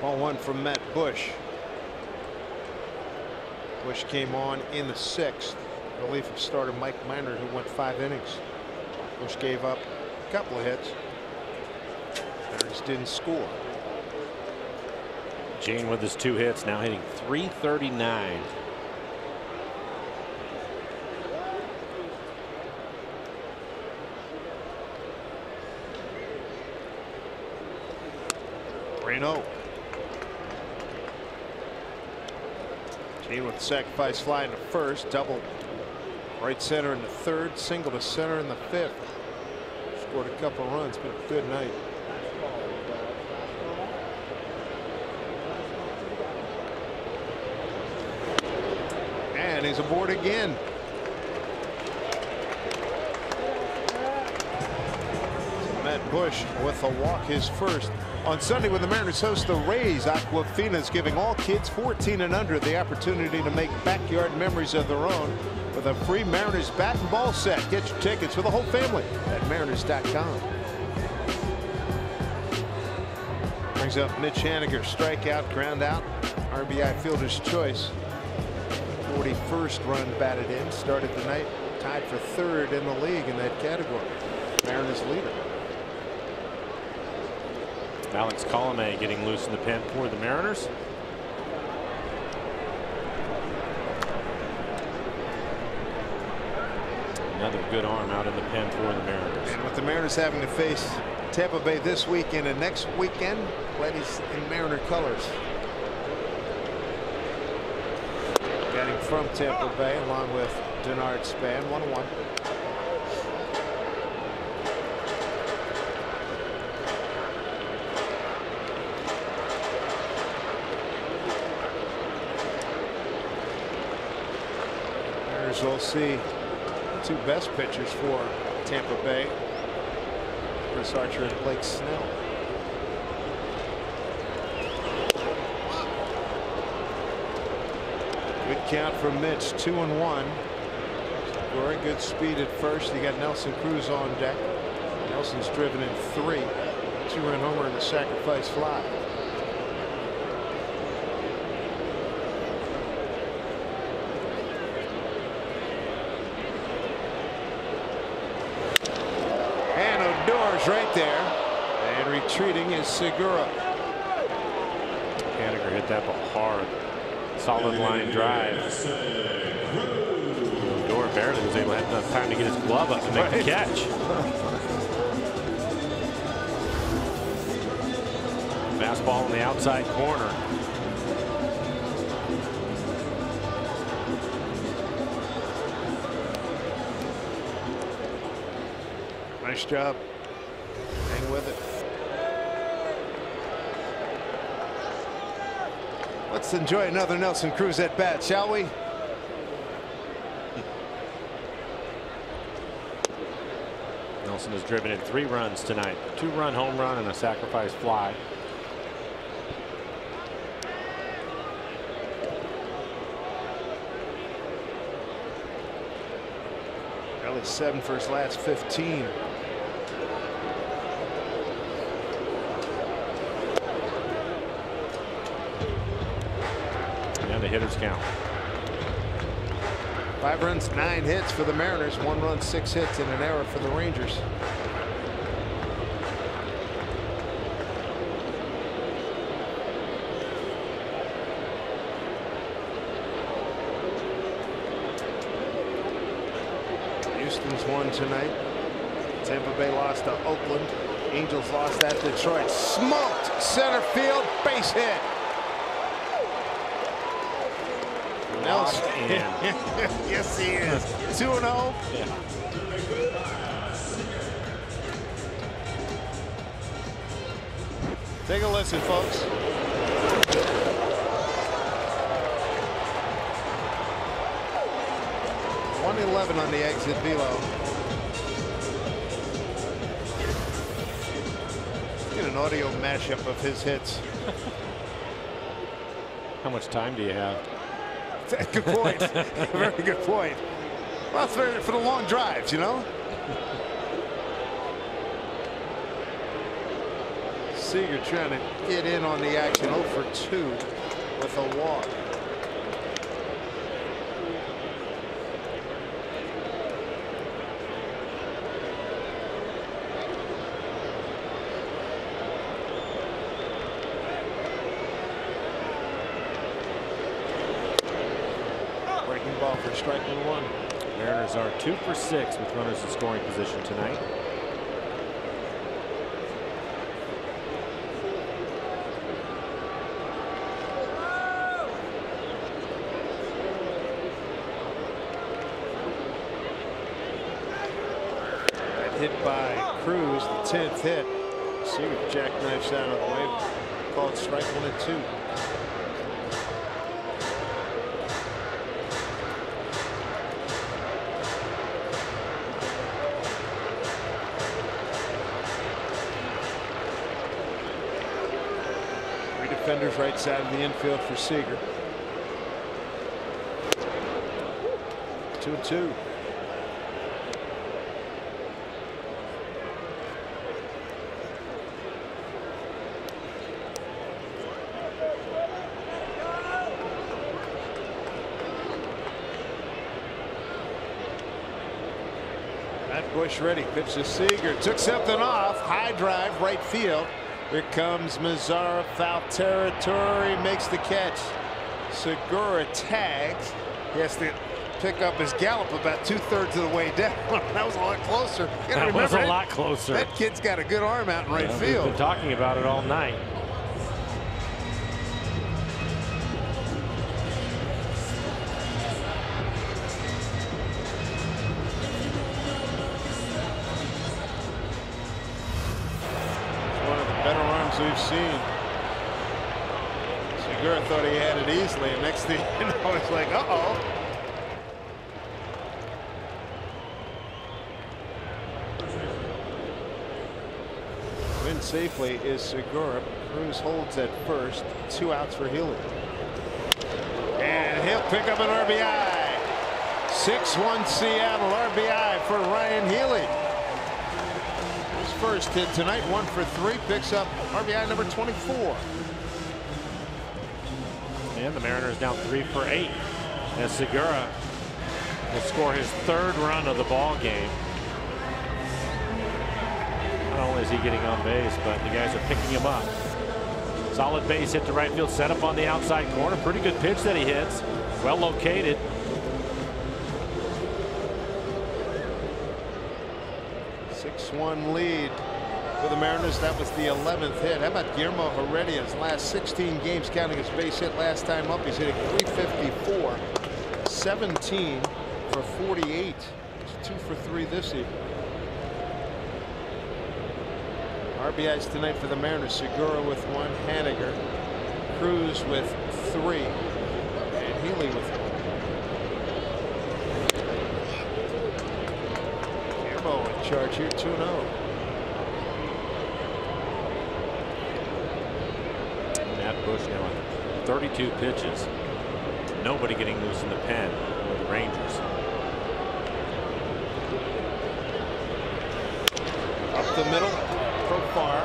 Ball 1 from Matt Bush. Bush came on in the 6th. Relief of starter Mike Minor, who went 5 innings. Bush gave up a couple of hits. Mariners didn't score. Gene with his 2 hits, now hitting .339. Reno. Gene with the sacrifice fly in the 1st, double right center in the 3rd, single to center in the 5th. Scored a couple runs, been a good night. And he's aboard again. Matt Bush with a walk, his first. On Sunday, when the Mariners host the Rays, Aquafina is giving all kids 14 and under the opportunity to make backyard memories of their own with a free Mariners bat and ball set. Get your tickets for the whole family at mariners.com. Brings up Mitch Haniger, strikeout, ground out, RBI fielder's choice. 41st run batted in, started the night tied for 3rd in the league in that category. Mariners leader. Alex Colomé getting loose in the pen for the Mariners. Another good arm out in the pen for the Mariners. And with the Mariners having to face Tampa Bay this weekend and next weekend, Letty's in Mariner colors. Getting from Tampa Bay along with Denard Span, 1-1. We'll see two best pitchers for Tampa Bay. Chris Archer and Blake Snell. Good count from Mitch, 2-1. Very good speed at first. You got Nelson Cruz on deck. Nelson's driven in 3. 2-run homer and a sacrifice fly. And Odor's right there. And retreating is Segura. Gallagher hit that ball hard. Solid line drive. Odor barely was able to have enough time to get his glove up to make the catch. Fastball in the outside corner. Nice job. Hang with it. Let's enjoy another Nelson Cruz at bat, shall we? Nelson has driven in 3 runs tonight. A 2-run home run and a sacrifice fly. Only 7 for his last 15. And the hitters count. 5 runs, 9 hits for the Mariners. 1 run, 6 hits, and an error for the Rangers. Houston's won tonight. Tampa Bay lost to Oakland. Angels lost at Detroit. Smoked center field, base hit. Nelson. Yes, he is. 2-0. Yeah. Take a listen, folks. .111 on the exit velo. Get an audio mashup of his hits. How much time do you have? Good point. Very good point. Well, for the long drives, you know. Seager trying to get in on the action. 0 for 2 with a walk. Ball for strike #1. Mariners are 2 for 6 with runners in scoring position tonight. That hit by Cruz, the 10th hit. Seager jackknifes out of the way. Called strike 1 and 2. Defenders right side of the infield for Seager. 2-2. Matt Bush ready. Pitch to Seager. Took something off. High drive right field. Here comes Mazzara, foul territory, makes the catch. Segura tags. He has to pick up his gallop about 2/3 of the way down. That was a lot closer. That was a lot closer. That kid's got a good arm out in right field. We've been talking about it all night. We've seen. Segura thought he had it easily, and next thing you know, it's like, uh-oh. safely is Segura. Cruz holds at first. 2 outs for Healy. And he'll pick up an RBI. 6-1 Seattle. RBI for Ryan Healy. His first hit tonight, 1 for 3. Picks up RBI number 24. And the Mariners now 3 for 8. As Segura will score his 3rd run of the ball game. Not only is he getting on base, but the guys are picking him up. Solid base hit to right field, set up on the outside corner. Pretty good pitch that he hits. Well located. One lead for the Mariners. That was the 11th hit. How about Guillermo Heredia's last 16 games, counting his base hit last time up? He's hitting .354, 17 for 48. He's 2 for 3 this evening. RBIs tonight for the Mariners. Segura with 1, Haniger, Cruz with 3, and Healy with 1. Charge here, 2-0. Matt Bush now on 32 pitches. Nobody getting loose in the pen for the Rangers. Up the middle, Profar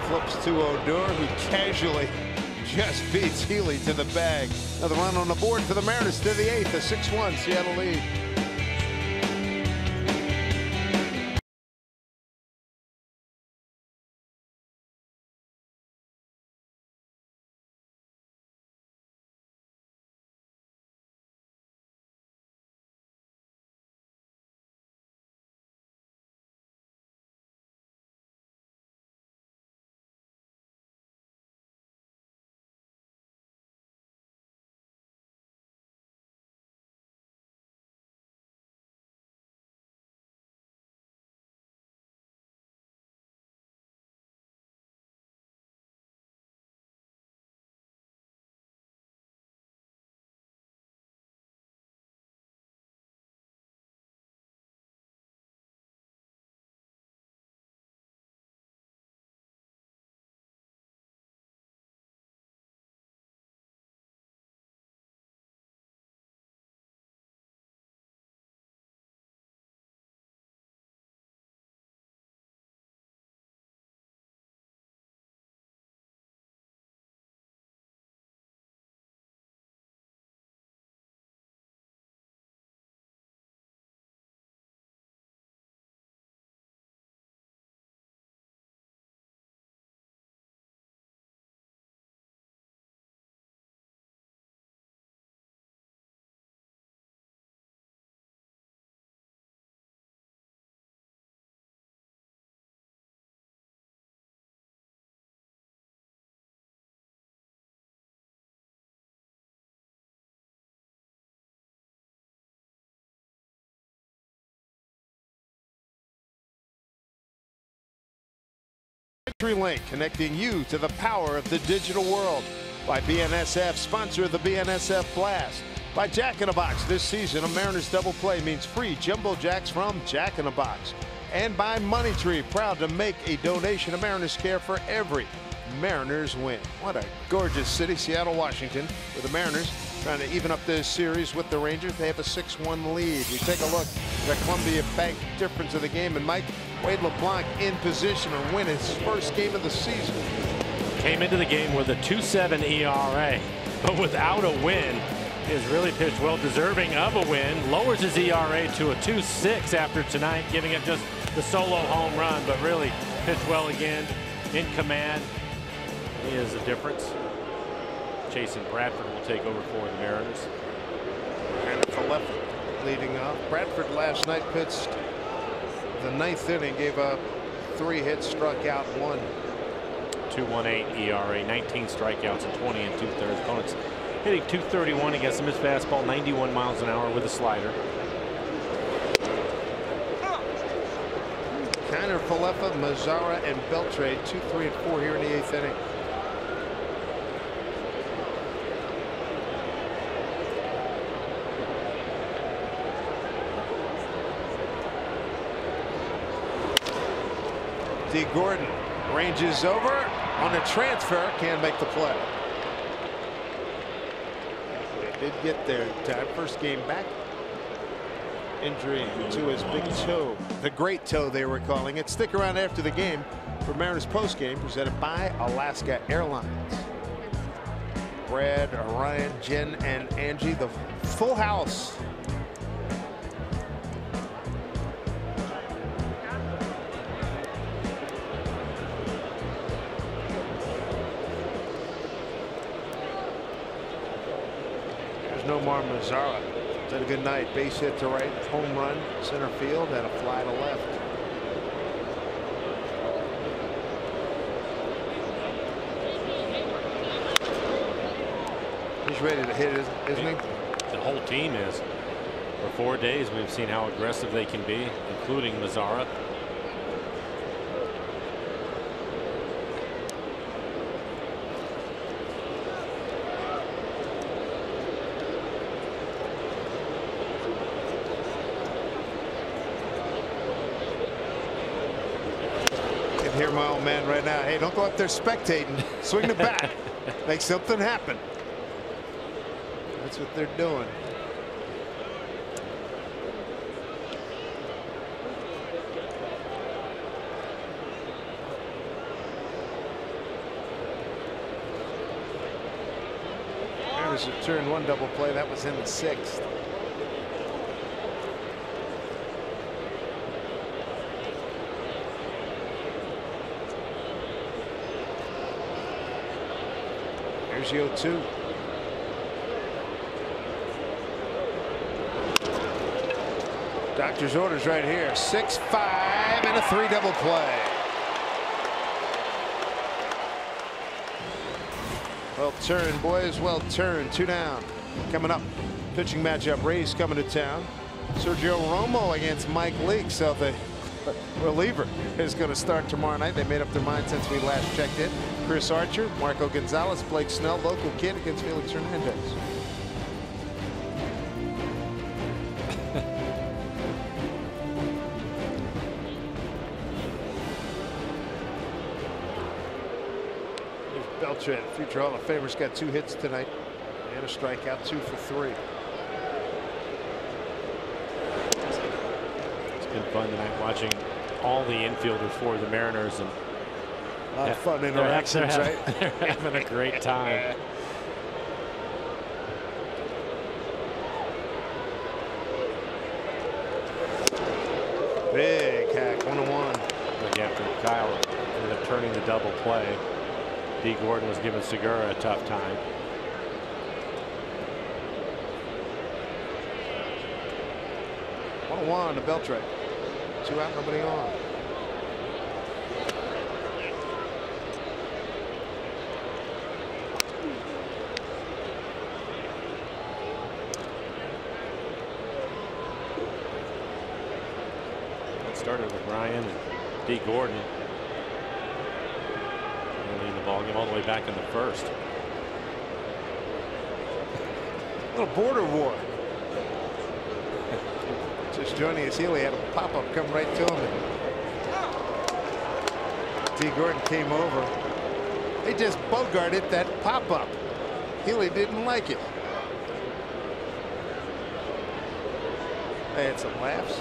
flips to Odor, who casually just beats Healy to the bag. Another run on the board for the Mariners to the 8th, a 6-1 Seattle lead. Link connecting you to the power of the digital world. By BNSF, sponsor of the BNSF Blast. By Jack in a Box, this season a Mariners double play means free Jumbo Jacks from Jack in a Box. And by Money Tree, proud to make a donation to Mariners Care for every Mariners win. What a gorgeous city, Seattle, Washington, with the Mariners trying to even up this series with the Rangers. They have a 6-1 lead. We take a look at the Columbia Bank difference of the game, and Mike, Wade LeBlanc in position to win his first game of the season. Came into the game with a 2.7 ERA, but without a win. He has really pitched well, deserving of a win. Lowers his ERA to a 2.6 after tonight, giving up just the solo home run, but really pitched well again, in command. He is a difference. Jason Bradford will take over for the Mariners. And it's 11 leading off. Bradford last night pitched the 9th inning, gave up 3 hits, struck out 1. 2.18 ERA, 19 strikeouts and 20 2/3. Opponents hitting .231 against him. His fastball 91 miles an hour with a slider. Kiner, Falefa, Mazzara, and Beltre 2, 3, and 4 here in the 8th inning. D. Gordon Ranges over on the transfer, can't make the play. They did get their time. First game back. Injury to his big toe, the great toe they were calling it. Stick around after the game for Mariners post game presented by Alaska Airlines. Brad, Ryan, Jen, and Angie, the full house. There's no more Mazzara. Had a good night. Base hit to right, home run, center field, and a fly to left. He's ready to hit, isn't he? The whole team is. For 4 days, we've seen how aggressive they can be, including Mazzara. Hear my old man right now. Hey, don't go up there spectating. Swing the bat. Make something happen. That's what they're doing. Mariners have turned one double play. That was in the 6th. Here's the 0-2. Doctor's orders right here. 6-5 and a 3 double play. Well turned, boys. Well turned. 2 down. Coming up. Pitching matchup. Rays coming to town. Sergio Romo against Mike Leake. So the reliever is going to start tomorrow night. They made up their mind since we last checked in. Chris Archer, Marco Gonzalez, Blake Snell, local kid against Felix Hernandez. Here's Beltran, future Hall of Famer's got 2 hits tonight and a strikeout, 2 for 3. It's been fun tonight watching all the infielders for the Mariners, and a lot of fun interactions, right? They're having a great time. Big hack, 1-1. Like after Kyle ended up turning the double play, D. Gordon was giving Segura a tough time. One to Beltran. 2 out, nobody on. Started with Ryan and D. Gordon. Leading the ball game all the way back in the 1st. A little border war. Just joining us, Healy had a pop-up come right to him. D. Gordon came over. They just bogarted that pop-up. Healy didn't like it. They had some laughs.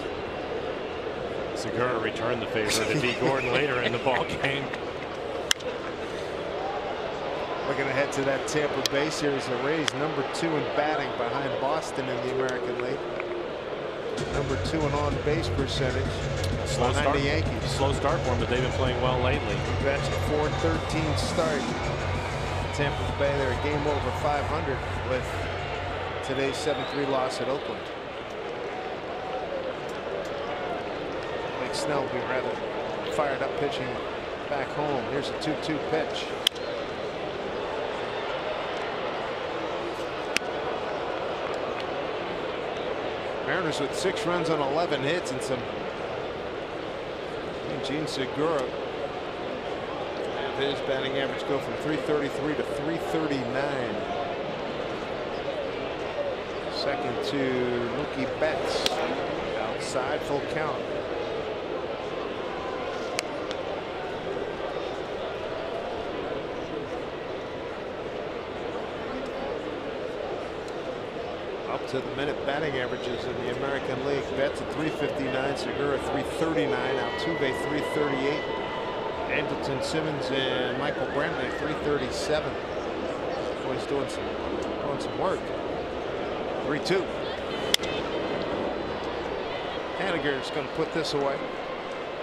Segura returned the favor to D. Gordon later in the ball game. Looking ahead to that Tampa Bay series, the Rays number 2 in batting behind Boston in the American League. Number 2 in on base percentage. Slow start. The Yankees. Slow start for them, but they've been playing well lately. That's a 4-13 start. Tampa Bay, they're a game over 500 with today's 7-3 loss at Oakland. Snell will be rather fired up pitching back home. Here's a 2-2 pitch. Mariners with 6 runs on 11 hits and some. Gene Segura have his batting average go from 333 to 339. Second to Mookie Betts. Outside, full count. Up to the minute batting averages in the American League. Betts at 359, Segura 339, Altuve 338, Andrelton Simmons and Michael Brantley 337. Boy's doing some work. 3-2. Haniger's going to put this away.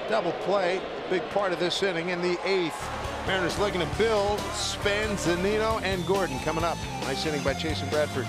Double play, big part of this inning in the 8th. Mariners looking to build. Span, Zunino, and Gordon coming up. Nice inning by Chase and Bradford.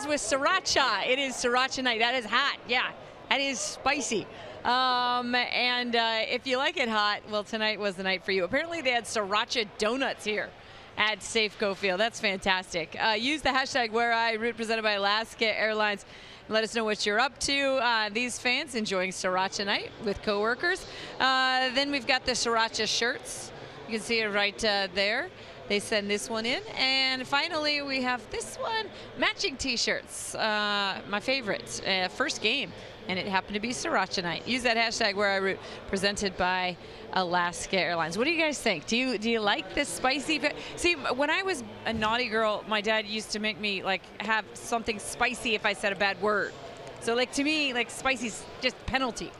With sriracha. It is sriracha night. That is hot. Yeah, that is spicy. If you like it hot, well, tonight was the night for you. Apparently they had sriracha donuts here at Safeco Field. That's fantastic. Use the hashtag #WhereIRoot presented by Alaska Airlines. Let us know what you're up to. These fans enjoying sriracha night with coworkers. Then we've got the sriracha shirts. You can see it right there. They send this one in. And finally, we have this one, matching t-shirts. My favorite, first game. And it happened to be sriracha night. Use that hashtag #WhereIRoot presented by Alaska Airlines. What do you guys think? Do you like this spicy? See, when I was a naughty girl, my dad used to make me like have something spicy if I said a bad word. So like to me, like spicy's just penalty.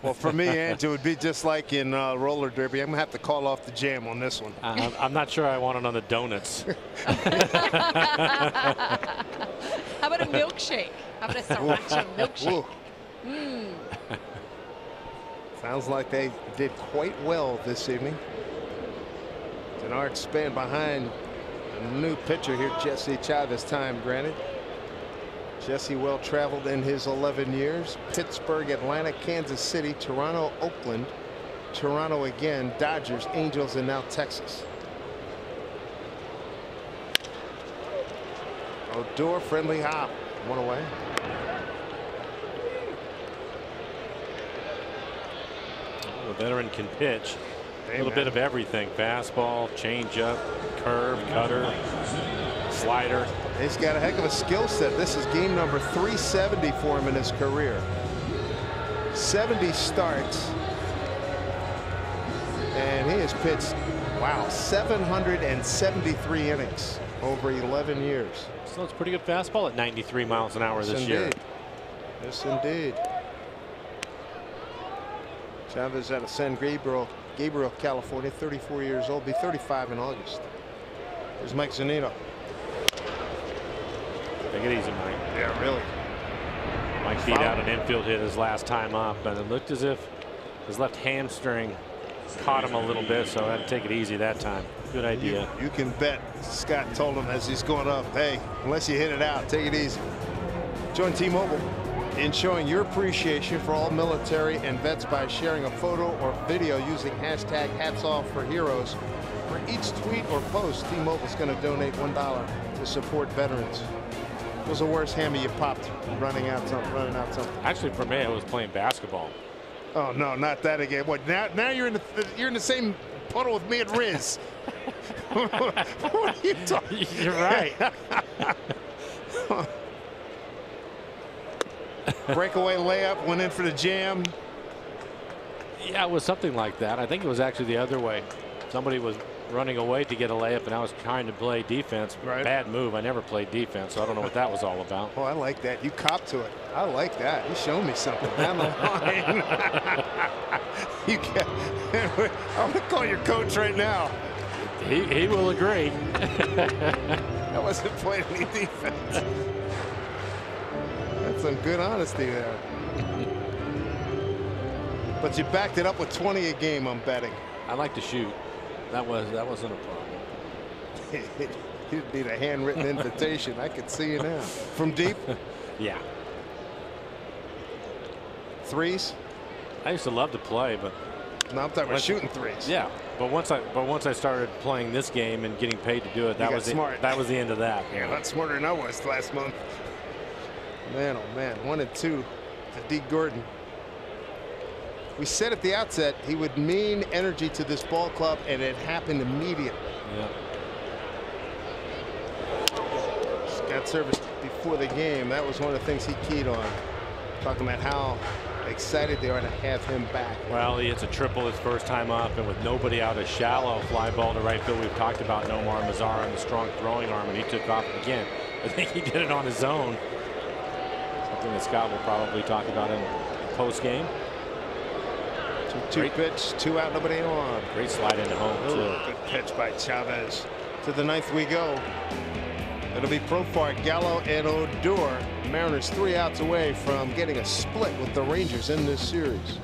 Well, for me, Ange, it would be just like in roller derby. I'm going to have to call off the jam on this one. I'm not sure I want it on the donuts. How about a milkshake? How about a sriracha milkshake? Sounds like they did quite well this evening. Denard Span behind a new pitcher here, Jesse Chavez. Time granted. Jesse well traveled in his 11 years. Pittsburgh, Atlanta, Kansas City, Toronto, Oakland, Toronto again, Dodgers, Angels, and now Texas. Odor, friendly hop. One away. The veteran can pitch. A little bit of everything. Fastball, changeup, curve, cutter, slider. He's got a heck of a skill set. This is game number 370 for him in his career. 70 starts. And he has pitched, wow, 773 innings over 11 years. So it's pretty good fastball at 93 miles an hour this year. Yes, indeed. Chavez out of San Gabriel, California, 34 years old, be 35 in August. Here's Mike Zunino. Take it easy, Mike. Yeah, really. Mike beat out an infield hit his last time up, and it looked as if his left hamstring caught him a little bit, so I had to take it easy that time. Good idea. You can bet Scott told him as he's going up, hey, unless you hit it out, take it easy. Join T-Mobile in showing your appreciation for all military and vets by sharing a photo or video using hashtag #HatsOffForHeroes. For each tweet or post, T-Mobile is going to donate $1 to support veterans. was the worst hammer you popped running out something? Actually, for me, it was playing basketball. Oh no, not that again. What now? You're in the same puddle with me and Riz. What are you talking? You're right. Breakaway layup, went in for the jam. Yeah, it was something like that. I think it was actually the other way. Somebody was running away to get a layup, and I was trying to play defense. Right. Bad move. I never played defense, so I don't know what that was all about. Oh, I like that. You cop to it. I like that. You show me something down the line. You can. I'm gonna call your coach right now. He will agree. I wasn't playing any defense. That's some good honesty there. But you backed it up with 20 a game, I'm betting. I like to shoot. That wasn't a problem. You'd need a handwritten invitation. I could see you now. From deep? Yeah. Threes? I used to love to play, but no, I'm talking about shooting threes. Yeah, but once I started playing this game and getting paid to do it, that was smart. That was the end of that. Yeah, a lot smarter than I was last month. Man, oh man, 1 and 2 to D. Gordon. We said at the outset he would mean energy to this ball club, and it happened immediately. Yeah. Got service before the game. That was one of the things he keyed on, talking about how excited they are to have him back. Well, he hits a triple his first time up, and with nobody out, a shallow fly ball to right field. We've talked about Nomar Mazara and the strong throwing arm, and he took off again. I think he did it on his own. Something that Scott will probably talk about in post game. 2-2 pitch, 2 out, nobody on. Great slide into home too. Good pitch by Chavez. To the 9th we go. It'll be Profar, Gallo, and Odor. Mariners 3 outs away from getting a split with the Rangers in this series.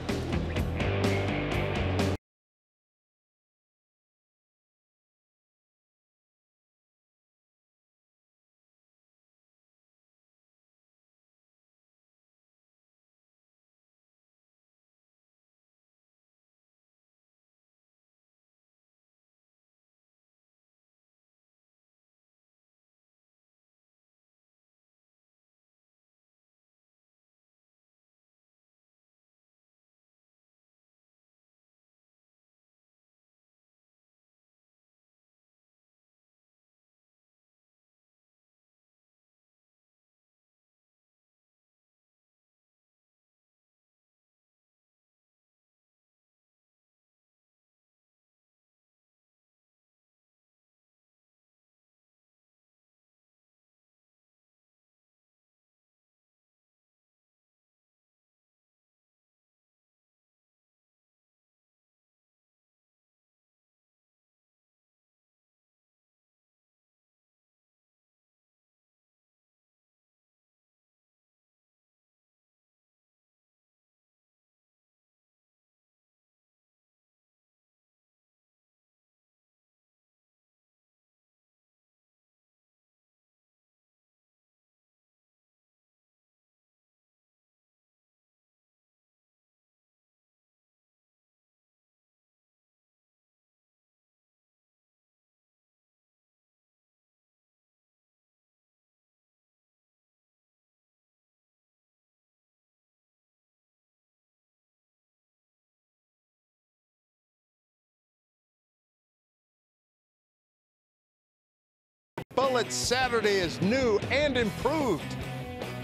Bullet Saturday is new and improved.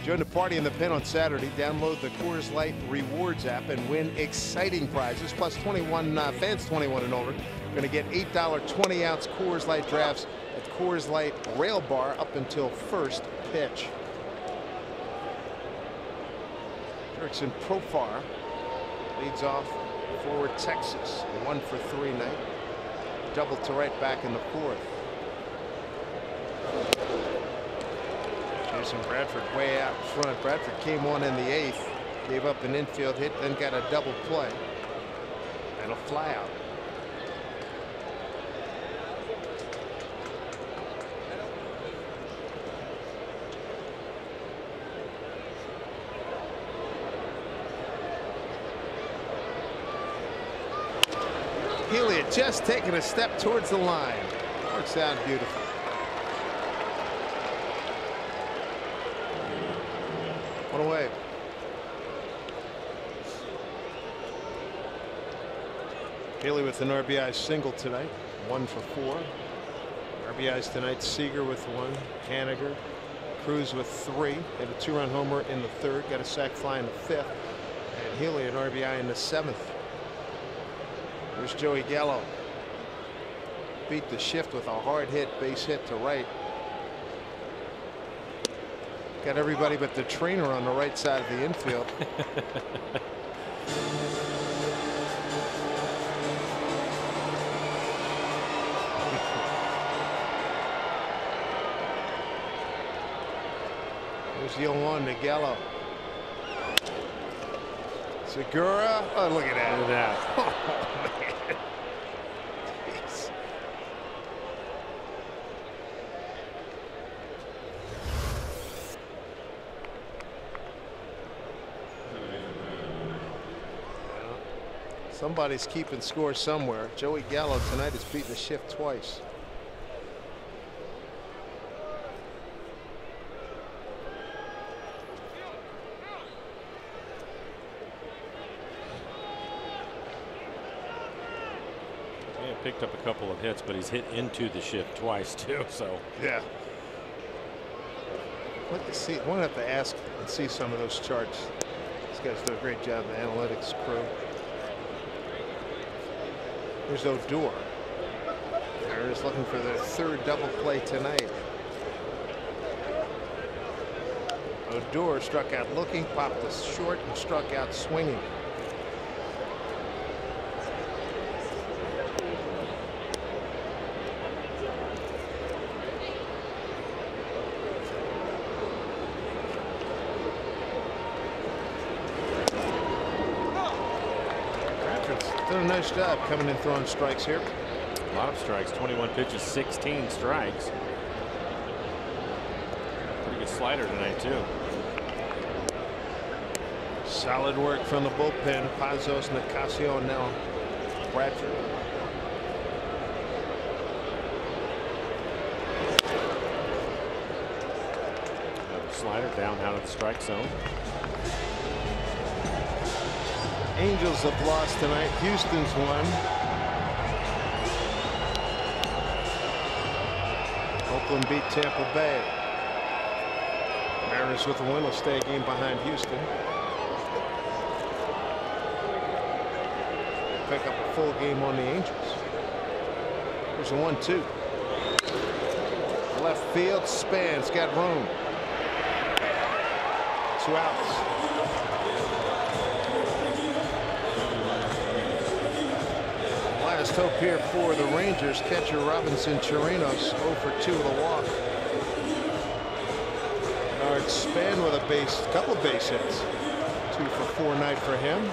Join the party in the pen on Saturday. Download the Coors Light Rewards app and win exciting prizes. Plus 21 fans 21 and older are going to get $8 20-ounce Coors Light drafts at Coors Light Rail Bar up until first pitch. Jurickson Profar leads off for Texas. 1 for 3 night. Double to right back in the 4th. Jason Bradford way out front. Bradford came on in the 8th, gave up an infield hit, then got a double play and a fly out. Healy had just taken a step towards the line. Works out beautiful. One away. Healy with an RBI single tonight. 1 for 4. RBIs tonight. Seager with 1. Haniger. Cruz with 3. Hit a 2-run homer in the 3rd. Got a sac fly in the 5th. And Healy an RBI in the 7th. There's Joey Gallo. Beat the shift with a hard hit, base hit to right. Got everybody but the trainer on the right side of the infield. There's the 0-1 to Gallo. Segura. Oh, look at that. Look at that. Oh, man. Jeez. Somebody's keeping score somewhere. Joey Gallo tonight has beaten the shift twice. Picked up a couple of hits, but he's hit into the shift twice too. So yeah. Let me see. We'll have to ask and see some of those charts. These guys do a great job, the analytics crew. There's Odor. They're just looking for their 3rd double play tonight. Odor struck out looking, popped a short, and struck out swinging. Done a nice job coming in throwing strikes here. A lot of strikes. 21 pitches, 16 strikes. Pretty good slider tonight too. Solid work from the bullpen. Pazos, Nicasio, and now Bradford. Another slider down out of the strike zone. Angels have lost tonight. Houston's won. Oakland beat Tampa Bay. Mariners with a win will stay a game behind Houston. Pick up a full game on the Angels. There's a 1-2. Left field. Span's got room. 2 outs. Last hope here for the Rangers. Catcher Robinson Chirinos 0 for 2 with a walk. Bernard Span with a couple of base hits. 2 for 4 night for him.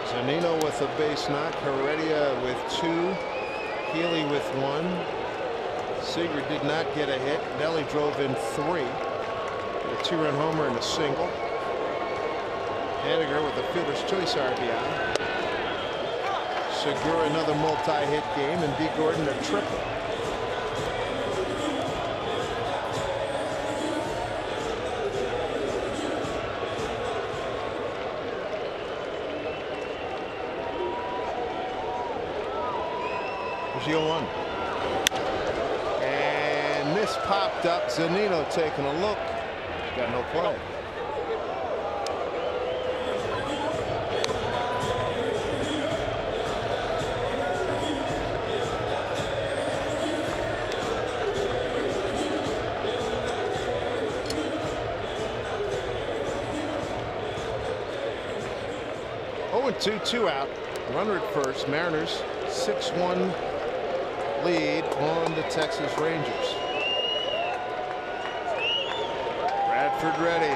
Zunino with a base knock. Heredia with 2. Healy with 1. Seager did not get a hit. Nelly drove in 3. A 2-run homer and a single. Haniger with a fielder's choice RBI. Segura another multi-hit game, and D. Gordon a triple. There's the 0-1. And this popped up. Zunino taking a look. He's got no play. Two out. Runner at first. Mariners 6-1 lead on the Texas Rangers. Bradford ready.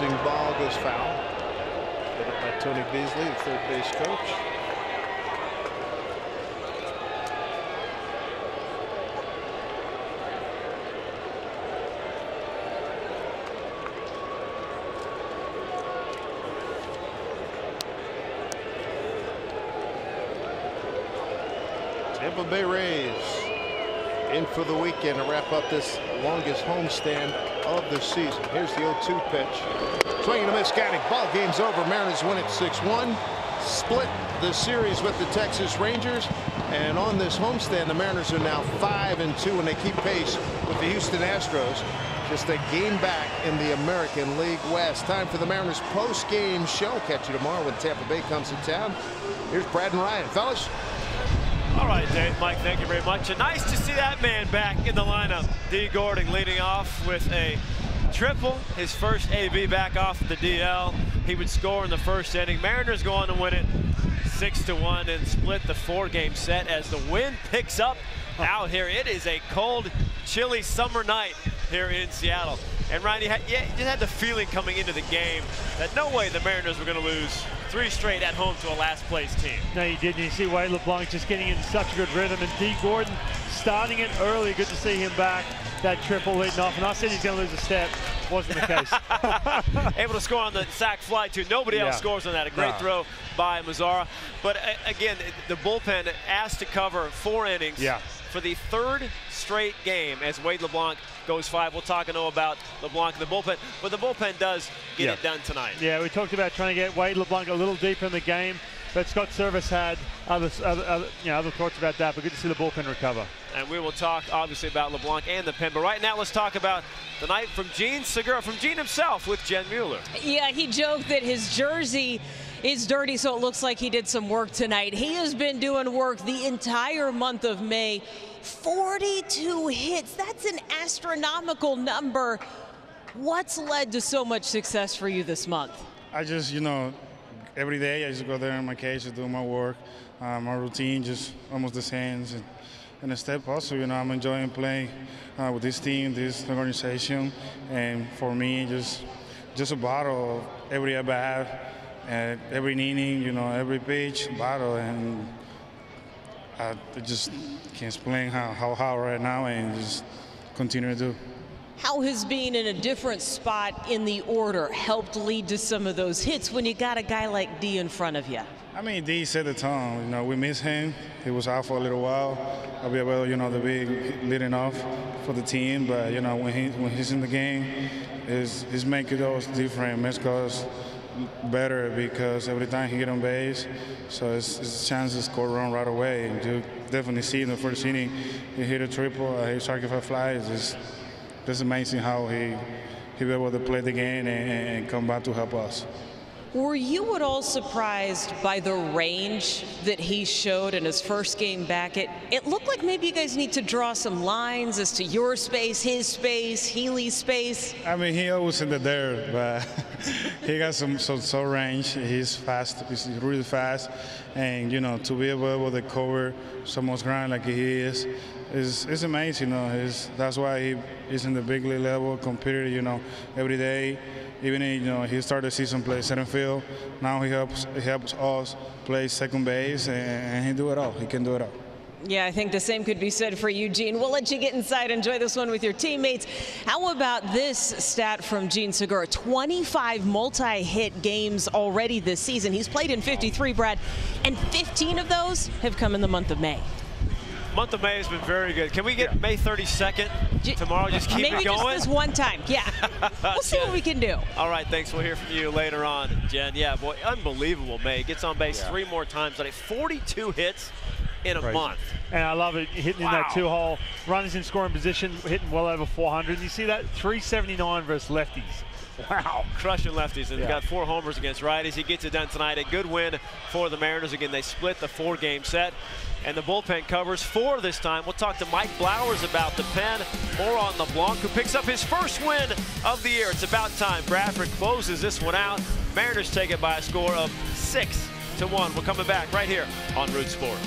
Bouncing ball goes foul. Hit up by Tony Beasley, the 3rd base coach. Tampa Bay Rays in for the weekend to wrap up this longest homestand of the season. Here's the 0-2 pitch. Swing and a miss, got it. Ball game's over. Mariners win it 6-1. Split the series with the Texas Rangers. And on this homestand, the Mariners are now 5-2, and they keep pace with the Houston Astros. Just a game back in the American League West. Time for the Mariners post-game show. Catch you tomorrow when Tampa Bay comes to town. Here's Brad and Ryan. Fellas. All right, Dave, Mike, thank you very much. And nice to see that man back in the lineup. D. Gordon leading off with a triple, his first AB back off the DL. He would score in the first inning. Mariners go on to win it 6-1 and split the 4-game set as the wind picks up out here. It is a cold, chilly summer night here in Seattle. And Ryan, you just had the feeling coming into the game that no way the Mariners were going to lose 3 straight at home to a last place team. No, you didn't. You see Wade LeBlanc just getting in such a good rhythm, and D. Gordon starting it early. Good to see him back. That triple leading off, and I said he's going to lose a step. Wasn't the case. Able to score on the sac fly too. Nobody else scores on that. A great throw by Mazzara. But again, the bullpen asked to cover 4 innings for the 3rd straight game as Wade LeBlanc goes 5. We'll talk about LeBlanc and the bullpen, but the bullpen does get it done tonight. Yeah, we talked about trying to get Wade LeBlanc a little deeper in the game, but Scott Service had other thoughts about that. But good to see the bullpen recover. And we will talk obviously about LeBlanc and the pen. But right now, let's talk about the night from Gene Segura, from Gene himself with Jen Mueller. Yeah, he joked that his jersey is dirty, so it looks like he did some work tonight. He has been doing work the entire month of May. 42 hits. That's an astronomical number. What's led to so much success for you this month? I just, every day I just go there in my cage to do my work. My routine just almost the same. And a step also, I'm enjoying playing with this team, this organization, and for me, just a battle of every at bat, every inning, every pitch, battle, and I just can't explain how hard right now, and just continue to do. How has being in a different spot in the order helped lead to some of those hits when you got a guy like D in front of you? I mean, D set the tone. We miss him. He was out for a little while. I'll be able, to be leading off for the team. But when he's in the game, he's making us different, makes us better because every time he get on base, so it's a chance to score a run right away. And you definitely see in the first inning, he hit a triple, he sacrificed flies. It's just amazing how he be able to play the game and come back to help us. Were you at all surprised by the range that he showed in his first game back? It looked like maybe you guys need to draw some lines as to your space, his space, Healy's space. I mean, he always in the dirt, but he got some range. He's fast. He's really fast, and to be able to cover so much ground like he is amazing. That's why he's in the big league level, competed, every day. Even he started the season play center field. Now he helps us play second base, and he do it all. He can do it all. Yeah, I think the same could be said for Eugene. We'll let you get inside, enjoy this one with your teammates. How about this stat from Gene Segura? 25 multi-hit games already this season. He's played in 53, Brad, and 15 of those have come in the month of May. Month of May has been very good. Can we get May 32nd tomorrow? Just keep it going? Maybe just this one time. Yeah. We'll see what we can do. All right, thanks. We'll hear from you later on, Jen. Yeah, boy, unbelievable May. Gets on base 3 more times today. 42 hits in a month. And I love it, hitting in that 2-hole. Runners in scoring position, hitting well over 400. You see that? 379 versus lefties. Wow, crushing lefties, and got 4 homers against righties. He gets it done tonight. A good win for the Mariners. Again, they split the 4-game set, and the bullpen covers 4 this time. We'll talk to Mike Blowers about the pen. More on LeBlanc, who picks up his first win of the year. It's about time. Bradford closes this one out. Mariners take it by a score of 6-1. We're coming back right here on Root Sports.